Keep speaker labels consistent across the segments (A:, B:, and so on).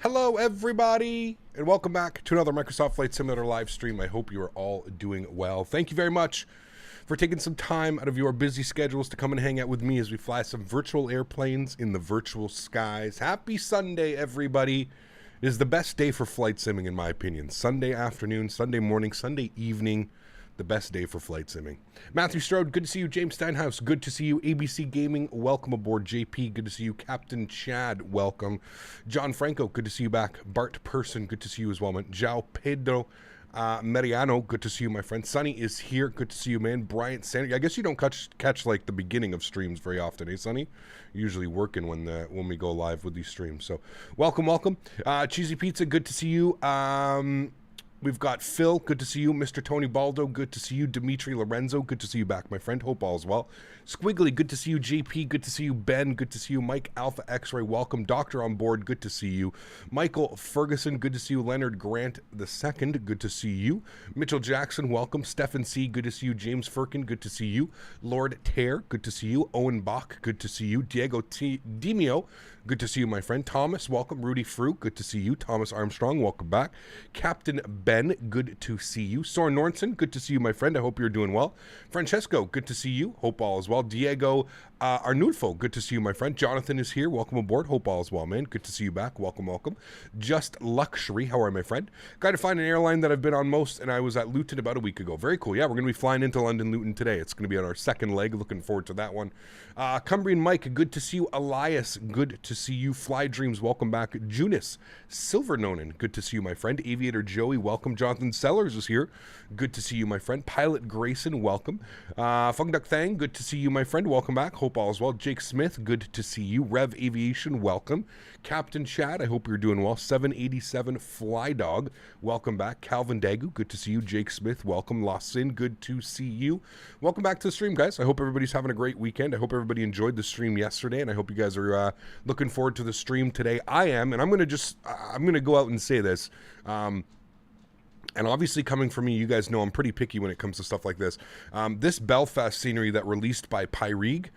A: Hello, everybody, and welcome back to another Microsoft Flight Simulator live stream. I hope you are all doing well. Thank you very much for taking some time out of your busy schedules to come and hang out with me as we fly some virtual airplanes in the virtual skies. Happy Sunday, everybody. It is the best day for flight simming, in my opinion. Sunday afternoon, Sunday morning, Sunday evening. The best day for flight simming. Matthew Strode, good to see you. James Steinhaus, good to see you. ABC Gaming, welcome aboard. JP, good to see you. Captain Chad, welcome. John Franco, good to see you back. Bart Person, good to see you as well, man. João Pedro Meriano, good to see you, my friend. Sonny is here, good to see you, man. Bryant Sandy, I guess you don't catch like the beginning of streams very often, eh, Sonny? Usually working when we go live with these streams. So welcome. Cheesy Pizza, good to see you. We've got Phil, good to see you. Mr. Tony Baldo, good to see you. Dimitri Lorenzo, good to see you back, my friend. Hope all is well. Squiggly, good to see you. JP, good to see you. Ben, good to see you. Mike Alpha X-Ray, welcome. Doctor on board, good to see you. Michael Ferguson, good to see you. Leonard Grant II, good to see you. Mitchell Jackson, welcome. Stephen C, good to see you. James Firkin, good to see you. Lord Tear, good to see you. Owen Bach, good to see you. Diego Demio, good to see you, my friend. Thomas, welcome. Rudy Fruit, good to see you. Thomas Armstrong, welcome back. Captain Ben, good to see you. Soren Nornson, good to see you, my friend. I hope you're doing well. Francesco, good to see you. Hope all is well. Diego Arnulfo, good to see you, my friend. Jonathan is here. Welcome aboard. Hope all is well, man. Good to see you back. Welcome. Just Luxury, how are you, my friend? Got to find an airline that I've been on most, and I was at Luton about a week ago. Very cool. Yeah, we're going to be flying into London Luton today. It's going to be on our second leg. Looking forward to that one. Cumbrian Mike, good to see you. Elias, good to see you. Fly Dreams, welcome back. Junis Silver Nonan, good to see you, my friend. Aviator Joey, welcome. Jonathan Sellers is here. Good to see you, my friend. Pilot Grayson, welcome. Fung Duck Thang, good to see you, my friend. Welcome back. Hope all is well. Jake Smith, good to see you. Rev Aviation, welcome. Captain Chad, I hope you're doing well. 787 Fly Dog, welcome back. Calvin Dagu, good to see you. Jake Smith, welcome. Lawson, good to see you. Welcome back to the stream, guys. I hope everybody's having a great weekend. I hope everybody enjoyed the stream yesterday, and I hope you guys are looking forward to the stream today. I am, and I'm going to go out and say this. And obviously coming from me, you guys know I'm pretty picky when it comes to stuff like this. This Belfast scenery that released by Pyreegue,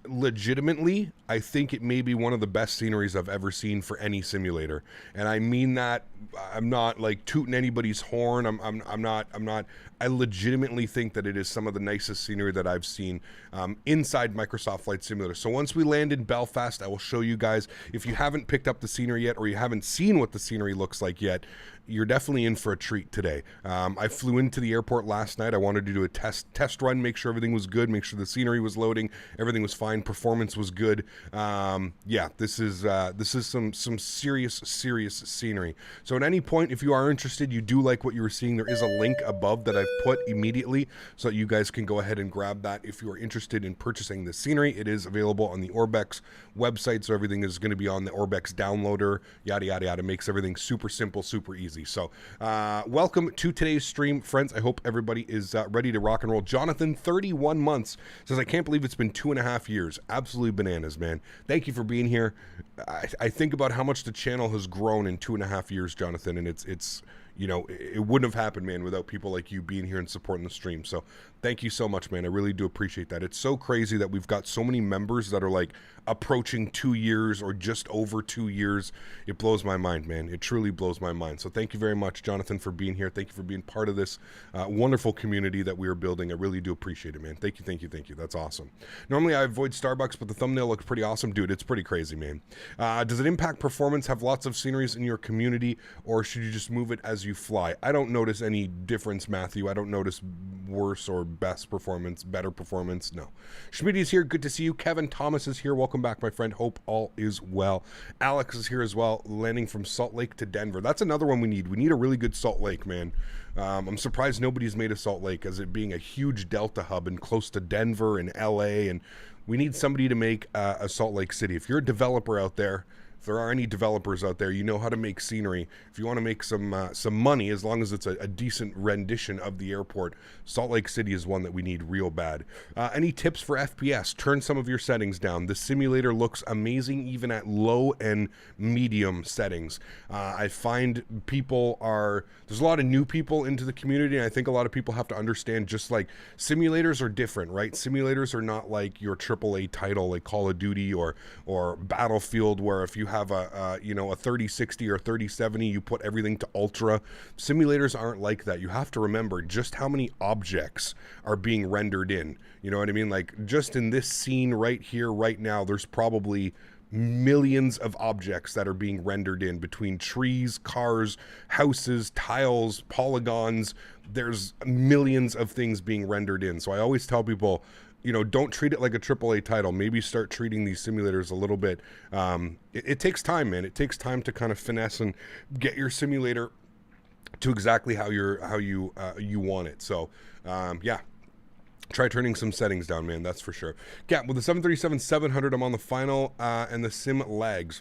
A: legitimately, I think it may be one of the best sceneries I've ever seen for any simulator. And I mean that, I'm not like tooting anybody's horn. I'm not, I legitimately think that it is some of the nicest scenery that I've seen inside Microsoft Flight Simulator. So once we land in Belfast, I will show you guys. If you haven't picked up the scenery yet, or you haven't seen what the scenery looks like yet, you're definitely in for a treat today. I flew into the airport last night. I wanted to do a test run, make sure everything was good, make sure the scenery was loading, everything was fine, performance was good. Yeah, this is some serious scenery. So at any point, if you are interested, you do like what you were seeing, there is a link above that I've put immediately so that you guys can go ahead and grab that if you are interested in purchasing this scenery. It is available on the Orbex website, so everything is going to be on the Orbex downloader, yada yada yada. Makes everything super simple, super easy. So welcome to today's stream, friends. I hope everybody is ready to rock and roll. Jonathan, 31 months, says, I can't believe it's been 2.5 years. Absolutely bananas, man. Thank you for being here. I think about how much the channel has grown in 2.5 years, Jonathan, and it's you know, it wouldn't have happened, man, without people like you being here and supporting the stream. So thank you so much, man. I really do appreciate that. It's so crazy that we've got so many members that are like approaching 2 years or just over 2 years. It blows my mind, man. It truly blows my mind. So thank you very much, Jonathan, for being here. Thank you for being part of this wonderful community that we are building. I really do appreciate it, man. Thank you. That's awesome. Normally I avoid Starbucks, but the thumbnail looks pretty awesome. Dude, it's pretty crazy, man. Does it impact performance? Have lots of sceneries in your community, or should you just move it as you fly? I don't notice any difference, Matthew. I don't notice worse or best performance, better performance. No. Smitty is here. Good to see you. Kevin Thomas is here. Welcome back, my friend. Hope all is well. Alex is here as well, landing from Salt Lake to Denver. That's another one we need. We need a really good Salt Lake, man. I'm surprised nobody's made a Salt Lake, as it being a huge Delta hub and close to Denver and LA, and we need somebody to make a Salt Lake City. If you're a developer out there, if there are any developers out there, you know how to make scenery. If you want to make some money, as long as it's a decent rendition of the airport, Salt Lake City is one that we need real bad. Any tips for FPS? Turn some of your settings down. The simulator looks amazing even at low and medium settings. I find there's a lot of new people into the community, and I think a lot of people have to understand, just like simulators are different, right? Simulators are not like your AAA title like Call of Duty or Battlefield, where if you you have a 3060 or 3070, you put everything to ultra. Simulators aren't like that. You have to remember just how many objects are being rendered in. You know what I mean? Like, just in this scene right here, right now, there's probably millions of objects that are being rendered in between trees, cars, houses, tiles, polygons. There's millions of things being rendered in. So I always tell people, don't treat it like a AAA title. Maybe start treating these simulators a little bit. It takes time, man. It takes time to kind of finesse and get your simulator to exactly how you want it. So yeah. Try turning some settings down, man. That's for sure. Yeah, with the 737-700, I'm on the final, and the sim lags.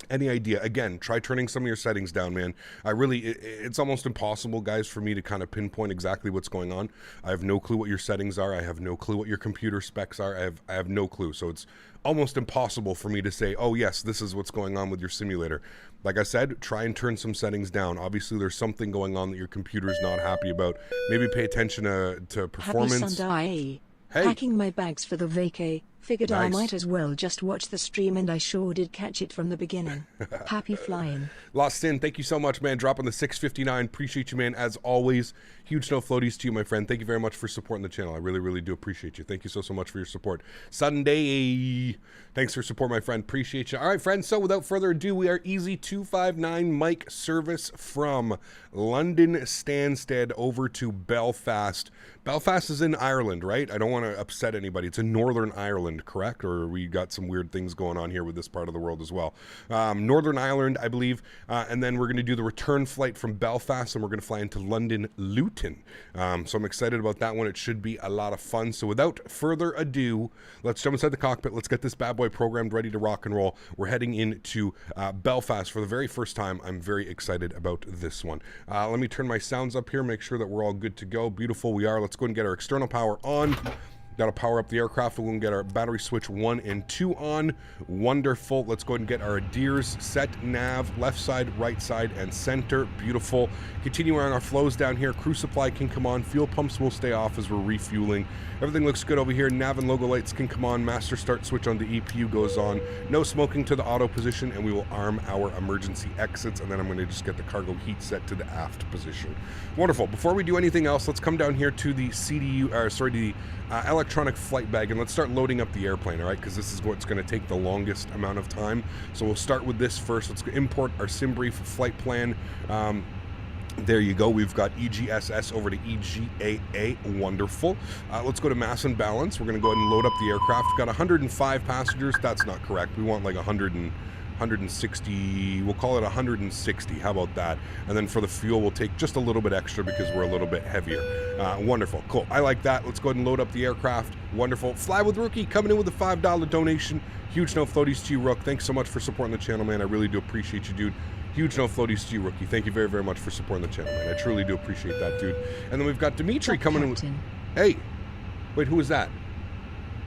A: Any idea? Again, try turning some of your settings down, man. It's almost impossible, guys, for me to kind of pinpoint exactly what's going on. I have no clue what your settings are. I have no clue what your computer specs are. I have no clue. So it's almost impossible for me to say, oh, yes, this is what's going on with your simulator. Like I said, try and turn some settings down. Obviously, there's something going on that your computer is not happy about. Maybe pay attention to performance.
B: Happy Sunday.
A: Hey.
B: Packing my bags for the vacay. Figured
A: Nice.
B: I might as well just watch the stream, and I sure did catch it from the beginning. Happy flying.
A: Lost in, thank you so much, man. Dropping the 659. Appreciate you, man. As always, huge no floaties to you, my friend. Thank you very much for supporting the channel. I really, really do appreciate you. Thank you so much for your support. Sunday. Thanks for support, my friend. Appreciate you. All right, friends. So without further ado, we are Easy259 mic service from London Stansted over to Belfast. Belfast is in Ireland, right? I don't want to upset anybody. It's in Northern Ireland, correct? Or we got some weird things going on here with this part of the world as well. Northern Ireland, I believe. And then we're going to do the return flight from Belfast, and we're going to fly into London Luton. So I'm excited about that one. It should be a lot of fun. So without further ado, let's jump inside the cockpit. Let's get this bad boy programmed, ready to rock and roll. We're heading into Belfast for the very first time. I'm very excited about this one. Let me turn my sounds up here, make sure that we're all good to go. Beautiful we are. Let's go and get our external power on. Got to power up the aircraft. We're going to get our battery switch 1 and 2 on. Wonderful. Let's go ahead and get our adheres set, nav, left side, right side, and center. Beautiful. Continuing on our flows down here. Crew supply can come on. Fuel pumps will stay off as we're refueling. Everything looks good over here. Nav and logo lights can come on. Master start switch on the EPU goes on. No smoking to the auto position, and we will arm our emergency exits, and then I'm going to just get the cargo heat set to the aft position. Wonderful. Before we do anything else, let's come down here to the the electronic flight bag, and let's start loading up the airplane, all right, because this is what's going to take the longest amount of time. So we'll start with this first. Let's import our sim brief flight plan. There you go. We've got EGSS over to EGAA. Wonderful. Let's go to mass and balance. We're going to go ahead and load up the aircraft. We've got 105 passengers. That's not correct. We want like 160. We'll call it 160. How about that? And then for the fuel, we'll take just a little bit extra because we're a little bit heavier. Wonderful. Cool. I like that. Let's go ahead and load up the aircraft. Wonderful. Fly with Rookie coming in with a $5 donation. Huge no floaties to you, Rook. Thanks so much for supporting the channel, man. I really do appreciate you, dude. Huge no floaties to you, Rookie. Thank you very, very much for supporting the channel, man. I truly do appreciate that, dude. And then we've got Dimitri coming in with... Hey! Wait, who was that?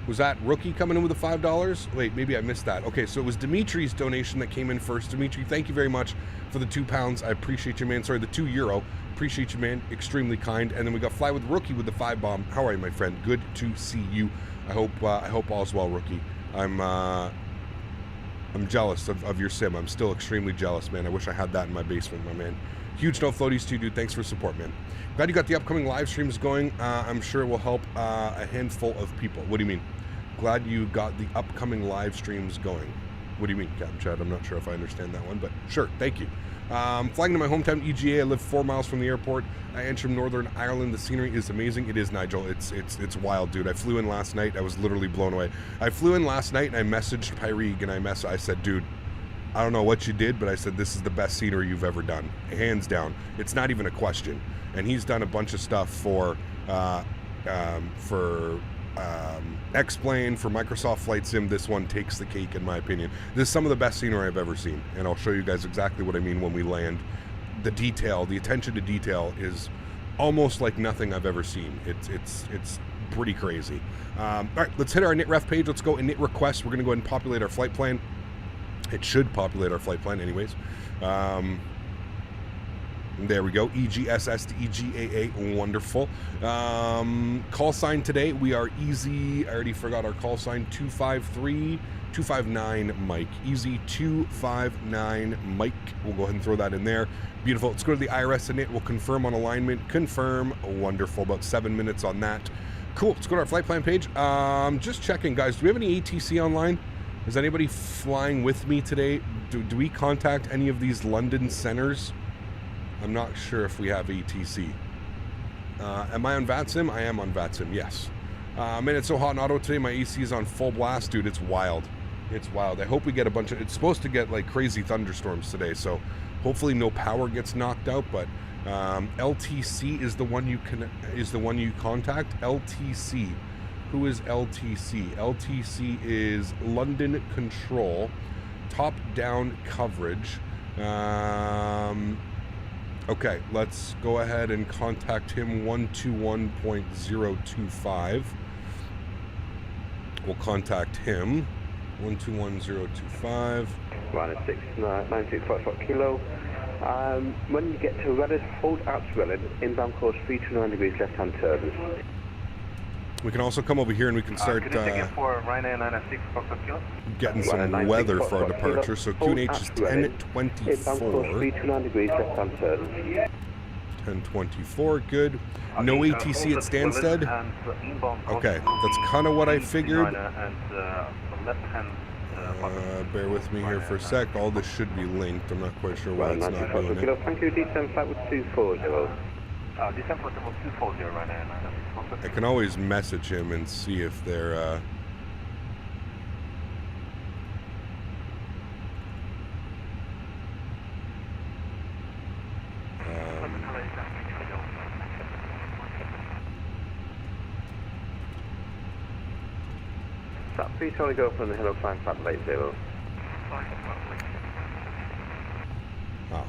A: Was that Rookie coming in with the $5? Wait, maybe I missed that. Okay, so it was Dimitri's donation that came in first. Dimitri, thank you very much for the £2. I appreciate you, man. Sorry, the €2. Appreciate you, man. Extremely kind. And then we got Fly with Rookie with the 5 bomb. How are you, my friend? Good to see you. I hope all's well, Rookie. I'm jealous of your sim. I'm still extremely jealous, man. I wish I had that in my basement, my man. Huge no floaties to you, dude. Thanks for the support, man. Glad you got the upcoming live streams going. I'm sure it will help a handful of people. What do you mean? Glad you got the upcoming live streams going. What do you mean, Captain Chad? I'm not sure if I understand that one, but sure. Thank you. Flying to my hometown, EGA. I live 4 miles from the airport. I am from Northern Ireland. The scenery is amazing. It is, Nigel. It's wild, dude. I flew in last night. I was literally blown away. I flew in last night, and I messaged Pyreegue, and I said, dude, I don't know what you did, but I said, this is the best scenery you've ever done. Hands down. It's not even a question. And he's done a bunch of stuff for X-Plane, for Microsoft Flight Sim. This one takes the cake, in my opinion. This is some of the best scenery I've ever seen, and I'll show you guys exactly what I mean when we land. The detail, the attention to detail is almost like nothing I've ever seen. It's pretty crazy. All right, let's hit our init ref page. Let's go init request. We're going to go ahead and populate our flight plan. It should populate our flight plan anyways. There we go. EGSS to EGAA. Wonderful. Call sign today. We are easy. I already forgot our call sign. 253 259 Mike. Easy 259 Mike. We'll go ahead and throw that in there. Beautiful. Let's go to the IRS init. We'll confirm on alignment. Confirm. Wonderful. About 7 minutes on that. Cool. Let's go to our flight plan page. Just checking, guys. Do we have any ATC online? Is anybody flying with me today? Do we contact any of these London centers? I'm not sure if we have ATC. Am I on Vatsim? I am on Vatsim, yes. Man, it's so hot in Ottawa today. My AC is on full blast, dude. It's wild. It's wild. I hope we get a bunch of... It's supposed to get like crazy thunderstorms today, so hopefully no power gets knocked out. But LTC is the one you contact. LTC. Who is LTC? LTC is London Control, top-down coverage. Okay, let's go ahead and contact him. 121.025. We'll contact him. 121025.
C: 96 kilo. When you get to Reddit, hold out to Reddit. Inbound course 329 degrees left-hand turns.
A: We can also come over here and we can start getting some weather for our departure. So QNH is 10:24. 10:24, good. No ATC at Stansted. Okay, that's kind of what I figured. Bear with me here for a sec. All this should be linked. I'm not quite sure why it's not doing it.
C: Thank you, D10 flight with 240.
A: I can always message him and see if they're
C: please only go from the Hello Flying Flat Late Zero.
A: Oh.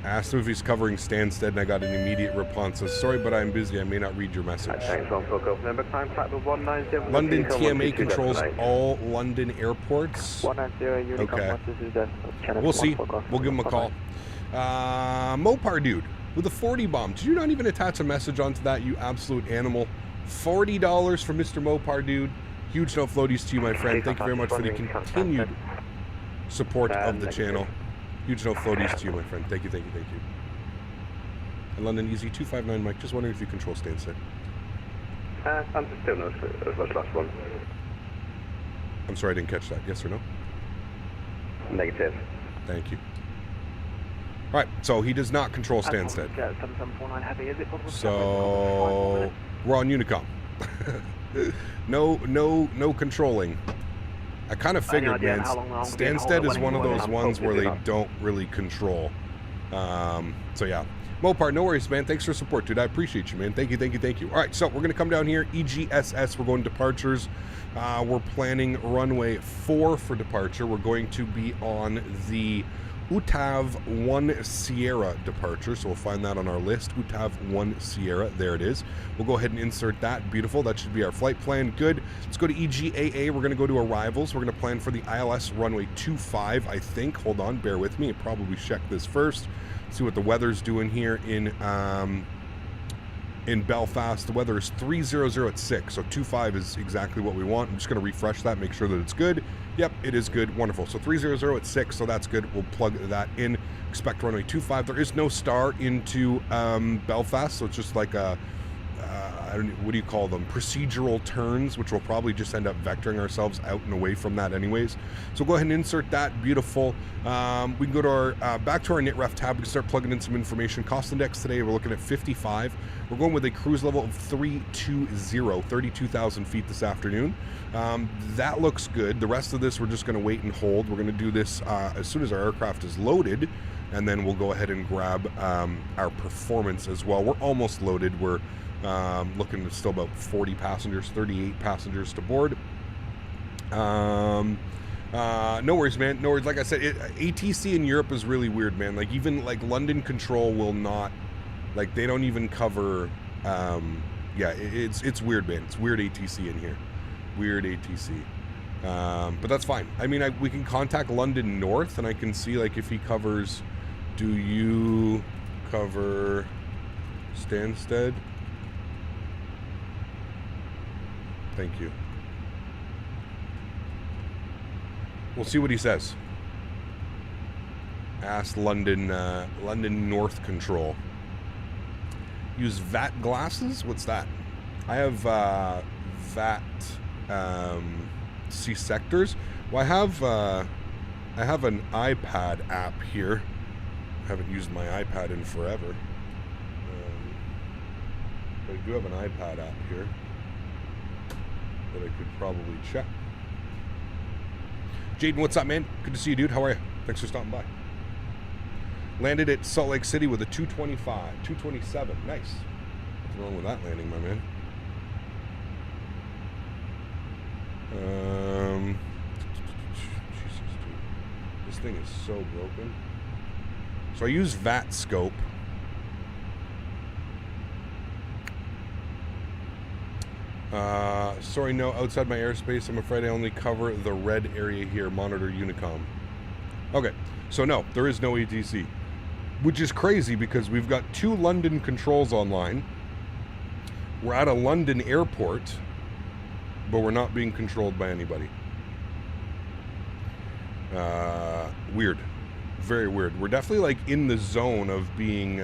A: I asked him if he's covering Stansted, and I got an immediate response. So sorry, but I'm busy. I may not read your message.
C: Thanks, go number time flight 190.
A: London TMA controls all London airports.
C: 190,
A: okay. We'll see. We'll give him a call. Mopar dude with a 40 bomb. Did you not even attach a message onto that, you absolute animal? $40 for Mr. Mopar dude. Huge no floaties to you, my friend. Thank you very much for the continued support of the channel. Huge no floaties to you, my friend. Thank you, thank you, thank you. And London Easy 259 Mike, just wondering if you control Stansted.
C: I'm still no, last one.
A: I'm sorry, I didn't catch that. Yes or no?
C: Negative.
A: Thank you. All right, so he does not control Stansted. So we're on Unicom. No controlling. I kind of figured, man. Stansted is one of those ones where they don't really control. So yeah. Mopar, no worries, man. Thanks for support, dude. I appreciate you, man. Thank you, thank you, thank you. All right, so we're going to come down here. EGSS, we're going departures. We're planning runway 4 for departure. We're going to be on the UTAV 1 Sierra departure, so we'll find that on our list. UTAV 1 Sierra, there it is. We'll go ahead and insert that. Beautiful. That should be our flight plan. Good. Let's go to EGAA. We're going to go to arrivals. We're going to plan for the ILS runway 25, I think. Hold on, bear with me. I'll probably check this first. See what the weather's doing here in Belfast. The weather is 300 at 6, so 25 is exactly what we want. I'm just going to refresh that, make sure that it's good. Yep, it is good. Wonderful. So 300 at 6, so that's good. We'll plug that in. Expect runway 25. There is no star into Belfast, so it's just like a, I don't know, what do you call them? Procedural turns, which will probably just end up vectoring ourselves out and away from that anyways. So go ahead and insert that. Beautiful. We can go to our, back to our NitRef tab. We can start plugging in some information. Cost index today, we're looking at 55. We're going with a cruise level of 320, 32,000 feet this afternoon. That looks good. The rest of this, we're just going to wait and hold. We're going to do this as soon as our aircraft is loaded, and then we'll go ahead and grab our performance as well. We're almost loaded. We're looking at still about 40 passengers, 38 passengers to board. No worries, man. No worries. Like I said, ATC in Europe is really weird, man. Like even like London Control will not, like they don't even cover. Yeah, it's weird, man. It's weird ATC in here. Weird ATC. But that's fine. I mean, we can contact London North, and I can see like if he covers. Do you cover Stansted? Thank you. We'll see what he says. Ask London North Control. Use VAT glasses? What's that? I have VAT C sectors. Well, I have an iPad app here. I haven't used my iPad in forever. But I do have an iPad app here that I could probably check. Jaden, what's up, man? Good to see you, dude. How are you? Thanks for stopping by. Landed at Salt Lake City with a 227. Nice. What's wrong with that landing, my man? Jesus, dude. This thing is so broken. So I use VAT scope. Sorry, no, outside my airspace. I'm afraid I only cover the red area here. Monitor Unicom. Okay, so no, there is no ATC. Which is crazy because we've got 2 London controls online. We're at a London airport, but we're not being controlled by anybody. Weird. Very weird. We're definitely like in the zone of being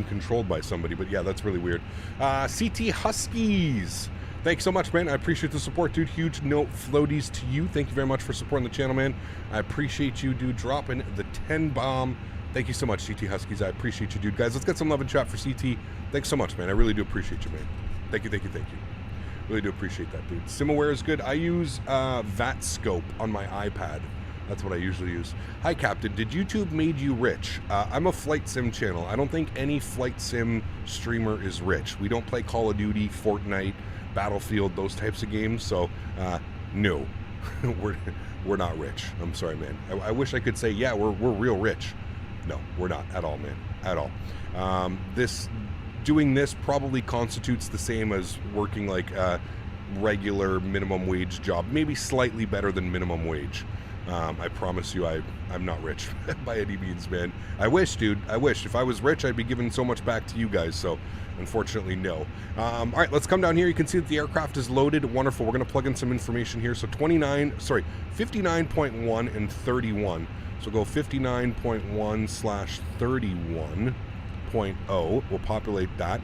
A: controlled by somebody, but yeah, that's really weird. CT Huskies. Thanks so much, man. I appreciate the support, dude. Huge note floaties to you. Thank you very much for supporting the channel, man. I appreciate you, dude, dropping the 10 bomb. Thank you so much, CT Huskies. I appreciate you, dude. Guys, let's get some love and chat for CT. Thanks so much, man. I really do appreciate you, man. Thank you, thank you, thank you. Really do appreciate that, dude. SimAware is good. I use VAT scope on my iPad. That's what I usually use. Hi, Captain. Did YouTube made you rich? I'm a flight sim channel. I don't think any flight sim streamer is rich. We don't play Call of Duty, Fortnite, Battlefield, those types of games. So, no, we're not rich. I'm sorry, man. I wish I could say, yeah, we're real rich. No, we're not at all, man. At all. Doing this probably constitutes the same as working like a regular minimum wage job. Maybe slightly better than minimum wage. I promise you I'm not rich by any means, man. I wish, dude. I wish. If I was rich, I'd be giving so much back to you guys. So, unfortunately, no. All right, let's come down here. You can see that the aircraft is loaded. Wonderful. We're going to plug in some information here. So, 59.1 and 31. So, go 59.1/31.0. We'll populate that.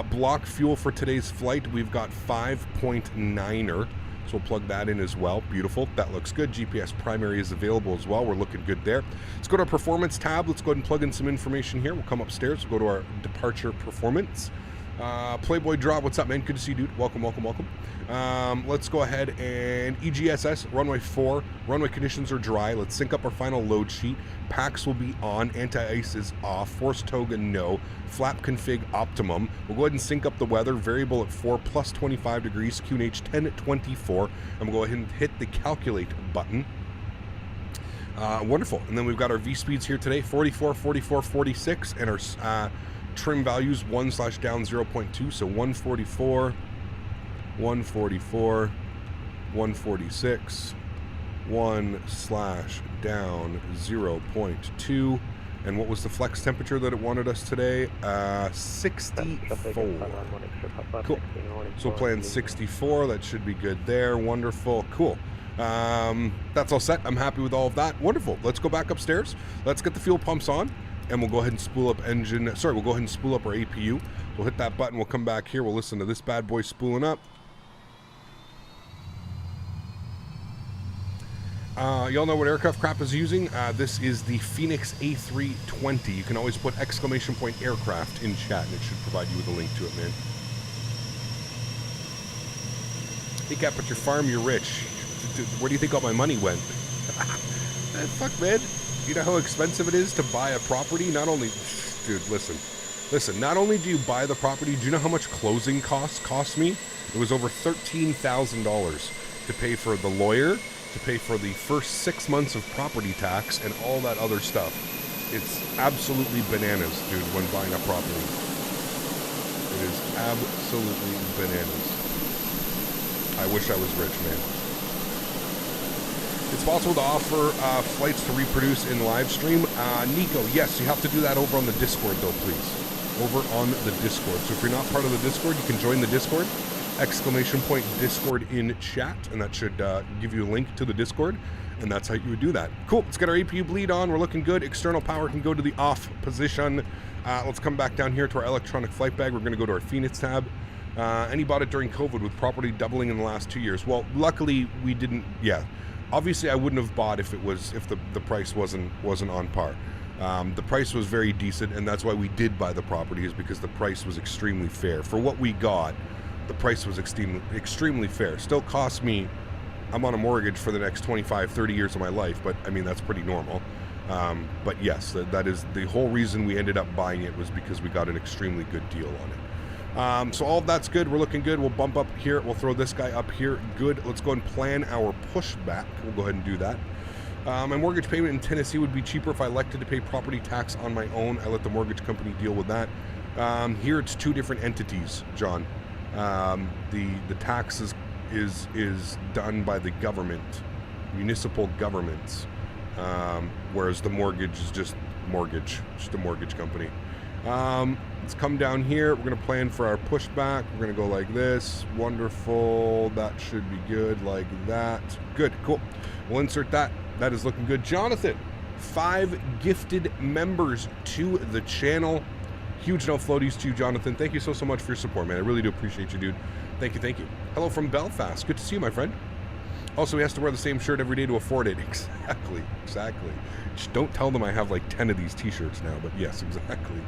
A: Block fuel for today's flight. We've got 5.9er. So we'll plug that in as well. Beautiful. That looks good. GPS primary is available as well. We're looking good there. Let's go to our performance tab. Let's go ahead and plug in some information here. We'll come upstairs. We'll go to our departure performance. Playboy Drop, what's up, man? Good to see you, dude. Welcome, welcome, welcome. Let's go ahead and EGSS, runway 4. Runway conditions are dry. Let's sync up our final load sheet. Packs will be on. Anti-ice is off. Force toga, no. Flap config optimum. We'll go ahead and sync up the weather. Variable at 4, plus 25 degrees. QNH 10 at 24. And we'll go ahead and hit the calculate button. Wonderful. And then we've got our V-speeds here today, 44, 44, 46. And our trim values 1/down 0.2. So 144, 144, 146, 1/down 0.2. And what was the flex temperature that it wanted us today? 64. Cool. So plan 64. That should be good there. Wonderful. Cool. That's all set. I'm happy with all of that. Wonderful. Let's go back upstairs. Let's get the fuel pumps on. And we'll go ahead and spool up engine. Sorry, we'll go ahead and spool up our APU. We'll hit that button. We'll come back here. We'll listen to this bad boy spooling up. Y'all know what aircraft crap is using. This is the Phoenix A320. You can always put !aircraft in chat, and it should provide you with a link to it, man. Hey, Cap, at your farm, you're rich. Where do you think all my money went? Fuck, man. You know how expensive it is to buy a property? Not only... Dude, listen. Not only do you buy the property, do you know how much closing costs cost me? It was over $13,000 to pay for the lawyer, to pay for the first 6 months of property tax, and all that other stuff. It's absolutely bananas, dude, when buying a property. It is absolutely bananas. I wish I was rich, man. It's possible to offer flights to reproduce in live stream. Nico, yes, you have to do that over on the Discord, though, please. Over on the Discord. So if you're not part of the Discord, you can join the Discord. Discord in chat, and that should give you a link to the Discord, and that's how you would do that. Cool, let's get our APU bleed on. We're looking good. External power can go to the off position. Let's come back down here to our electronic flight bag. We're going to go to our Phoenix tab. And he bought it during COVID with property doubling in the last 2 years. Well, luckily we didn't. Yeah, obviously I wouldn't have bought if the price wasn't on par. The price was very decent, and that's why we did buy the property, is because the price was extremely fair for what we got. The price was extremely fair. Still cost me. I'm on a mortgage for the next 25, 30 years of my life, but I mean that's pretty normal. But yes, that is the whole reason we ended up buying it, was because we got an extremely good deal on it. So all of that's good. We're looking good. We'll bump up here. We'll throw this guy up here. Good. Let's go and plan our pushback. We'll go ahead and do that. My mortgage payment in Tennessee would be cheaper if I elected to pay property tax on my own. I let the mortgage company deal with that. Here it's two different entities, John. The tax is done by the government, municipal governments, whereas the mortgage is just a mortgage company. Let's come down here. We're going to plan for our pushback. We're going to go like this. Wonderful. That should be good, like that. Good, cool. We'll insert that. That is looking good. Jonathan, 5 gifted members to the channel. Huge no floaties to you, Jonathan. Thank you so much for your support, man. I really do appreciate you, dude. Thank you. Hello from Belfast. Good to see you, my friend. Also, he has to wear the same shirt every day to afford it. Exactly. Just don't tell them I have like 10 of these t-shirts now, but yes, exactly.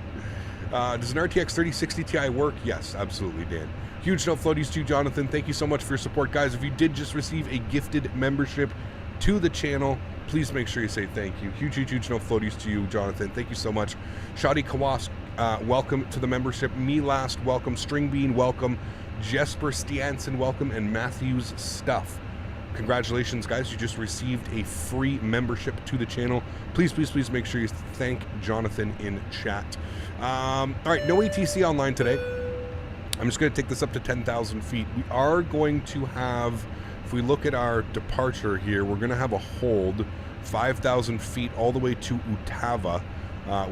A: Does an RTX 3060 Ti work? Yes, absolutely, Dan. Huge no floaties to you, Jonathan. Thank you so much for your support, guys. If you did just receive a gifted membership to the channel, please make sure you say thank you. Huge no floaties to you, Jonathan. Thank you so much. Shadi Kawas, welcome to the membership. Me Last, welcome. Stringbean, welcome. Jesper Stiansen, welcome. And Matthews Stuff. Congratulations, guys. You just received a free membership to the channel. Please make sure you thank Jonathan in chat. All right, no ATC online today. I'm just going to take this up to 10,000 feet. We are going to have, if we look at our departure here, we're going to have a hold 5,000 feet all the way to Utava,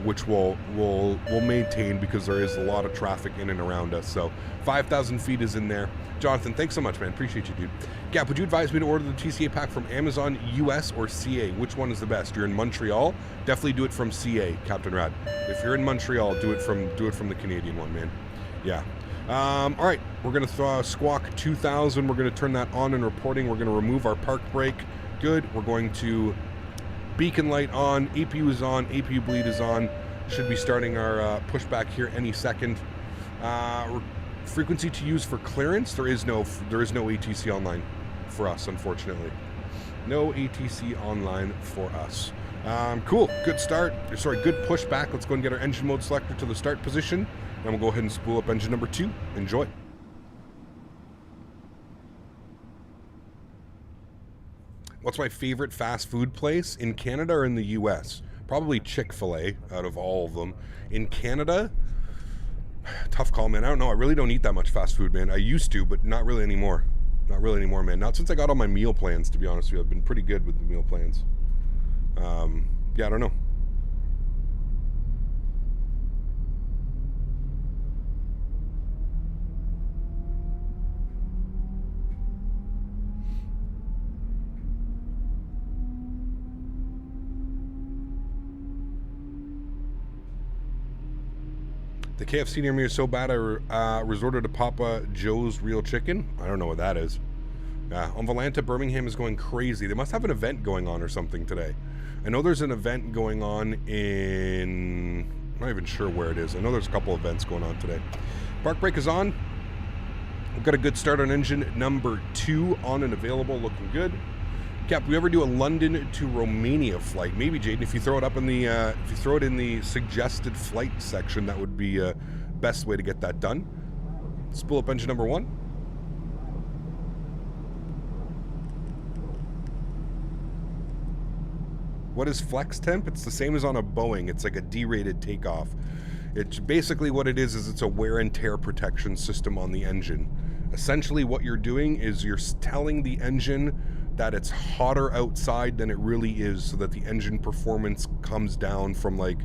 A: which we'll maintain because there is a lot of traffic in and around us. So 5,000 feet is in there. Jonathan, thanks so much, man. Appreciate you, dude. Gap, would you advise me to order the TCA pack from Amazon, US, or CA? Which one is the best? You're in Montreal? Definitely do it from CA, Captain Rad. If you're in Montreal, do it from the Canadian one, man. Yeah. All right, we're going to squawk 2000. We're going to turn that on and reporting. We're going to remove our park brake. Good. We're going to beacon light on. APU is on. APU bleed is on. Should be starting our pushback here any second. Frequency to use for clearance. There is no ATC online for us, unfortunately. No ATC online for us. Cool. Good start. Sorry, good pushback. Let's go and get our engine mode selector to the start position. And we'll go ahead and spool up engine number 2. Enjoy. What's my favorite fast food place in Canada or in the US? Probably Chick-fil-A out of all of them. In Canada, tough call, man. I don't know. I really don't eat that much fast food, man. I used to, but not really anymore. Not really anymore, man. Not since I got all my meal plans, to be honest with you. I've been pretty good with the meal plans. Yeah, I don't know. The KFC near me is so bad I resorted to Papa Joe's Real Chicken. I don't know what that is. Yeah, on Volanta, Birmingham is going crazy. They must have an event going on or something today. I know there's an event going on in... I'm not even sure where it is. I know there's a couple events going on today. Park brake is on. We've got a good start on engine number 2 on and available, looking good. Cap, we ever do a London to Romania flight? Maybe, Jaden. If you throw it up in the suggested flight section, that would be best way to get that done. Spool up engine number 1. What is flex temp? It's the same as on a Boeing. It's like a D-rated takeoff. It's basically what it is it's a wear and tear protection system on the engine. Essentially what you're doing is you're telling the engine that it's hotter outside than it really is, so that the engine performance comes down from, like,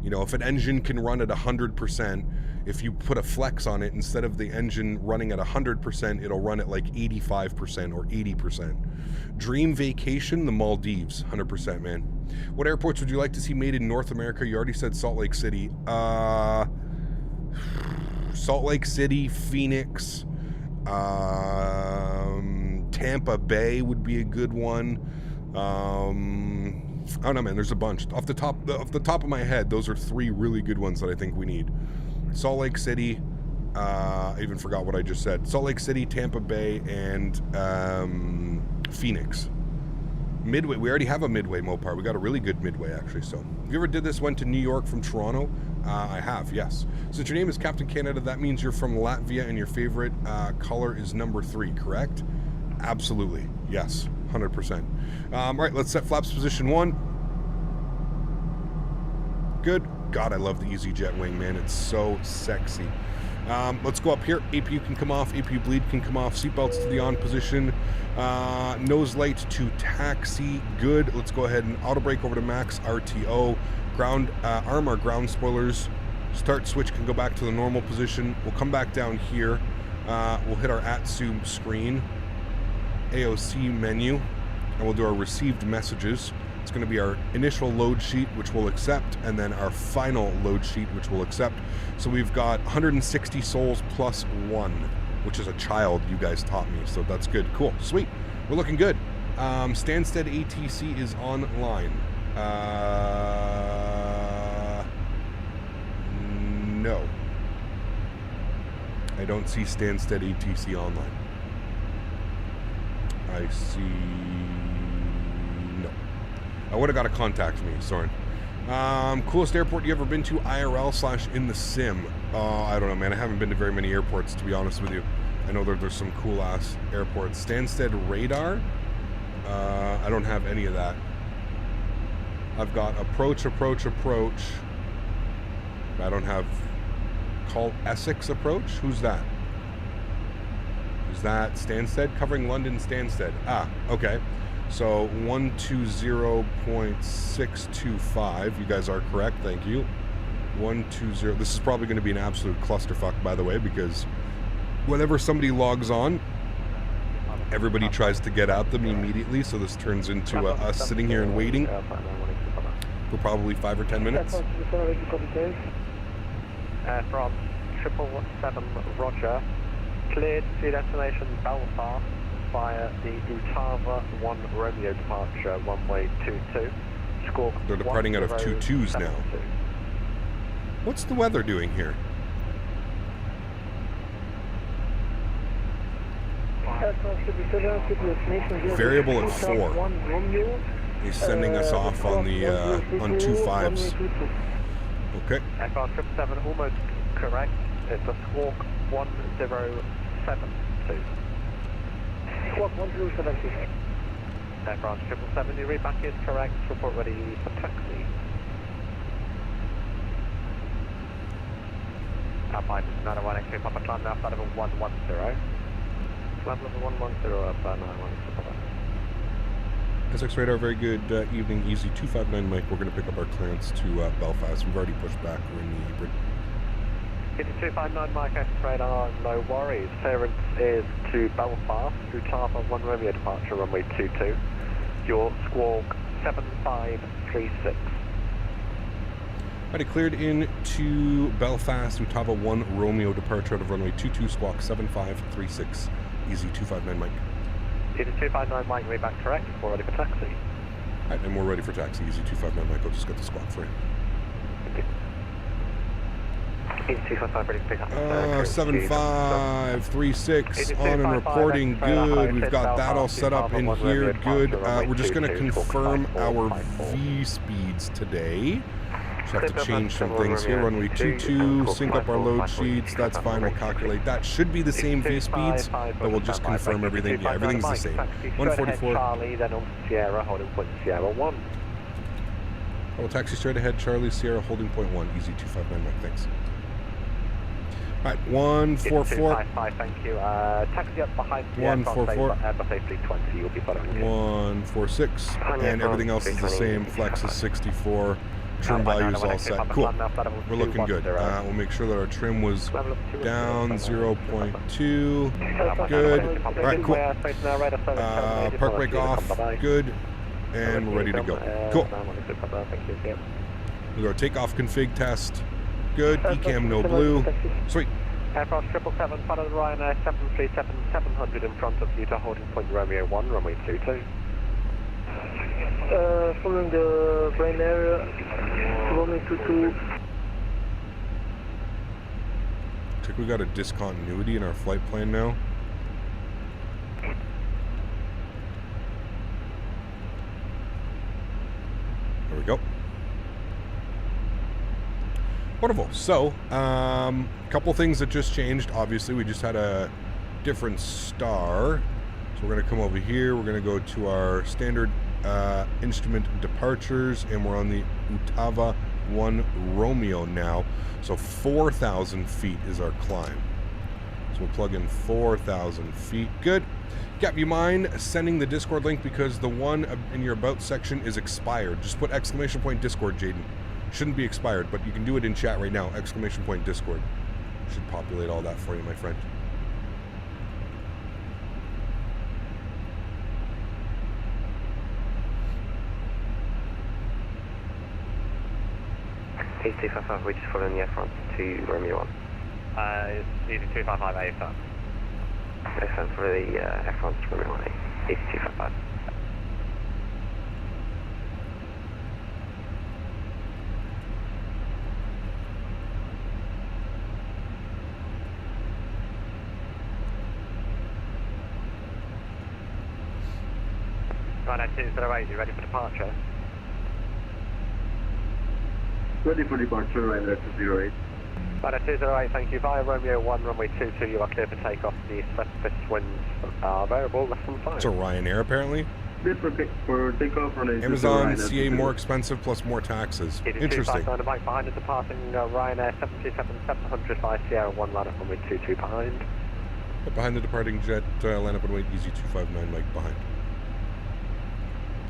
A: you know, if an engine can run at 100%, If you put a flex on it, instead of the engine running at 100%, it'll run at like 85% or 80%. Dream vacation, the Maldives, 100%, man. What airports would you like to see made in North America? You already said Salt Lake City. Salt Lake City, Phoenix, Tampa Bay would be a good one. I don't know, man. There's a bunch. Off the top of my head, those are 3 really good ones that I think we need. Salt Lake City. I even forgot what I just said. Salt Lake City, Tampa Bay, and Phoenix. Midway. We already have a Midway Mopar. We got a really good Midway, actually. So, if you ever did this, went to New York from Toronto? I have, yes. Since your name is Captain Canada, that means you're from Latvia and your favorite color is number 3, correct? Absolutely. Yes. 100%. All right, let's set flaps position 1. Good. God, I love the EasyJet wing, man. It's so sexy. Let's go up here. APU can come off. APU bleed can come off. Seatbelts to the on position. Nose light to taxi. Good. Let's go ahead and auto brake over to max RTO. Ground arm our ground spoilers. Start switch can go back to the normal position. We'll come back down here. We'll hit our AlexSiu screen. AOC menu. And we'll do our received messages. It's going to be our initial load sheet, which we'll accept, and then our final load sheet, which we'll accept. So we've got 160 souls plus 1, which is a child you guys taught me, so that's good. Cool, sweet. We're looking good. Stansted ATC is online. No. I don't see Stansted ATC online. I see... no. I would have got to contact me, Soren. Coolest airport you ever been to, IRL / in the sim? I don't know, man. I haven't been to very many airports, to be honest with you. I know there's some cool-ass airports. Stansted radar? I don't have any of that. I've got approach. I don't have call Essex approach. Who's that? Is that Stansted? Covering London Stansted. Ah, okay. So 120.625. You guys are correct. Thank you. 120. This is probably going to be an absolute clusterfuck, by the way, because whenever somebody logs on, everybody tries to get at them immediately. So this turns into us sitting here and waiting for probably 5 or 10 minutes.
C: From 777 Roger. Cleared to destination Belfast via the Utava 1 Romeo departure, runway 22. Score.
A: They're departing out of 22s now. What's the weather doing here? Variable at 4. He's sending us off on the on 2 5s. Okay.
C: Aircraft 777 almost correct. It's a squawk 1072. Squawk 1072. Aircraft 777, your read back is correct. Report ready for taxi. Alpine, another 1X2, Papa climb now, flight level 110. Flight level 110, up 916, Papa.
A: SX Radar, very good evening. Easy 259 Mike. We're going to pick up our clearance to Belfast. We've already pushed back. We're in the hybrid.
C: Easy 259 Mike, SX Radar, no worries. Clearance is to Belfast, Utava 1 Romeo departure, runway 22. Your squawk 7536.
A: Alright, cleared into Belfast, Utava 1 Romeo departure out of runway 22, squawk 7536. Easy 259 Mike.
C: Easy 259 Mike, read back correct. We're ready for taxi.
A: Alright, and we're ready for taxi. Easy 259 Mike. I'll just get the squawk for you.
C: Easy 255 ready to pick up.
A: 7536 on and reporting. Good. We've got that all set up in here. Good. We're just going to confirm our V speeds today. Just have to change some things here. Runway 22, sync up our load sheets. That's fine. We'll calculate. That should be the same V speeds, but we'll just confirm everything. Yeah, everything's the same. 144.
C: Charlie, then on Sierra, holding point Sierra 1.
A: I will taxi straight ahead. Charlie, Sierra, holding point 1. Easy 259 Mike. Thanks. All right, 144.
C: Thank you. Taxi up behind
A: 144.
C: Airbus A320. You'll be following.
A: 146. And everything else is the same. Flex is 64. Trim value is all set. Cool. We're looking good. We'll make sure that our trim was down 0.2. Good. All right, cool. Park brake off. Good. And we're ready to go. Cool. We'll go takeoff config test. Good. Ecam no blue. Sweet.
C: Aircraft 777, follow the Ryanair 737-700 in front of you to holding point Romeo 1, runway 22.
D: Following the Ryanair, runway 22.
A: I think we got a discontinuity in our flight plan now. There we go. Wonderful. So, a couple things that just changed. Obviously, we just had a different star. So we're going to come over here. We're going to go to our standard instrument departures, and we're on the Utava 1 Romeo now. So 4,000 feet is our climb. So we'll plug in 4,000 feet. Good. Got you mind sending the Discord link because the one in your about section is expired. Just put exclamation point Discord, Jaden. Shouldn't be expired, but you can do it in chat right now. Exclamation point Discord. Should populate all that for you, my friend.
C: EC255, we're just following the F1 to Romeo 1. EC255 AFM. AFM for the F1 to Romeo 1, EC255. Right, 208, you ready for departure?
D: Ready for departure, Ryanair 208.
C: Right, 208, thank you. Via Romeo 1, runway 22, you are clear for takeoff. The southwest winds are variable, less than 5.
A: It's a Ryanair, apparently.
D: This for takeoff on
A: Amazon CA more expensive plus more taxes. Interesting.
C: On the bike behind the departing Ryanair 737-700 by Sierra 1, line up runway 22 behind.
A: Behind the departing jet, line up and wait, easy 259, Mike behind.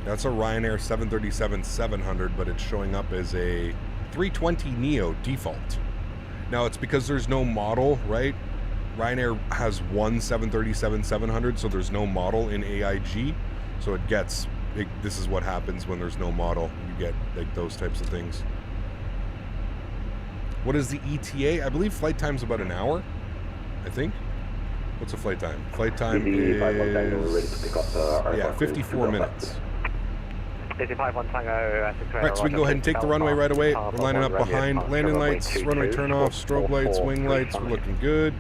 A: That's a Ryanair 737-700, but it's showing up as a 320neo default. Now, it's because there's no model, right? Ryanair has one 737-700, so there's no model in AIG. So it gets, this is what happens when there's no model. You get like those types of things. What is the ETA? I believe flight time's about an hour, I think. What's the flight time? Flight time is, yeah, 54 minutes. Right, so we can go ahead and take the runway right away. We're lining up behind landing lights, runway turn-off, strobe lights, wing lights. We're looking good.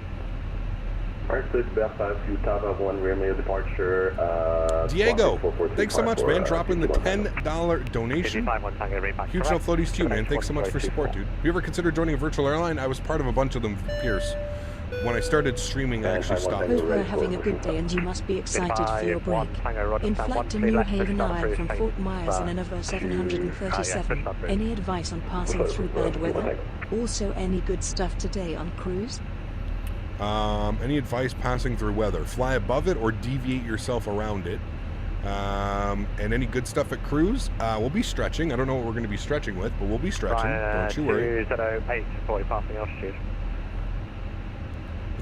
D: Alright, so it's Belfast, Utava 1 Romeo departure.
A: Diego, thanks so much, man. Dropping the $10 donation. Huge no floaties to you, man. Thanks so much for support, dude. Have you ever considered joining a virtual airline? I was part of a bunch of them, Pierce. When I started streaming, I actually stopped.
B: Hope we're having a good day and you must be excited for your break. In flight to New Haven, Ireland from Fort Myers in another 737. Any advice on passing through bad weather? Also, any good stuff today on cruise?
A: Any advice passing through weather? Fly above it or deviate yourself around it. And any good stuff at cruise? We'll be stretching. I don't know what we're going to be stretching with, but we'll be stretching. Don't you worry.
C: 208, 40 passing altitude.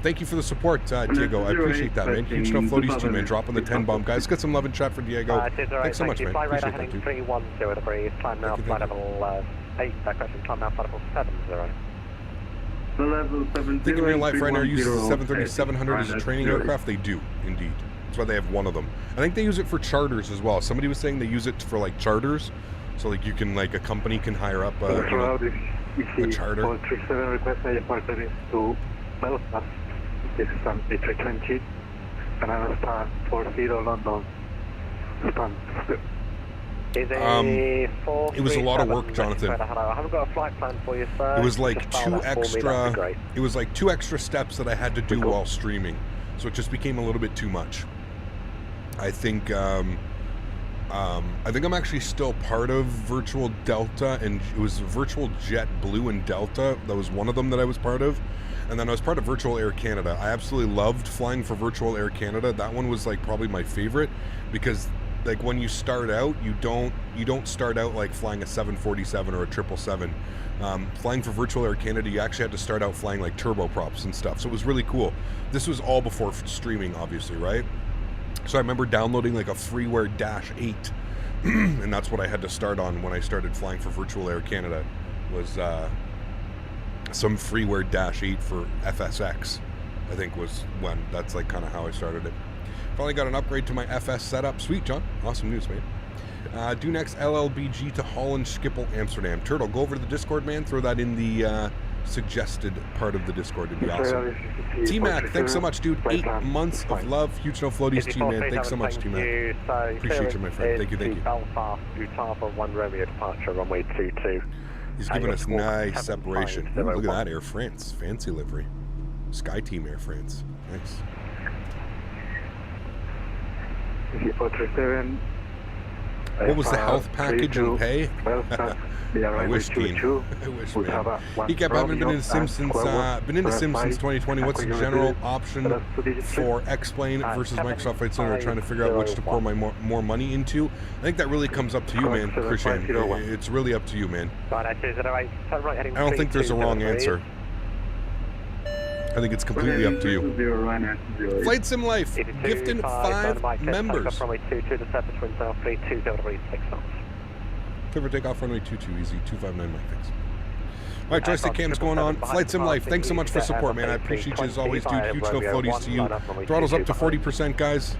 A: Thank you for the support, Diego. I appreciate that, man. Huge no floaties to you, man. Dropping the 10 bomb. Guys, get some love in chat for Diego. Thanks so much, man. Appreciate that, dude.
C: 310 degrees, climb now, flight level 8, question, climb now, flight level 70.
A: Think in real life, Ryanair uses the 737-700 as a training aircraft? They do, indeed. That's why they have one of them. I think they use it for charters as well. Somebody was saying they use it for, like, charters. So, like, you can, like, a company can hire up a charter.
D: 437 request departure to Belfast. This is on A320, banana star 40 London.
A: It was a lot of work, Jonathan.
C: I haven't got a flight plan for you, sir.
A: It was like two extra steps that I had to do while streaming, so it just became a little bit too much. I think I'm actually still part of Virtual Delta, and it was Virtual Jet Blue and Delta. That was one of them that I was part of. And then I was part of Virtual Air Canada. I absolutely loved flying for Virtual Air Canada. That one was like probably my favorite because like when you start out, you don't start out like flying a 747 or a 777. Flying for Virtual Air Canada, you actually had to start out flying like turboprops and stuff. So it was really cool. This was all before streaming, obviously, right? So I remember downloading like a freeware Dash 8, and that's what I had to start on when I started flying for Virtual Air Canada, was some freeware Dash 8 for FSX, I think was when, that's like kind of how I started it. Finally got an upgrade to my FS setup. Sweet, John. Awesome news, mate. Do next LLBG to Holland, Schiphol, Amsterdam. Turtle, go over to the Discord, man. Throw that in the suggested part of the Discord. It'd be awesome. T-Mac, thanks so much, dude. 8 months of love. Huge no floaties to you, man. Thanks so much, T-Mac. Appreciate you, my friend. Thank you, thank you.
C: Belfast, Utah, 1 Romeo departure, runway 22.
A: He's giving us nice separation. Ooh, look at that, Air France. Fancy livery. Sky Team Air France. Nice. What was the health package and pay? I wish, Dean. I wish, man. He kept having been into Sims since 2020. What's the general option for X-Plane versus Microsoft Flight Simulator? Trying to figure out which to pour my more money into. I think that really comes up to you, man, Christian. It's really up to you, man. I don't think there's a wrong answer. I think it's completely up to you. Flight Sim Life, gifting 5 members. Clear for takeoff, runway 22, easy, 259 Mike, thanks. All right, joystick cam's going on. Flight Sim Life, thanks so much for support, man. I appreciate you as always, dude. Huge no floaties to you. Throttle's up to 40%, guys.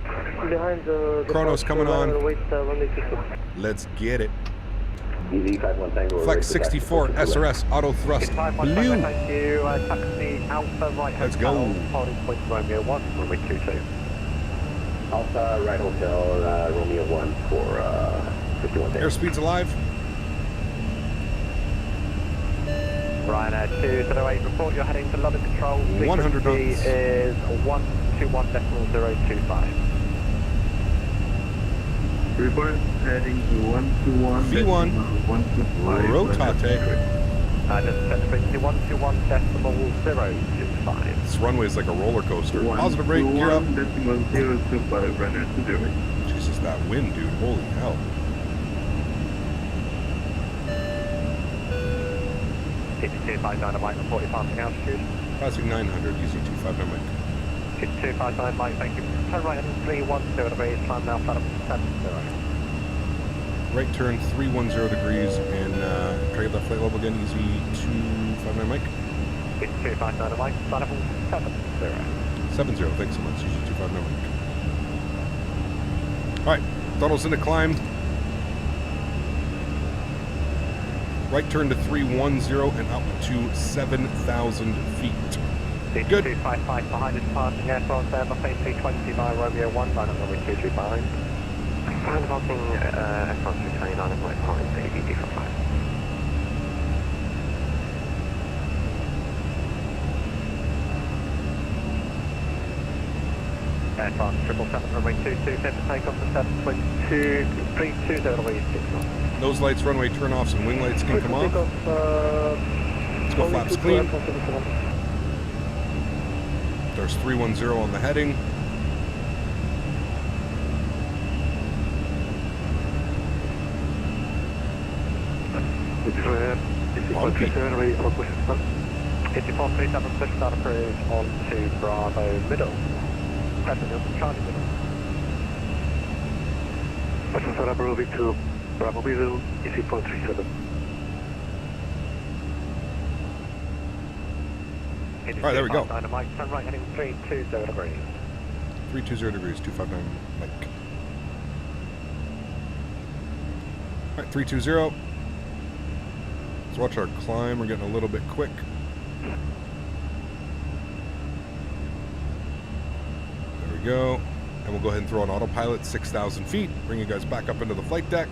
A: Chrono's coming on. Let's get it. Flex 64, SRS, auto thrust, blue. Let's go.
C: Alpha, right hotel, Romeo 1 for 51 days.
A: Airspeed's alive.
C: Ryanair 208, report you're heading to London Control.
A: 100 knots.
C: Is 121.025.
D: Report heading to 121.
A: V1. Rotate.
C: Just set the frequency 121.025.
A: This runway is like a roller coaster. Positive rate, gear up.
D: 1.025, runner to 0.
A: Jesus, that wind, dude. Holy hell.
C: It's 259 Mike, report your passing altitude.
A: Passing 900, easy 259 Mike.
C: It's 259 Mike, thank you. Turn right heading 310 degrees, climb now flat up to 70.
A: Right turn 310 degrees, and try to get that flight level again, easy 259 Mike.
C: It's 259 Mike, flat up to 70.
A: 70, thanks so much, easy 259 Mike. Alright, throttle's in the climb. Right turn to 310 and up to 7,000 feet. Good.
C: 255 behind is passing aircraft there, buffet 320 by Romeo 1, line up runway 23 behind. Behind the passing aircraft 329 and right behind ABD for 5. Aircraft 777 runway 22, clear for takeoff to 722, 320 runway 6 knots.
A: Nose lights, runway turn-offs, and wing lights can come off. Let's go flaps clean. There's 310 on the heading. Bumpy.
C: 8437 push start approved on to Bravo middle. Present Hilton Charlie middle. Present start approved to Bravo middle, easy 437.
A: Alright, there we go.
C: Mike, turn right heading 320 degrees.
A: 320 degrees, 259 Mike. Alright, 320. Let's watch our climb. We're getting a little bit quick. There we go. And we'll go ahead and throw on autopilot, 6,000 feet. Bring you guys back up into the flight deck.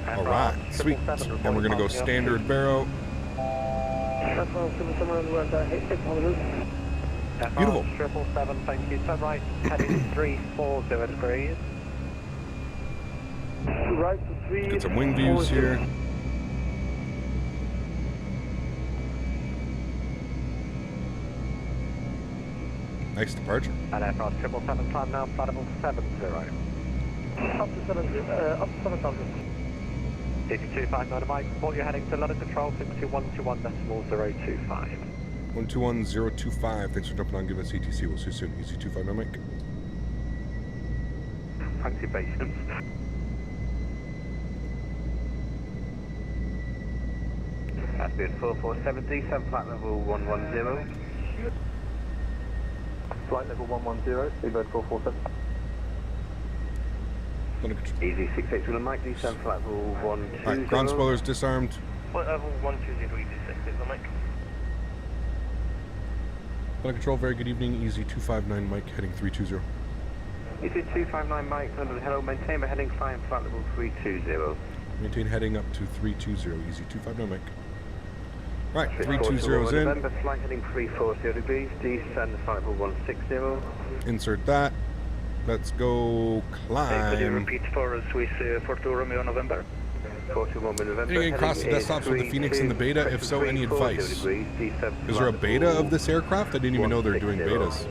A: Alright, sweet. And we're going to go standard barrow. Beautiful.
C: 777, thank you. Turn right, heading 340 degrees. Right to 3.
A: Get some wing views here. Nice departure.
C: And aircraft 777 time now, flight level 70. Up to 7,000. 8259 Mike, report you're heading to London Control 62121.025.
A: 121025, thanks for jumping on, give us ATC, we'll see you soon. Easy 259 Mike.
C: Thanks for your patience. That's been 4470, 7 flight level 110. Flight level 110, seabird 447. Easy 681 Mike, descend flight level 120.
A: Alright, ground spoilers disarmed.
C: Flight level 120, easy 681 Mike.
A: London Control, very good evening, Easy 259 Mike, heading 320.
C: Easy 259 Mike, London, hello, maintain my heading, flying flight level 320.
A: Maintain heading up to 320, Easy 259 Mike. Right, 320 is in.
C: November, flight heading 340 degrees, descend flight level 160.
A: Insert that. Let's go climb.
C: Could you repeat for Swiss 42 Romeo November? 41 November.
A: Are you getting across the desktops with the Phoenix and the Beta? If so, any advice? Is there a beta of this aircraft? I didn't even know they're doing betas.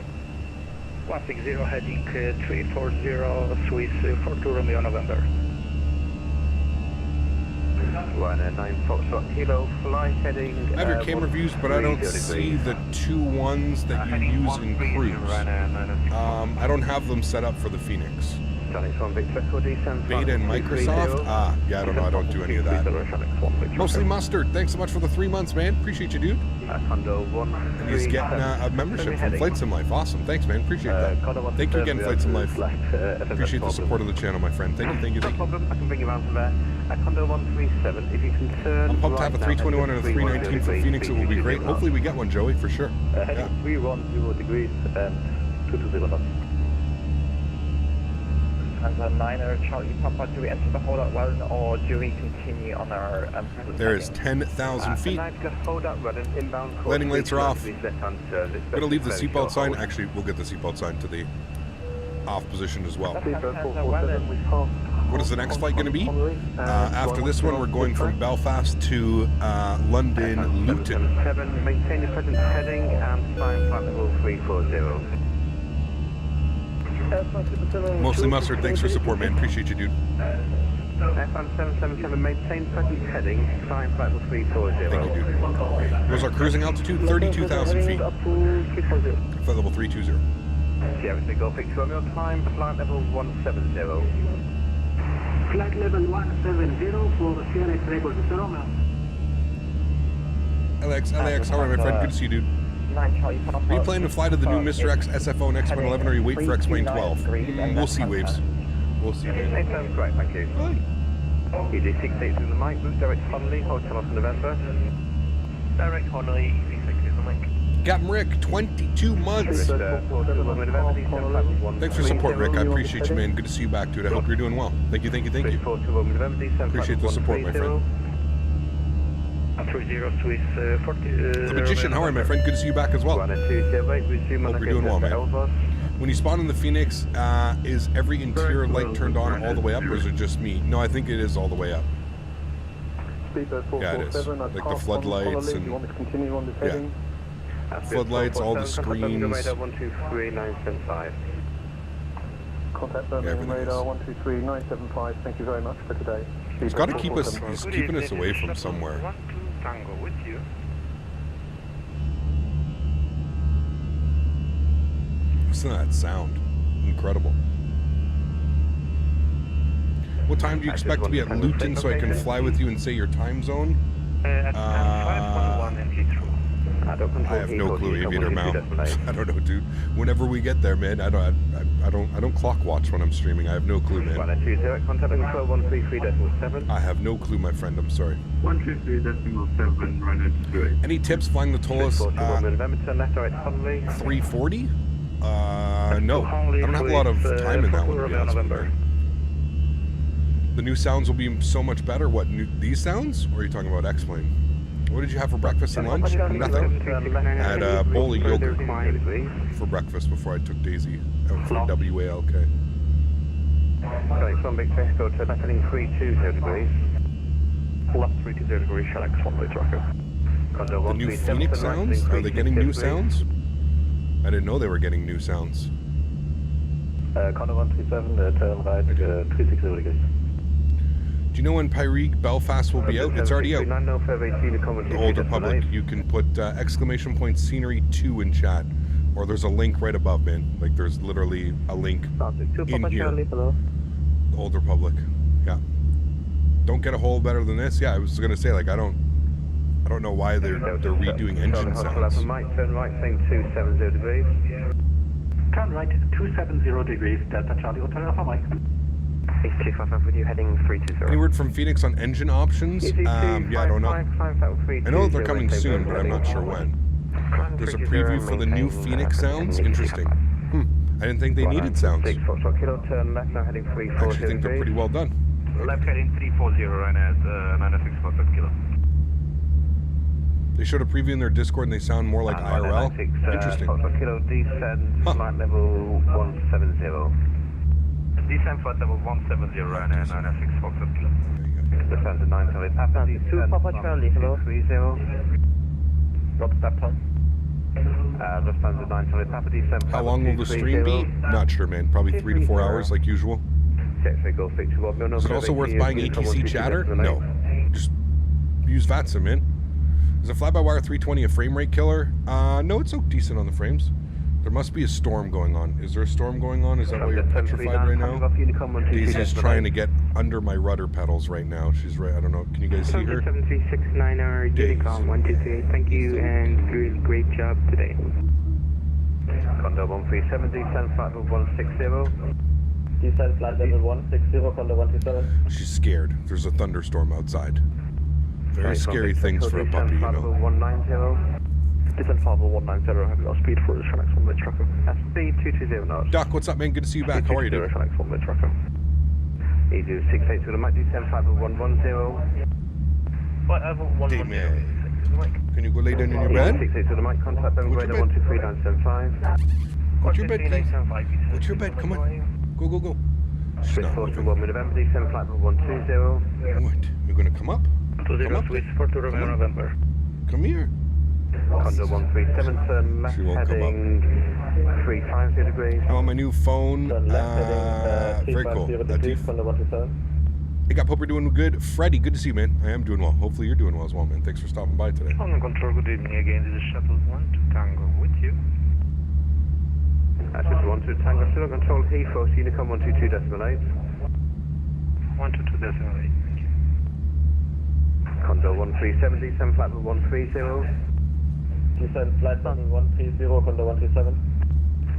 C: 160 heading 340 Swiss 42 Romeo November. 109 Foxtrot Kilo, flight heading.
A: I have your camera views, but I don't see the two ones that you use in cruise. I don't have them set up for the Phoenix. Beta and Microsoft? Ah, yeah, I don't know. I don't do any of that. Mostly Mustard. Thanks so much for the 3 months, man. Appreciate you, dude. And he's getting a membership from Flight Sim Life. Awesome. Thanks, man. Appreciate that. Thank you again, Flight Sim Life. Appreciate the support of the channel, my friend. Thank you, thank you, thank you.
C: I can bring you around from there. Condo 137, if you can turn.
A: I'm pumped to have a 321 and a 319 for Phoenix. It will be great. Hopefully we get one, Joey, for sure.
C: Yeah. 310 degrees and 220 knots. And a 9er Charlie Papa, do we enter the holdout well or do we continue on our...
A: there is 10,000 feet. Landing lights are off. We're going to leave the seatbelt sign. Actually, we'll get the seatbelt sign to the off position as well. What is the next flight going to be? After this one, we're going from Belfast to London, Luton.
C: Maintain your present heading and climb flight level 340.
A: Mostly Mustard, thanks for support, man. Appreciate you, dude.
C: FM 777, maintain present heading, climb flight level 340.
A: Thank you, dude. What was our cruising altitude? 32,000 feet. Flight level 320.
C: Sierra Go Picture Romeo, time, flight level 170.
D: Flight level 170 for Sierra Romeo.
A: Alex, how are you, my friend? Good to see you, dude. Are you planning to fly to the new Mr. X SFO and X-Plane 11, or are you waiting for X-Plane 12? We'll see, Waves. We'll see, man.
C: Sounds great, thank you. Easy 68 through the mic, route direct Honorary, Hotel of November. Direct Honorary, Easy 6 through the mic.
A: Captain Rick, 22 months. Thanks for support, Rick. I appreciate you, man. Good to see you back, dude. I hope you're doing well. Thank you, thank you, thank you. Appreciate the support, my friend. The Magician, how are you, my friend? Good to see you back as well. Hope you're doing well, man. When you spawn in the Phoenix, is every interior light turned on all the way up, or is it just me? No, I think it is all the way up. Yeah, it is. Like the floodlights and... Yeah. Floodlights, all the screens.
D: Contact Birmingham radar 123975. Thank you very much for today.
A: He's got to keep us. He's keeping us away from somewhere. Listen to that sound. Incredible. What time do you expect to be at Luton so I can fly with you and say your time zone? I have no clue, Aviator Mount. I don't know, dude. Whenever we get there, man, I don't clock watch when I'm streaming. I have no clue, man. I have no clue, my friend. I'm sorry. 123.7. Any tips flying the Tolus 340? No. I don't have a lot of time in that one, to be honest with you. The new sounds will be so much better. What, these sounds? Or are you talking about X-Plane? What did you have for breakfast and lunch? Nothing. I had a bowl of yogurt for breakfast before I took Daisy out for WALK.
C: Sorry, from Big Fish, go to heading 320 degrees. Left 320 degrees, Shell X 1 Tracker.
A: The new Phoenix sounds? Are they getting new sounds? I didn't know they were getting new sounds.
C: Condor 137, turn right, 360 degrees.
A: Do you know when Pyreegue Belfast will be out? It's already out. The Old Republic. You can put exclamation point scenery 2 in chat. Or there's a link right above, man. Like there's literally a link in here. The Old Republic. Yeah. Don't get a hole better than this. Yeah, I was gonna say, like, I don't know why they're redoing engine sounds.
C: Turn right, saying 270 degrees.
D: Turn right, 270 degrees, Delta Charlie Hotel Alpha Mike.
C: 8255 with you, heading 320.
A: Any word from Phoenix on engine options? Yeah, I don't know. I know they're coming soon, but I'm not sure when. There's a preview for the new Phoenix sounds. Interesting. I didn't think they needed sounds. I actually think they're pretty well done.
C: Left heading 340 right now, 906 kilo.
A: They showed a preview in their Discord and they sound more like IRL. Interesting.
C: Kilo descend, flight level 170. Descend flight level 170 right now, 906 kilo. Descend to 970. Papa, 2 Papa Charlie, hello. 30. Drop step time. Descend to 970. Papa, descend.
A: How long will the stream be? Not sure, man. Probably 3 to 4 hours like usual. Is it also worth buying ATC chatter? No. Just use Vatsim, man. Is a fly-by-wire 320 a frame rate killer? No, it's so decent on the frames. There must be a storm going on. Is there a storm going on? Is that why you're petrified right now? Daisy's trying to get under my rudder pedals right now. She's right. I don't know. Can you guys see her?
E: 7369 Unicom 1228. Thank you and great job today.
C: Condor 137, descend flight level 160.
F: Descend flight level 160, Condor 127.
A: She's scared. There's a thunderstorm outside. Very scary things for a puppy, you know.
C: 190. Descend flight level 190. Have you got speed for the Shrenex 1 mid trucker? Speed 220 knots.
A: Doc, what's up, man? Good to see you back. How are you doing?
C: Shrenex 1 mid trucker. Easy 682 the mic. Descend flight level 110. Flight level 110.
A: Hey, man. Can you go lay down in your bed?
C: 682 the mic. Contact them. Radar 123975.
A: Go to your bed, please. Go to your bed. Come on. Go, go, go. She's not moving.
C: November, descend flight level 120.
A: What? You're gonna come up?
C: 20 Swiss for November.
A: Come here.
C: Condor 137, turn left heading 350 degrees.
A: I'm on my new phone.
F: Turn left heading
A: Very cool.
F: 350 degrees, Condor 127.
A: Hey, got Popper doing good. Freddie, good to see you, man. I am doing well. Hopefully you're doing well as well, man. Thanks for stopping by today.
E: On control, good evening again. This is Shuttle 1 to Tango with you.
C: Shuttle 1 to Tango, still on control, Heathrow, Unicom 122.8.
E: 122.8.
C: Condor 137, descend flight level 130.
F: Descend flight level 130, Condor 127.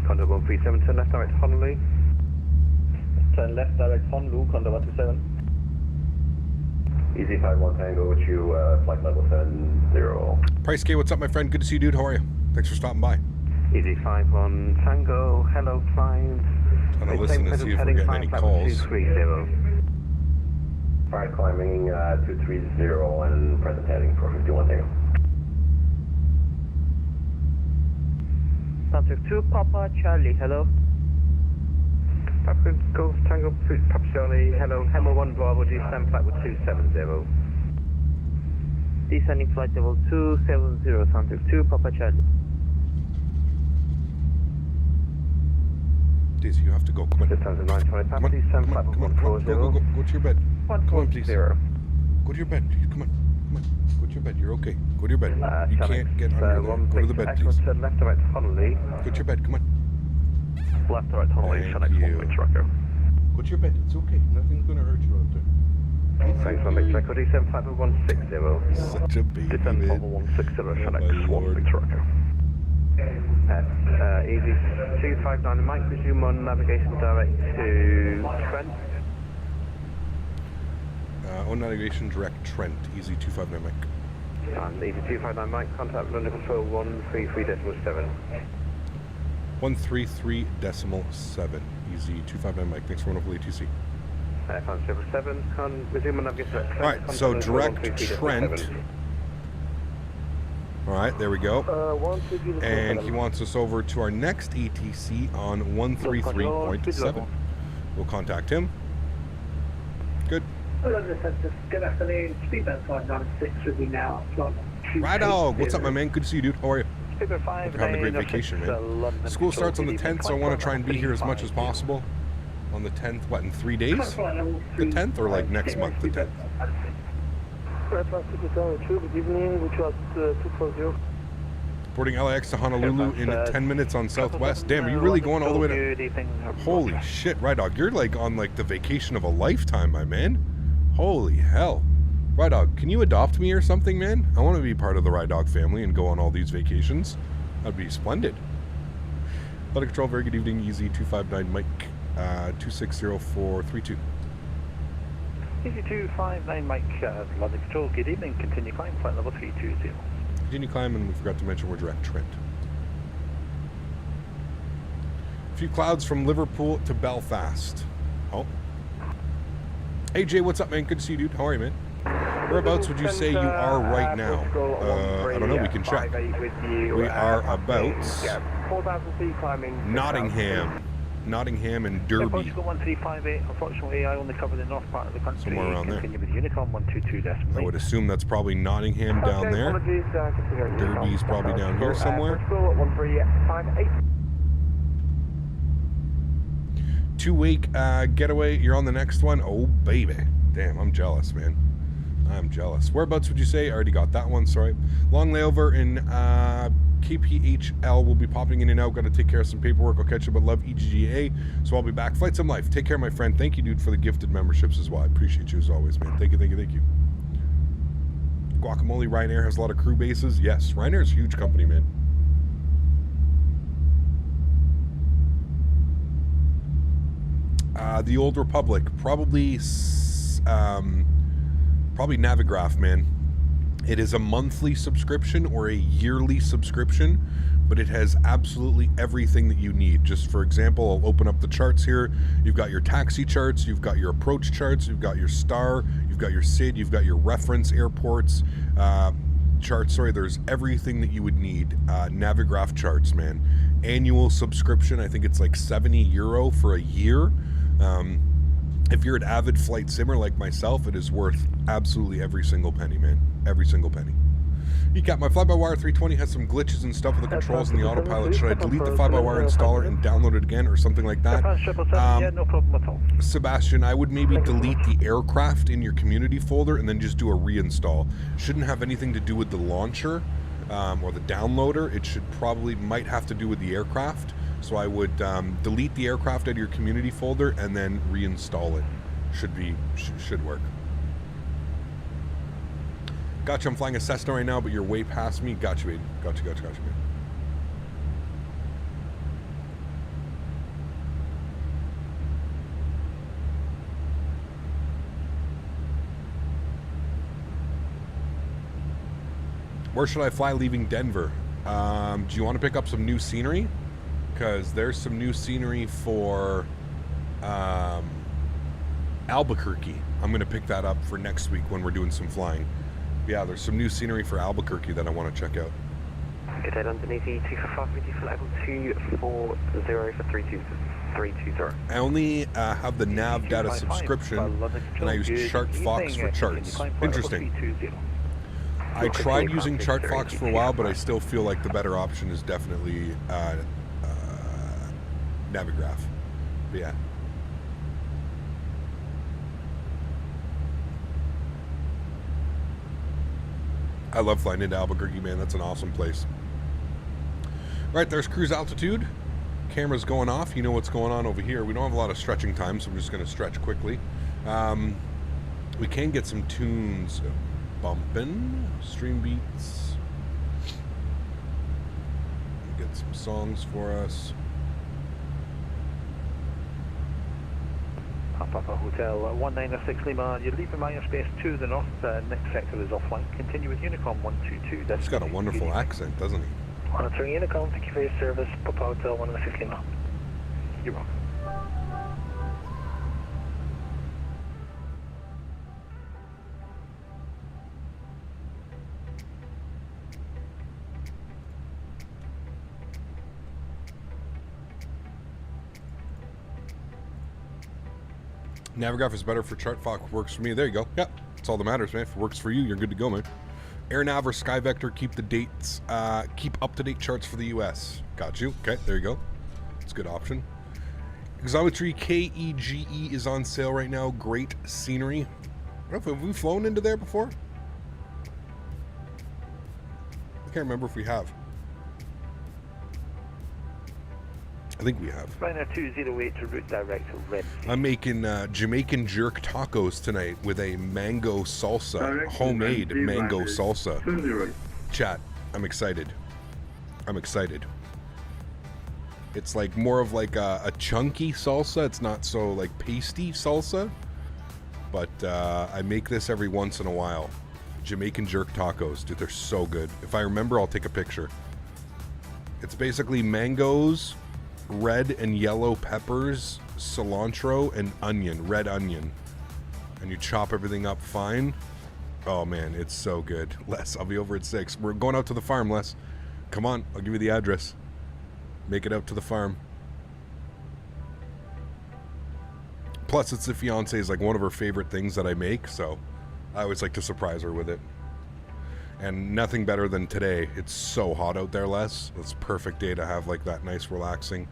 C: Condor 137, turn left direct Honorary.
F: Turn left direct Honolulu, Condor 127.
C: Easy 51 Tango with you, flight level 10-0.
A: Price K, what's up, my friend? Good to see you, dude. How are you? Thanks for stopping by.
C: Easy 51 Tango, hello, flying.
A: I'm gonna listen to see if we're getting any calls.
C: 230. Alright, climbing 230 and present heading for 51 Tango.
E: Subject 2 Papa Charlie, hello.
C: Papa Golf Tango, Papa Charlie, hello, Hammer 1 Bravo, descend flight with 270.
E: Descending flight level 270, subject 2 Papa Charlie.
A: Daisy, you have to go. Come on.
C: Descend to 920, Papa, descend flight with 140.
A: Go to your bed. Come on, please.
C: 140.
A: Go to your bed. Come on. Go to your bed. You're okay. Go to your bed. You can't get under there. Go to the bed, please.
C: Turn left direct Honorary.
A: Go to your bed. Come on.
C: Left direct Honorary,
A: Thank
C: Shrenex
A: you.
C: 1 mid trucker.
A: Go to your bed. It's okay. Nothing's gonna hurt you out there.
C: Thanks for mid trucker, descend flight level 160.
A: Such a baby,
C: Descend
A: man.
C: level 160,
A: my
C: Shrenex 1
A: lord.
C: mid trucker. Easy 259, the mic, resume on navigation direct to Trent.
A: On navigation direct Trent. Easy 259 mic.
C: And Easy 259, mic, contact London control 133.7.
A: 133.7. Easy 259 mic. Thanks for one over ATC.
C: Fan 77, resume on navigation direct Trent.
A: Alright, so direct Trent. Alright, there we go. And he wants us over to our next ATC on 133.7. We'll contact him. Good.
G: Hello, good afternoon. Speedbird 596 with you now.
A: Right dog. What's up, my man? Good to see you, dude. How are you?
C: Paper 5,
A: Hope you're having a great vacation, man. School starts on the 10th, so I want to try and be here as much as possible. On the 10th, what, in 3 days? The 10th, or like next month, the 10th?
F: Good evening, which was 240.
A: Boarding LAX to Honolulu in 10 minutes on Southwest. Damn, are you really going all the way to... Holy shit, Ride Dog, you're like on like the vacation of a lifetime, my man. Holy hell. Ride Dog, can you adopt me or something, man? I want to be part of the Ride Dog family and go on all these vacations. That'd be splendid. Flight Control, very good evening. Easy 259 Mike 260432.
C: Easy 259 Mike, Flight Control, good evening. Continue climb, flight level 320.
A: Continue climb, and we forgot to mention we're direct Trent. A few clouds from Liverpool to Belfast. Oh. Hey Jay, what's up, man? Good to see you, dude. How are you, man? Whereabouts would you say you are right now? I don't know, we can check. We are about Nottingham. Nottingham and Derby.
C: Portugal 1358. Unfortunately, I only cover the north part of the country.
A: Somewhere around there.
C: Continue with Unicom 122.
A: I would assume that's probably Nottingham down there. Derby's probably down here somewhere. 2-week getaway. You're on the next one. Oh, baby. Damn, I'm jealous, man. I'm jealous. Whereabouts would you say? I already got that one, sorry. Long layover in KPHL. Will be popping in and out. Got to take care of some paperwork. I'll catch you, but love EGAA. So I'll be back. Flight Sim Life. Take care, my friend. Thank you, dude, for the gifted memberships as well. I appreciate you as always, man. Thank you, thank you, thank you. Guacamole, Ryanair has a lot of crew bases. Yes, Ryanair is a huge company, man. The Old Republic. Probably Navigraph, man. It is a monthly subscription or a yearly subscription, but it has absolutely everything that you need. Just for example, I'll open up the charts here. You've got your taxi charts, you've got your approach charts, you've got your star, you've got your SID, you've got your reference airports charts. Sorry, there's everything that you would need. Navigraph charts, man. Annual subscription, I think it's like €70 for a year. If you're an avid flight simmer like myself, it is worth absolutely every single penny, man. Every single penny. My fly-by-wire 320 has some glitches and stuff with the controls and the autopilot. Should I delete the fly-by-wire installer and download it again or something like that?
C: Yeah, no problem at all.
A: Sebastian, I would maybe delete the aircraft in your community folder and then just do a reinstall. Shouldn't have anything to do with the launcher or the downloader. It might have to do with the aircraft. So I would delete the aircraft out of your community folder and then reinstall it. Should work. Gotcha, I'm flying a Cessna right now, but you're way past me. Gotcha, man. Gotcha, man. Where should I fly leaving Denver? Do you want to pick up some new scenery? Because there's some new scenery for Albuquerque. I'm going to pick that up for next week when we're doing some flying. Yeah, there's some new scenery for Albuquerque that I want to check out.
E: Good day, London Easy 245 with you for level 240 for 320.
A: I only have the nav data subscription, and I use ChartFox for charts. Interesting. I tried using ChartFox for a while, but I still feel like the better option is definitely Navigraph. But yeah. I love flying into Albuquerque, man. That's an awesome place. Right, there's cruise altitude. Camera's going off. You know what's going on over here. We don't have a lot of stretching time, so I'm just going to stretch quickly. We can get some tunes bumping. Stream beats. Get some songs for us.
C: Papa Hotel 196 Lima, you're leaving my airspace to the north, next sector is offline. Continue with Unicom 122.
A: He's got a wonderful accent, doesn't he?
C: 103 Unicom, thank you for your service. Papa Hotel 196 Lima. You're welcome.
A: Navigraph is better for ChartFox. Works for me. There you go. Yep. That's all that matters, man. If it works for you, you're good to go, man. AirNav or SkyVector, keep the dates, keep up-to-date charts for the US. Got you. Okay, there you go. It's a good option. Exometry KEGE is on sale right now. Great scenery. I don't know, have we flown into there before? I can't remember if we have. I think we have.
D: Ryanair 208 to route direct to Red.
A: I'm making Jamaican jerk tacos tonight with a mango salsa, homemade mango salsa. Chat, I'm excited. I'm excited. It's like more of like a chunky salsa. It's not so like pasty salsa. But I make this every once in a while. Jamaican jerk tacos. Dude, they're so good. If I remember, I'll take a picture. It's basically mangoes, red and yellow peppers, cilantro, and onion, red onion. And you chop everything up fine. Oh man, it's so good. Les, I'll be over at 6. We're going out to the farm, Les. Come on, I'll give you the address. Make it out to the farm. Plus, it's the fiance's, like, one of her favorite things that I make, so I always like to surprise her with it. And nothing better than today. It's so hot out there, Les. It's a perfect day to have, like, that nice, relaxing.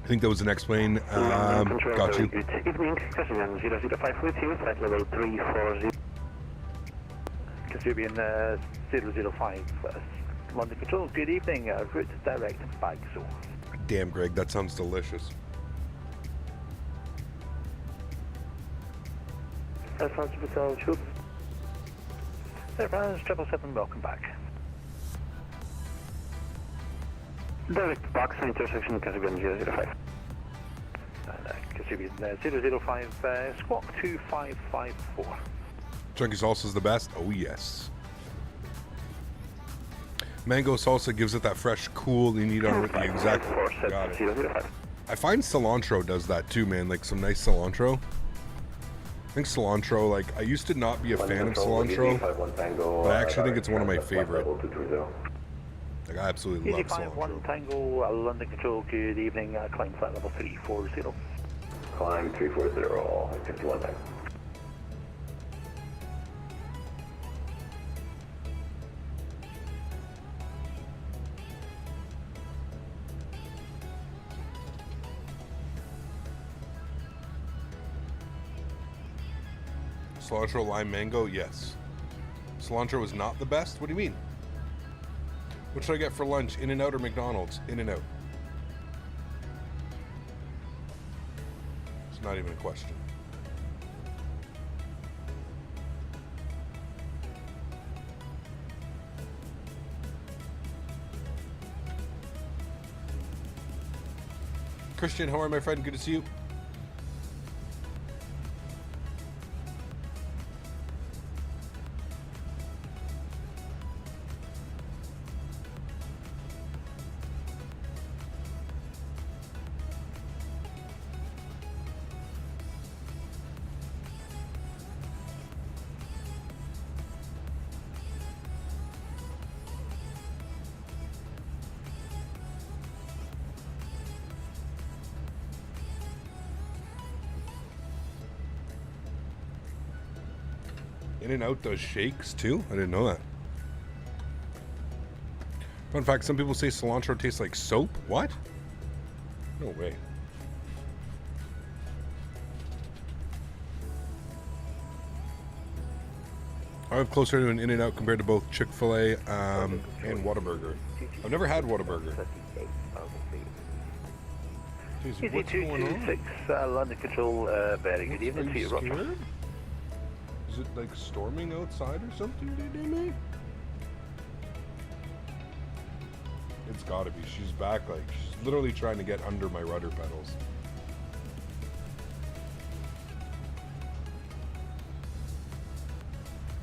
A: I think that was the next plane. Got you.
E: Good evening, Castevens 005 with you, flight level 340.
D: Castevens 005, London Control, good evening, route direct to Pyreegue.
A: Damn, Greg, that sounds delicious.
D: Air France, Childerz. Air France 777, welcome back.
E: Direct box intersection, Castevens 005.
D: Castevens 005, squawk 2554.
A: Chunky salsa is the best? Oh, yes. Mango salsa gives it that fresh, cool, you need on it. Exactly. Got it. I find cilantro does that too, man. Like some nice cilantro. I think cilantro, like, I used to not be a fan of cilantro, but I actually think it's one of my favorite. Like, I absolutely love cilantro.
D: 1 Tango, London Control, good evening, climb flight level 340.
F: Climb 340, 51 Tango.
A: Cilantro, lime, mango, yes. Cilantro is not the best? What do you mean? What should I get for lunch? In-N-Out or McDonald's? In-N-Out. It's not even a question. Christian, how are you, my friend? Good to see you. In-N-Out does shakes too? I didn't know that. Fun fact, some people say cilantro tastes like soap. What? No way. I live closer to an In-N-Out compared to both Chick-fil-A and Whataburger. I've never had Whataburger. Jeez, what's going on?
D: London Control, very good evening to you, Roger.
A: Is it like storming outside or something, Denis? It's gotta be. She's back, like, she's literally trying to get under my rudder pedals.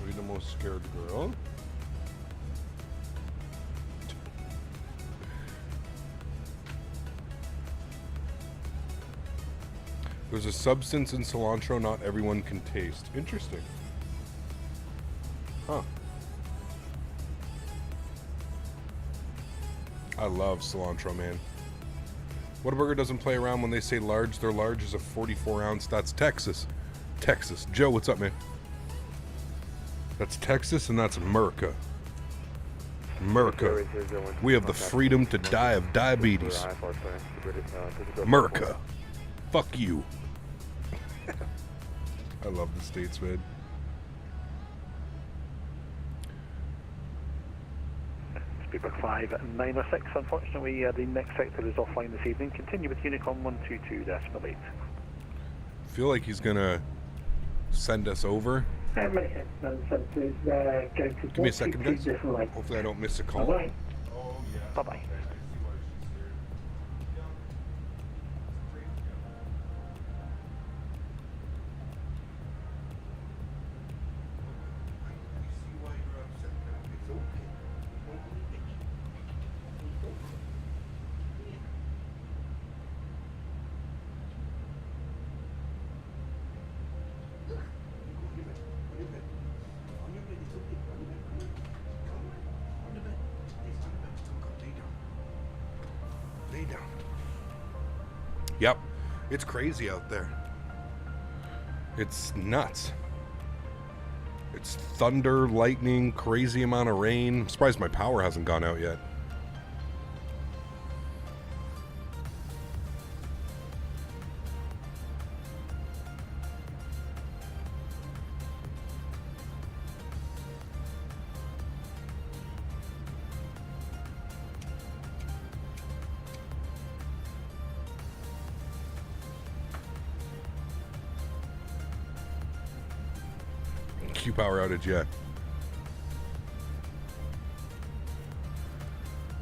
A: Are you the most scared girl? There's a substance in cilantro not everyone can taste. Interesting. Huh. I love cilantro, man. Whataburger doesn't play around when they say large. Their large is a 44 ounce. That's Texas. Texas. Joe, what's up, man? That's Texas and that's America. America. We have the freedom to die of diabetes. America. Fuck you. I love the States, man.
D: Speedback 5906. Unfortunately, the next sector is offline this evening. Continue with Unicom 122.8.
A: Feel like he's gonna send us over. Give me a second, guys. Hopefully I don't miss a call.
D: Bye-bye. Bye-bye.
A: Yep, it's crazy out there. It's nuts. It's thunder, lightning, crazy amount of rain. I'm surprised my power hasn't gone out yet. Power outage yet.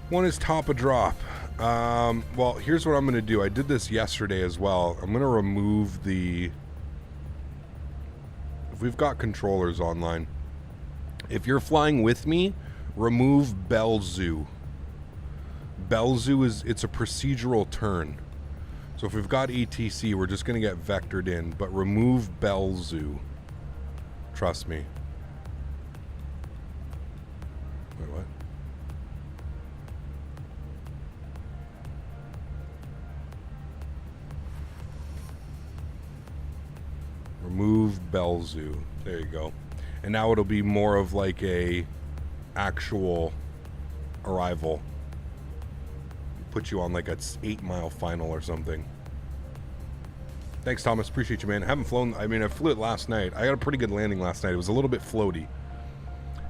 A: One is top a drop. Well, here's what I'm going to do. I did this yesterday as well. I'm going to remove the... If we've got controllers online. If you're flying with me, remove Belzoo. Belzoo is... It's a procedural turn. So if we've got ATC, we're just going to get vectored in. But remove Belzoo. Trust me. Wait, what? Remove Belzoo. There you go. And now it'll be more of like a actual arrival. Put you on like a 8-mile final or something. Thanks, Thomas. Appreciate you, man. I haven't flown. I mean, I flew it last night. I got a pretty good landing last night. It was a little bit floaty,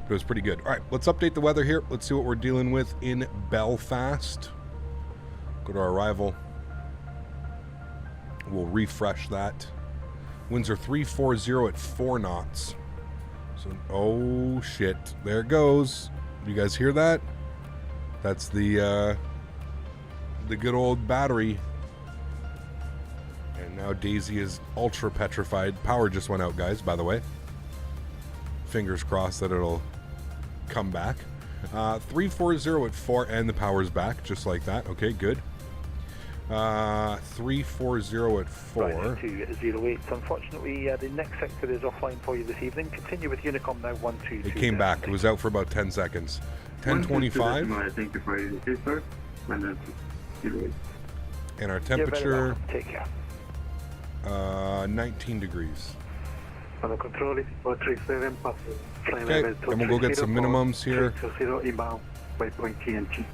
A: but it was pretty good. All right, let's update the weather here. Let's see what we're dealing with in Belfast. Go to our arrival. We'll refresh that. Winds are 340 at 4 knots. So, oh shit! There it goes. You guys hear that? That's the good old battery. And now Daisy is ultra petrified. Power just went out, guys, by the way. Fingers crossed that it'll come back. 340 at 4, and the power's back, just like that. Okay, good. 340 at 4.
D: Right, 208. Unfortunately, the next sector is offline for you this evening. Continue with Unicom now 122.
A: It came back. It was out for about 10 seconds. 1025.
D: Thank you for your sir.
A: And our temperature...
D: Take care.
A: 19 degrees.
D: Under control, 437,
A: okay, and we'll go get some minimums here.
D: 320 inbound, waypoint TNT.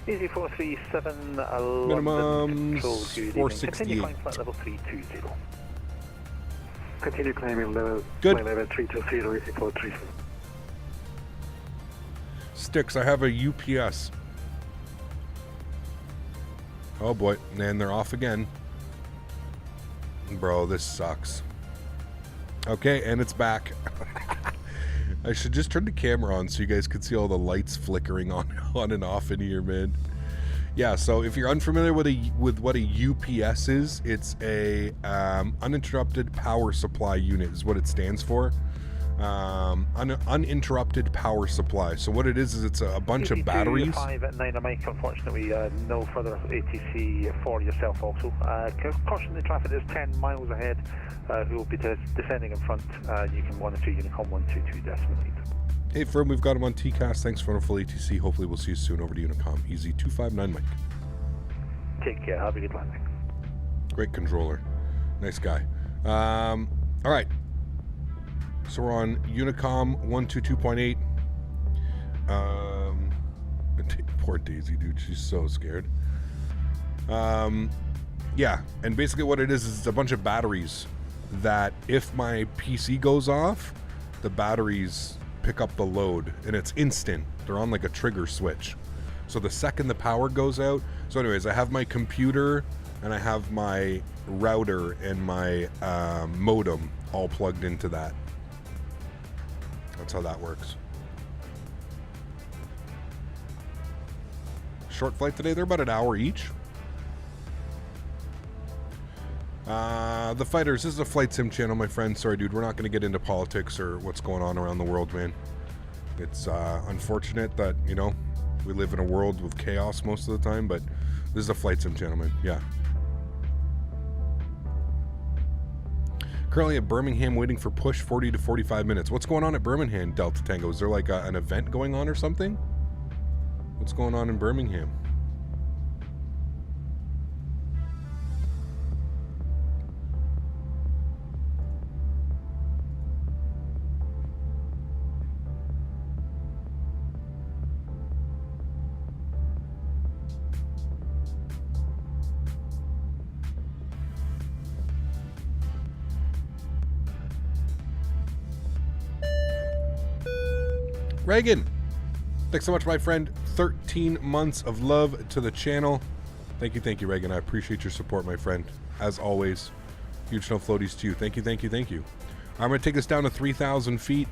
D: Easy 437,
A: minimums, 468.
D: Continue climb flight level 320. Continue climbing level,
A: good.
D: Level 320, easy 437.
A: Sticks, I have a UPS. Oh boy, and they're off again. Bro, this sucks. Okay, and it's back. I should just turn the camera on so you guys can see all the lights flickering on and off in here, man. Yeah, so if you're unfamiliar with what a UPS is, it's a uninterrupted power supply unit is what it stands for. Uninterrupted power supply. So what it is it's a bunch of batteries.
D: 5 at 9 Mike. Unfortunately, no further ATC for yourself also. Caution the traffic is 10 miles ahead, who will be descending in front. You can monitor Unicom 122.8.
A: Hey, firm, we've got him on TCAS. Thanks for a full ATC. Hopefully we'll see you soon over to Unicom. Easy 259 Mike.
D: Take care. Have a good landing.
A: Great controller. Nice guy. All right. So we're on Unicom 122.8. Poor Daisy, dude. She's so scared. Yeah, and basically what it is it's a bunch of batteries that if my PC goes off, the batteries pick up the load, and it's instant. They're on like a trigger switch. So the second the power goes out, so anyways, I have my computer and I have my router and my modem all plugged into that. That's how that works. Short flight today, they're about an hour each. The fighters, this is a flight sim channel, my friend. Sorry, dude, we're not going to get into politics or what's going on around the world, man. It's unfortunate that, you know, we live in a world with chaos most of the time, but this is a flight sim channel, man. Yeah. Currently at Birmingham waiting for push 40 to 45 minutes. What's going on at Birmingham, Delta Tango? Is there like an event going on or something? What's going on in Birmingham? Reagan, thanks so much, my friend. 13 months of love to the channel. Thank you, Reagan. I appreciate your support, my friend. As always, huge snow floaties to you. Thank you. I'm going to take this down to 3,000 feet.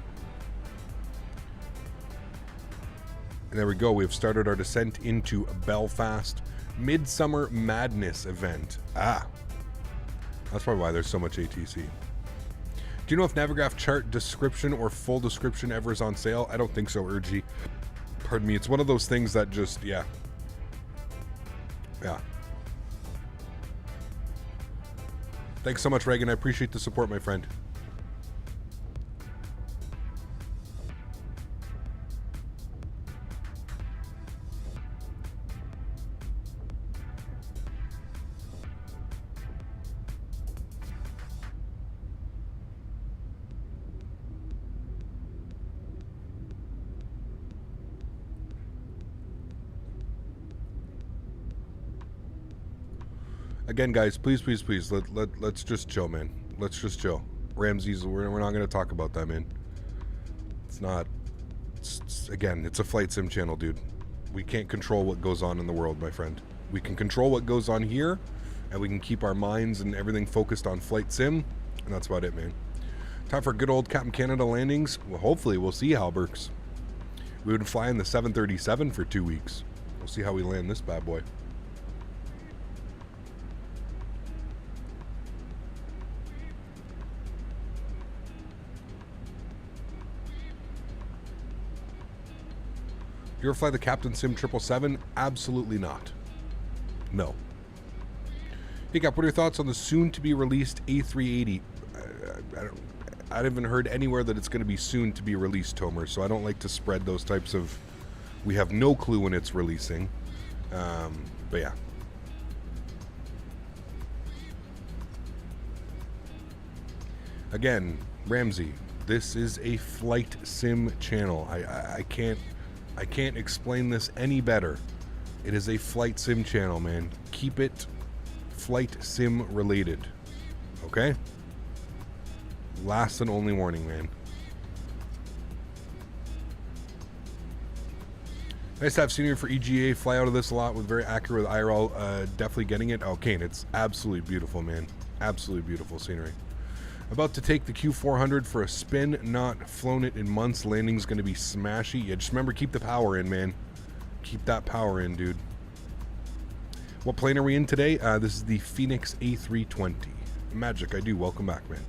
A: And there we go. We've started our descent into Belfast. Midsummer Madness event. Ah, that's probably why there's so much ATC. Do you know if Navigraph chart description or full description ever is on sale? I don't think so, Urgy. Pardon me. It's one of those things that just, yeah. Thanks so much, Reagan. I appreciate the support, my friend. Again, guys, please, let's just chill, man. Let's just chill. Ramses, we're not going to talk about that, man. It's not... again, it's a flight sim channel, dude. We can't control what goes on in the world, my friend. We can control what goes on here, and we can keep our minds and everything focused on flight sim, and that's about it, man. Time for good old Captain Canada landings. Well, hopefully we'll see Halbergs. We've been flying the 737 for 2 weeks. We'll see how we land this bad boy. You ever fly the Captain Sim 777? Absolutely not. No. Hey, Cap, what are your thoughts on the soon-to-be-released A380? I haven't heard anywhere that it's going to be soon to be released, Tomer, so I don't like to spread those types of... We have no clue when it's releasing. But yeah. Again, Ramsey, this is a flight sim channel. I can't explain this any better. It is a flight sim channel, man. Keep it flight sim related. Okay? Last and only warning, man. Nice to have seen you for EGAA. Fly out of this a lot with very accurate with IRL. Definitely getting it. Okay, and it's absolutely beautiful, man. Absolutely beautiful scenery. About to take the Q400 for a spin. Not flown it in months. Landing's going to be smashy. Yeah, just remember, keep the power in, man. Keep that power in, dude. What plane are we in today? This is the Phoenix A320. Magic, I do. Welcome back, man.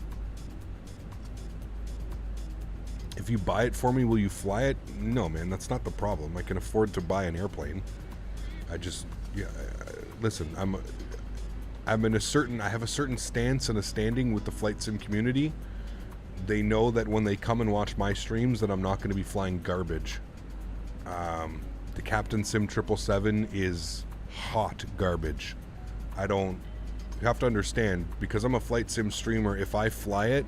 A: If you buy it for me, will you fly it? No, man, that's not the problem. I can afford to buy an airplane. I just, yeah, listen, I have a certain stance and a standing with the flight sim community. They know that when they come and watch my streams that I'm not going to be flying garbage. The Captain Sim 777 is hot garbage. You have to understand, because I'm a flight sim streamer, if I fly it,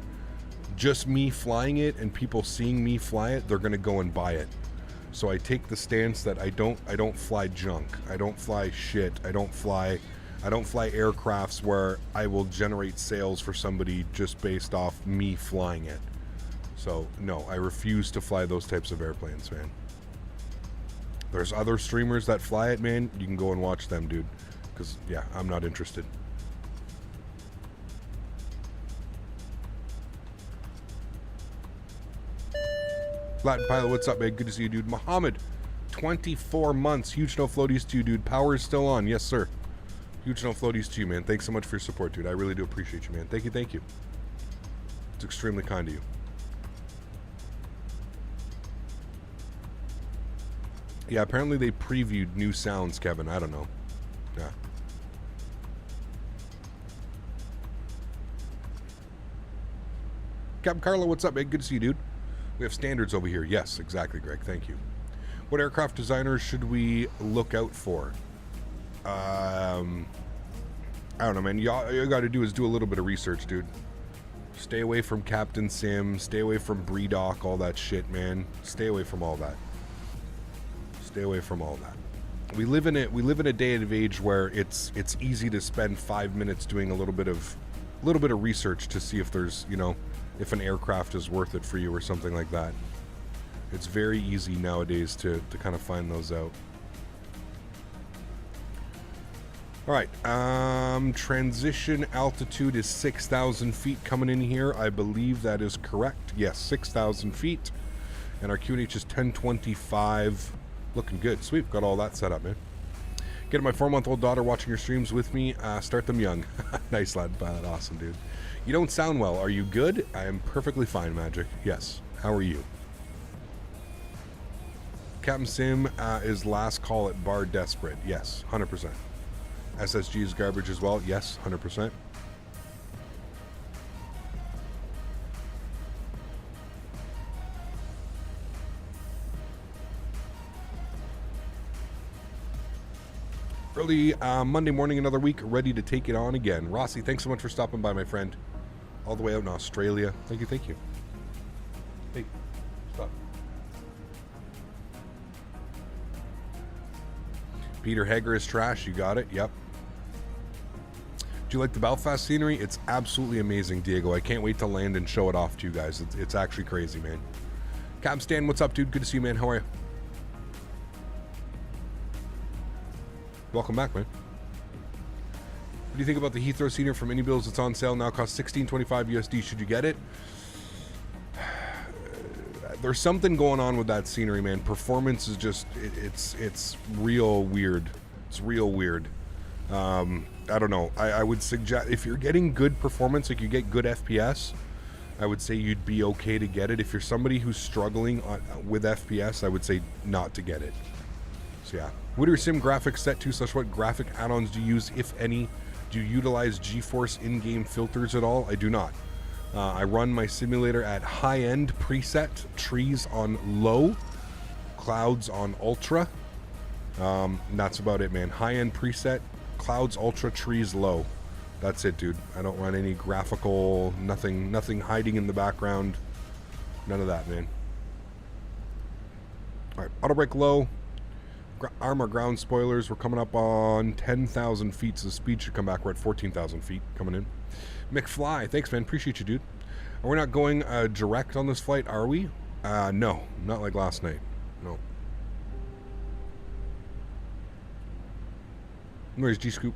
A: just me flying it and people seeing me fly it, they're gonna go and buy it. So I take the stance that I don't fly junk. I don't fly shit. I don't fly aircrafts where I will generate sales for somebody just based off me flying it. So no, I refuse to fly those types of airplanes, man. There's other streamers that fly it, man. You can go and watch them, dude. Because, yeah, I'm not interested. Latin Pilot, what's up, man? Good to see you, dude. Muhammad, 24 months. Huge no floaties to you, dude. Power is still on. Yes, sir. Huge no floaties to you, man. Thanks so much for your support, dude. I really do appreciate you, man. Thank you, thank you. It's extremely kind of you. Yeah, apparently they previewed new sounds, Kevin. I don't know. Yeah. Captain Carlo, what's up, man? Good to see you, dude. We have standards over here. Yes, exactly, Greg. Thank you. What aircraft designers should we look out for? I don't know, man. All you got to do is do a little bit of research, dude. Stay away from Captain Sim. Stay away from Breedoc, all that shit, man. Stay away from all that. Stay away from all that. We live in a day and age where it's easy to spend 5 minutes doing a little bit of research to see if there's, you know, if an aircraft is worth it for you or something like that. It's very easy nowadays to kind of find those out. All right, transition altitude is 6,000 feet coming in here. I believe that is correct. Yes, 6,000 feet. And our QNH is 1025. Looking good. Sweet, got all that set up, man. Getting my 4-month-old daughter watching your streams with me. Start them young. Nice, lad. Pilot. Awesome, dude. You don't sound well. Are you good? I am perfectly fine, Magic. Yes. How are you? Captain Sim is last call at bar desperate. Yes, 100%. SSG is garbage as well. Yes, 100%. Early Monday morning, another week, ready to take it on again. Rossi, thanks so much for stopping by, my friend. All the way out in Australia. Thank you, thank you. Hey, stop. Peter Hager is trash. You got it. Yep. Do you like the Belfast scenery? It's absolutely amazing, Diego. I can't wait to land and show it off to you guys. It's actually crazy, man. Captain Stan, what's up, dude? Good to see you, man. How are you? Welcome back, man. What do you think about the Heathrow scenery from Anybills? It's on sale now. Costs $16.25 USD. Should you get it? There's something going on with that scenery, man. Performance is just it's real weird. It's real weird. I don't know. I would suggest if you're getting good performance, like you get good FPS, I would say you'd be okay to get it. If you're somebody who's struggling with FPS, I would say not to get it. So yeah. What are your sim graphics set to? What graphic add-ons do you use, if any? Do you utilize GeForce in-game filters at all? I do not. I run my simulator at high-end preset, trees on low, clouds on ultra. That's about it, man. High-end preset, clouds ultra, trees low. That's it, dude. I don't run any graphical, nothing hiding in the background. None of that, man. All right, auto brake low. Armor ground spoilers. We're coming up on 10,000 feet, so the speed should come back. We're at 14,000 feet coming in. McFly, thanks, man. Appreciate you, dude. Are we not going direct on this flight, are we? No, not like last night. No. Where's G-Scoop?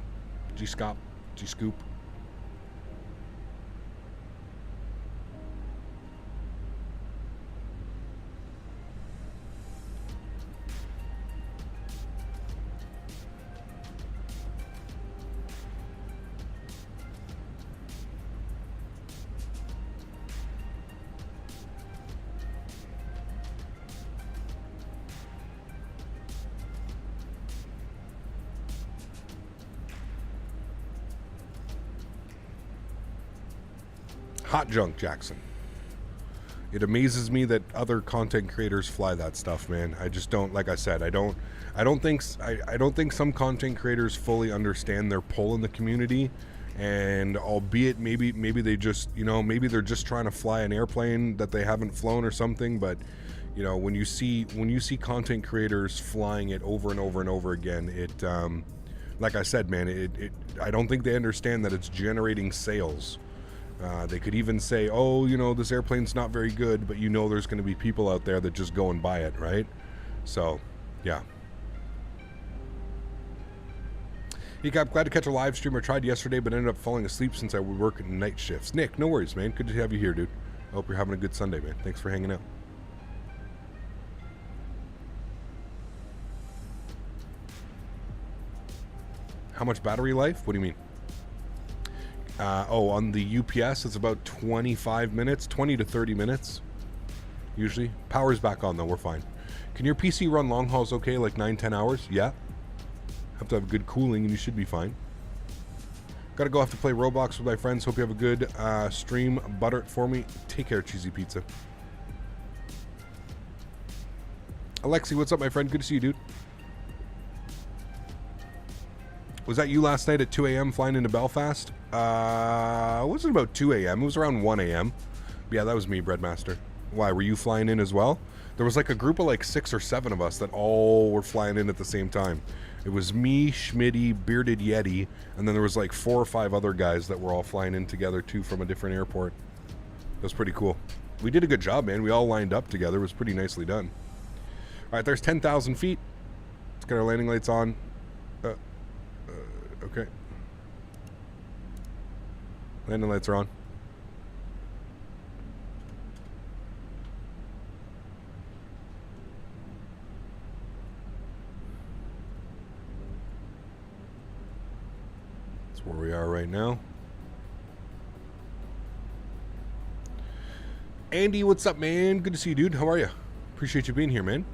A: G-Scop? G-Scoop? Hot junk, Jackson. It amazes me that other content creators fly that stuff, man. I just don't, like I said, I don't think some content creators fully understand their pull in the community. And albeit maybe they just, maybe they're just trying to fly an airplane that they haven't flown or something, but when you see content creators flying it over and over and over again, it like I said, man, I don't think they understand that it's generating sales. They could even say, oh, this airplane's not very good, but there's going to be people out there that just go and buy it, right? So, yeah. Hey, Cap, glad to catch a live stream. I tried yesterday, but ended up falling asleep since I would work night shifts. Nick, no worries, man. Good to have you here, dude. I hope you're having a good Sunday, man. Thanks for hanging out. How much battery life? What do you mean? On the UPS, it's about 25 minutes, 20 to 30 minutes, usually. Power's back on, though. We're fine. Can your PC run long hauls okay, like 9-10 hours? Yeah. Have to have good cooling, and you should be fine. Gotta go have to play Roblox with my friends. Hope you have a good stream. Butter it for me. Take care, Cheesy Pizza. AlexSiu, what's up, my friend? Good to see you, dude. Was that you last night at 2 a.m. flying into Belfast? It wasn't about 2 a.m. It was around 1 a.m. Yeah, that was me, Breadmaster. Why, were you flying in as well? There was like a group of like 6 or 7 of us that all were flying in at the same time. It was me, Smitty, Bearded Yeti, and then there was like 4 or 5 other guys that were all flying in together too from a different airport. It was pretty cool. We did a good job, man. We all lined up together. It was pretty nicely done. All right, there's 10,000 feet. Let's get our landing lights on. Okay. Landing lights are on. That's where we are right now. Andy, what's up, man? Good to see you, dude. How are you? Appreciate you being here, man.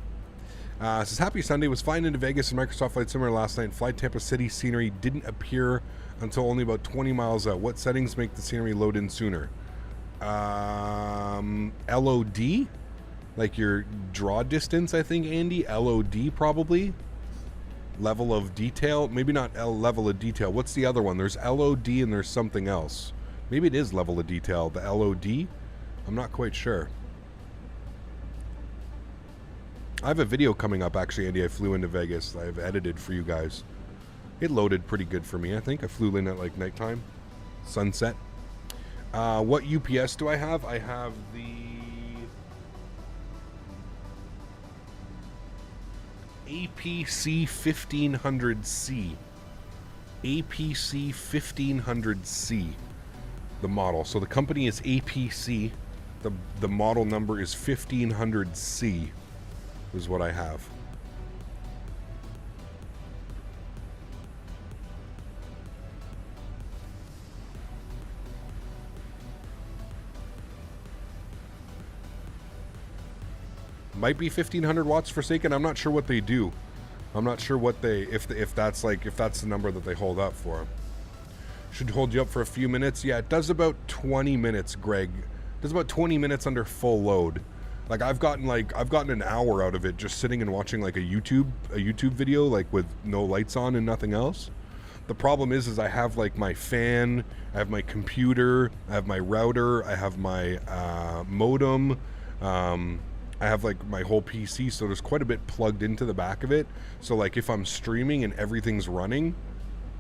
A: Says, happy Sunday. Was flying into Vegas in Microsoft Flight Simulator last night. Flight Tampa City scenery didn't appear until only about 20 miles out. What settings make the scenery load in sooner? LOD? Like your draw distance, I think, Andy. LOD, probably. Level of detail. Maybe not level of detail. What's the other one? There's LOD and there's something else. Maybe it is level of detail. The LOD? I'm not quite sure. I have a video coming up, actually, Andy. I flew into Vegas. I've edited for you guys. It loaded pretty good for me, I think. I flew in at, like, nighttime. Sunset. What UPS do I have? I have the APC 1500C. APC 1500C. The model. So the company is APC. The model number is 1500C. Is what I have. Might be 1500 watts Forsaken. I'm not sure what they do. I'm not sure what they if that's the number that they hold up for. Should hold you up for a few minutes. Yeah, it does about 20 minutes, Greg. It does about 20 minutes under full load. Like I've gotten an hour out of it just sitting and watching like a YouTube video, like with no lights on and nothing else. The problem is I have like my fan, I have my computer, I have my router, I have my modem, I have like my whole PC, so there's quite a bit plugged into the back of it. So like if I'm streaming and everything's running,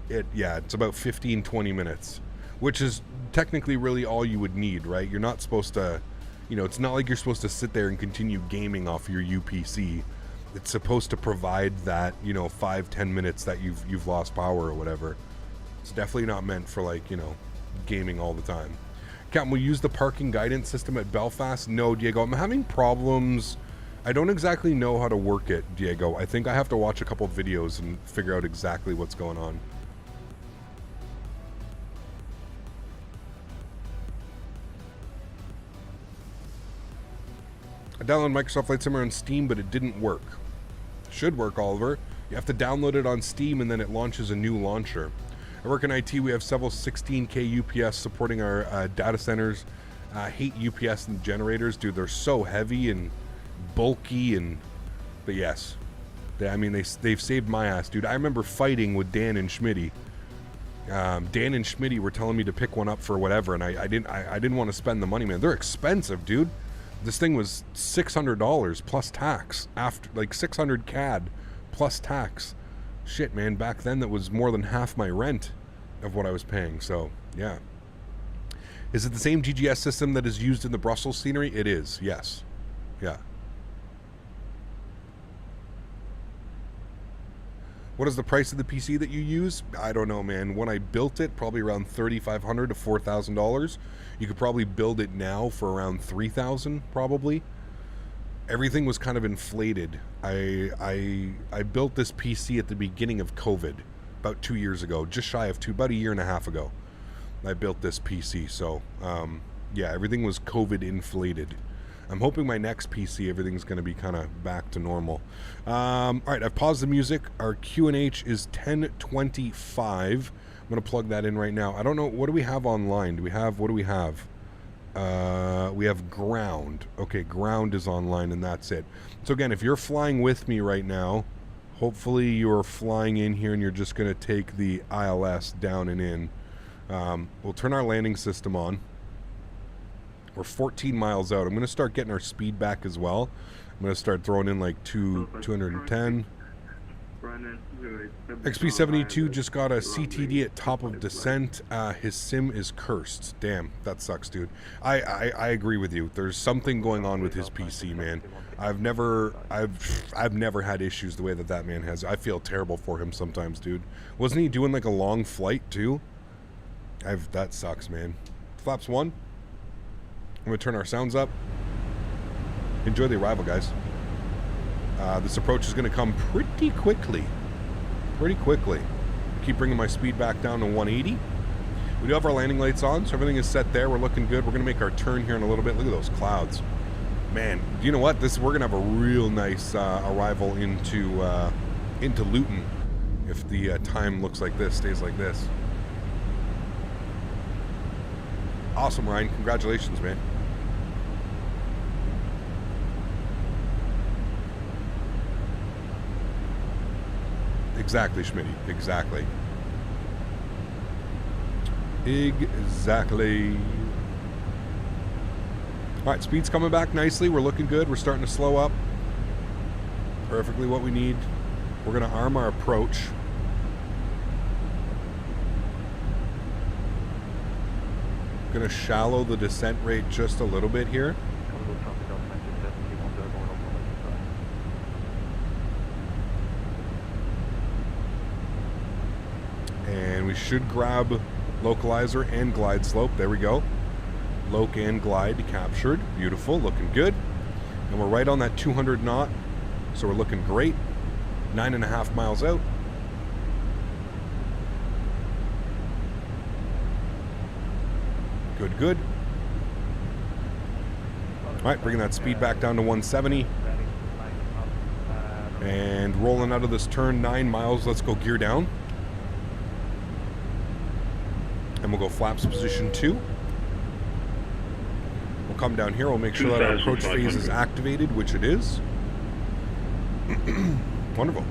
A: it's about 15-20 minutes, which is technically really all you would need, right? You're not supposed to, it's not like you're supposed to sit there and continue gaming off your UPC. It's supposed to provide that, 5-10 minutes that you've lost power or whatever. It's definitely not meant for like, gaming all the time. Captain, we use the parking guidance system at Belfast? No, Diego, I'm having problems. I don't exactly know how to work it, Diego. I think I have to watch a couple of videos and figure out exactly what's going on. I downloaded Microsoft Flight Simulator on Steam, but it didn't work. Should work, Oliver. You have to download it on Steam, and then it launches a new launcher. I work in IT. We have several 16K UPS supporting our data centers I hate UPS and generators, dude. They're so heavy and bulky, but yes, they've saved my ass, dude. I remember fighting with Dan and Smitty. Dan and Smitty were telling me to pick one up for whatever, and I didn't want to spend the money, man. They're expensive, dude. This thing was $600 plus tax, after like 600 CAD plus tax. Shit, man. Back then, that was more than half my rent of what I was paying. So yeah. Is it the same GGS system that is used in the Brussels scenery? It is, yes. Yeah. What is the price of the PC that you use? I don't know, man. When I built it, probably around $3,500 to $4,000. You could probably build it now for around $3,000, probably. Everything was kind of inflated. I built this PC at the beginning of COVID, about 2 years ago, just shy of about a year and a half ago. I built this PC, so yeah, everything was COVID inflated. I'm hoping my next PC, everything's going to be kind of back to normal. All right, I've paused the music. Our QNH is 10:25. I'm going to plug that in right now. I don't know, what do we have online? What do we have? We have ground. Okay, ground is online, and that's it. So again, if you're flying with me right now, hopefully you're flying in here and you're just going to take the ILS down and in. We'll turn our landing system on. We're 14 miles out. I'm going to start getting our speed back as well. I'm going to start throwing in like 210. XP72 just got a CTD at top of descent. His sim is cursed. Damn, that sucks, dude. I agree with you. There's something going on with his PC, man. I've never had issues the way that man has. I feel terrible for him sometimes, dude. Wasn't he doing like a long flight too? That sucks, man. Flaps 1. I'm going to turn our sounds up. Enjoy the arrival, guys. This approach is going to come pretty quickly. Keep bringing my speed back down to 180. We do have our landing lights on, so everything is set there. We're looking good. We're going to make our turn here in a little bit. Look at those clouds. Man, you know what? We're going to have a real nice arrival into Luton if the time looks like this, stays like this. Awesome, Ryan. Congratulations, man. Exactly, Smitty. Exactly. All right, speed's coming back nicely. We're looking good. We're starting to slow up. Perfectly what we need. We're going to arm our approach. Going to shallow the descent rate just a little bit here. And we should grab localizer and glide slope. There we go. Loc and glide captured. Beautiful, looking good. And we're right on that 200 knot, so we're looking great. 9.5 miles out. Good. All right, bringing that speed back down to 170. And rolling out of this turn, 9 miles. Let's go gear down. And we'll go flaps position 2. We'll come down here. We'll make sure that our approach phase is activated, which it is. Wonderful.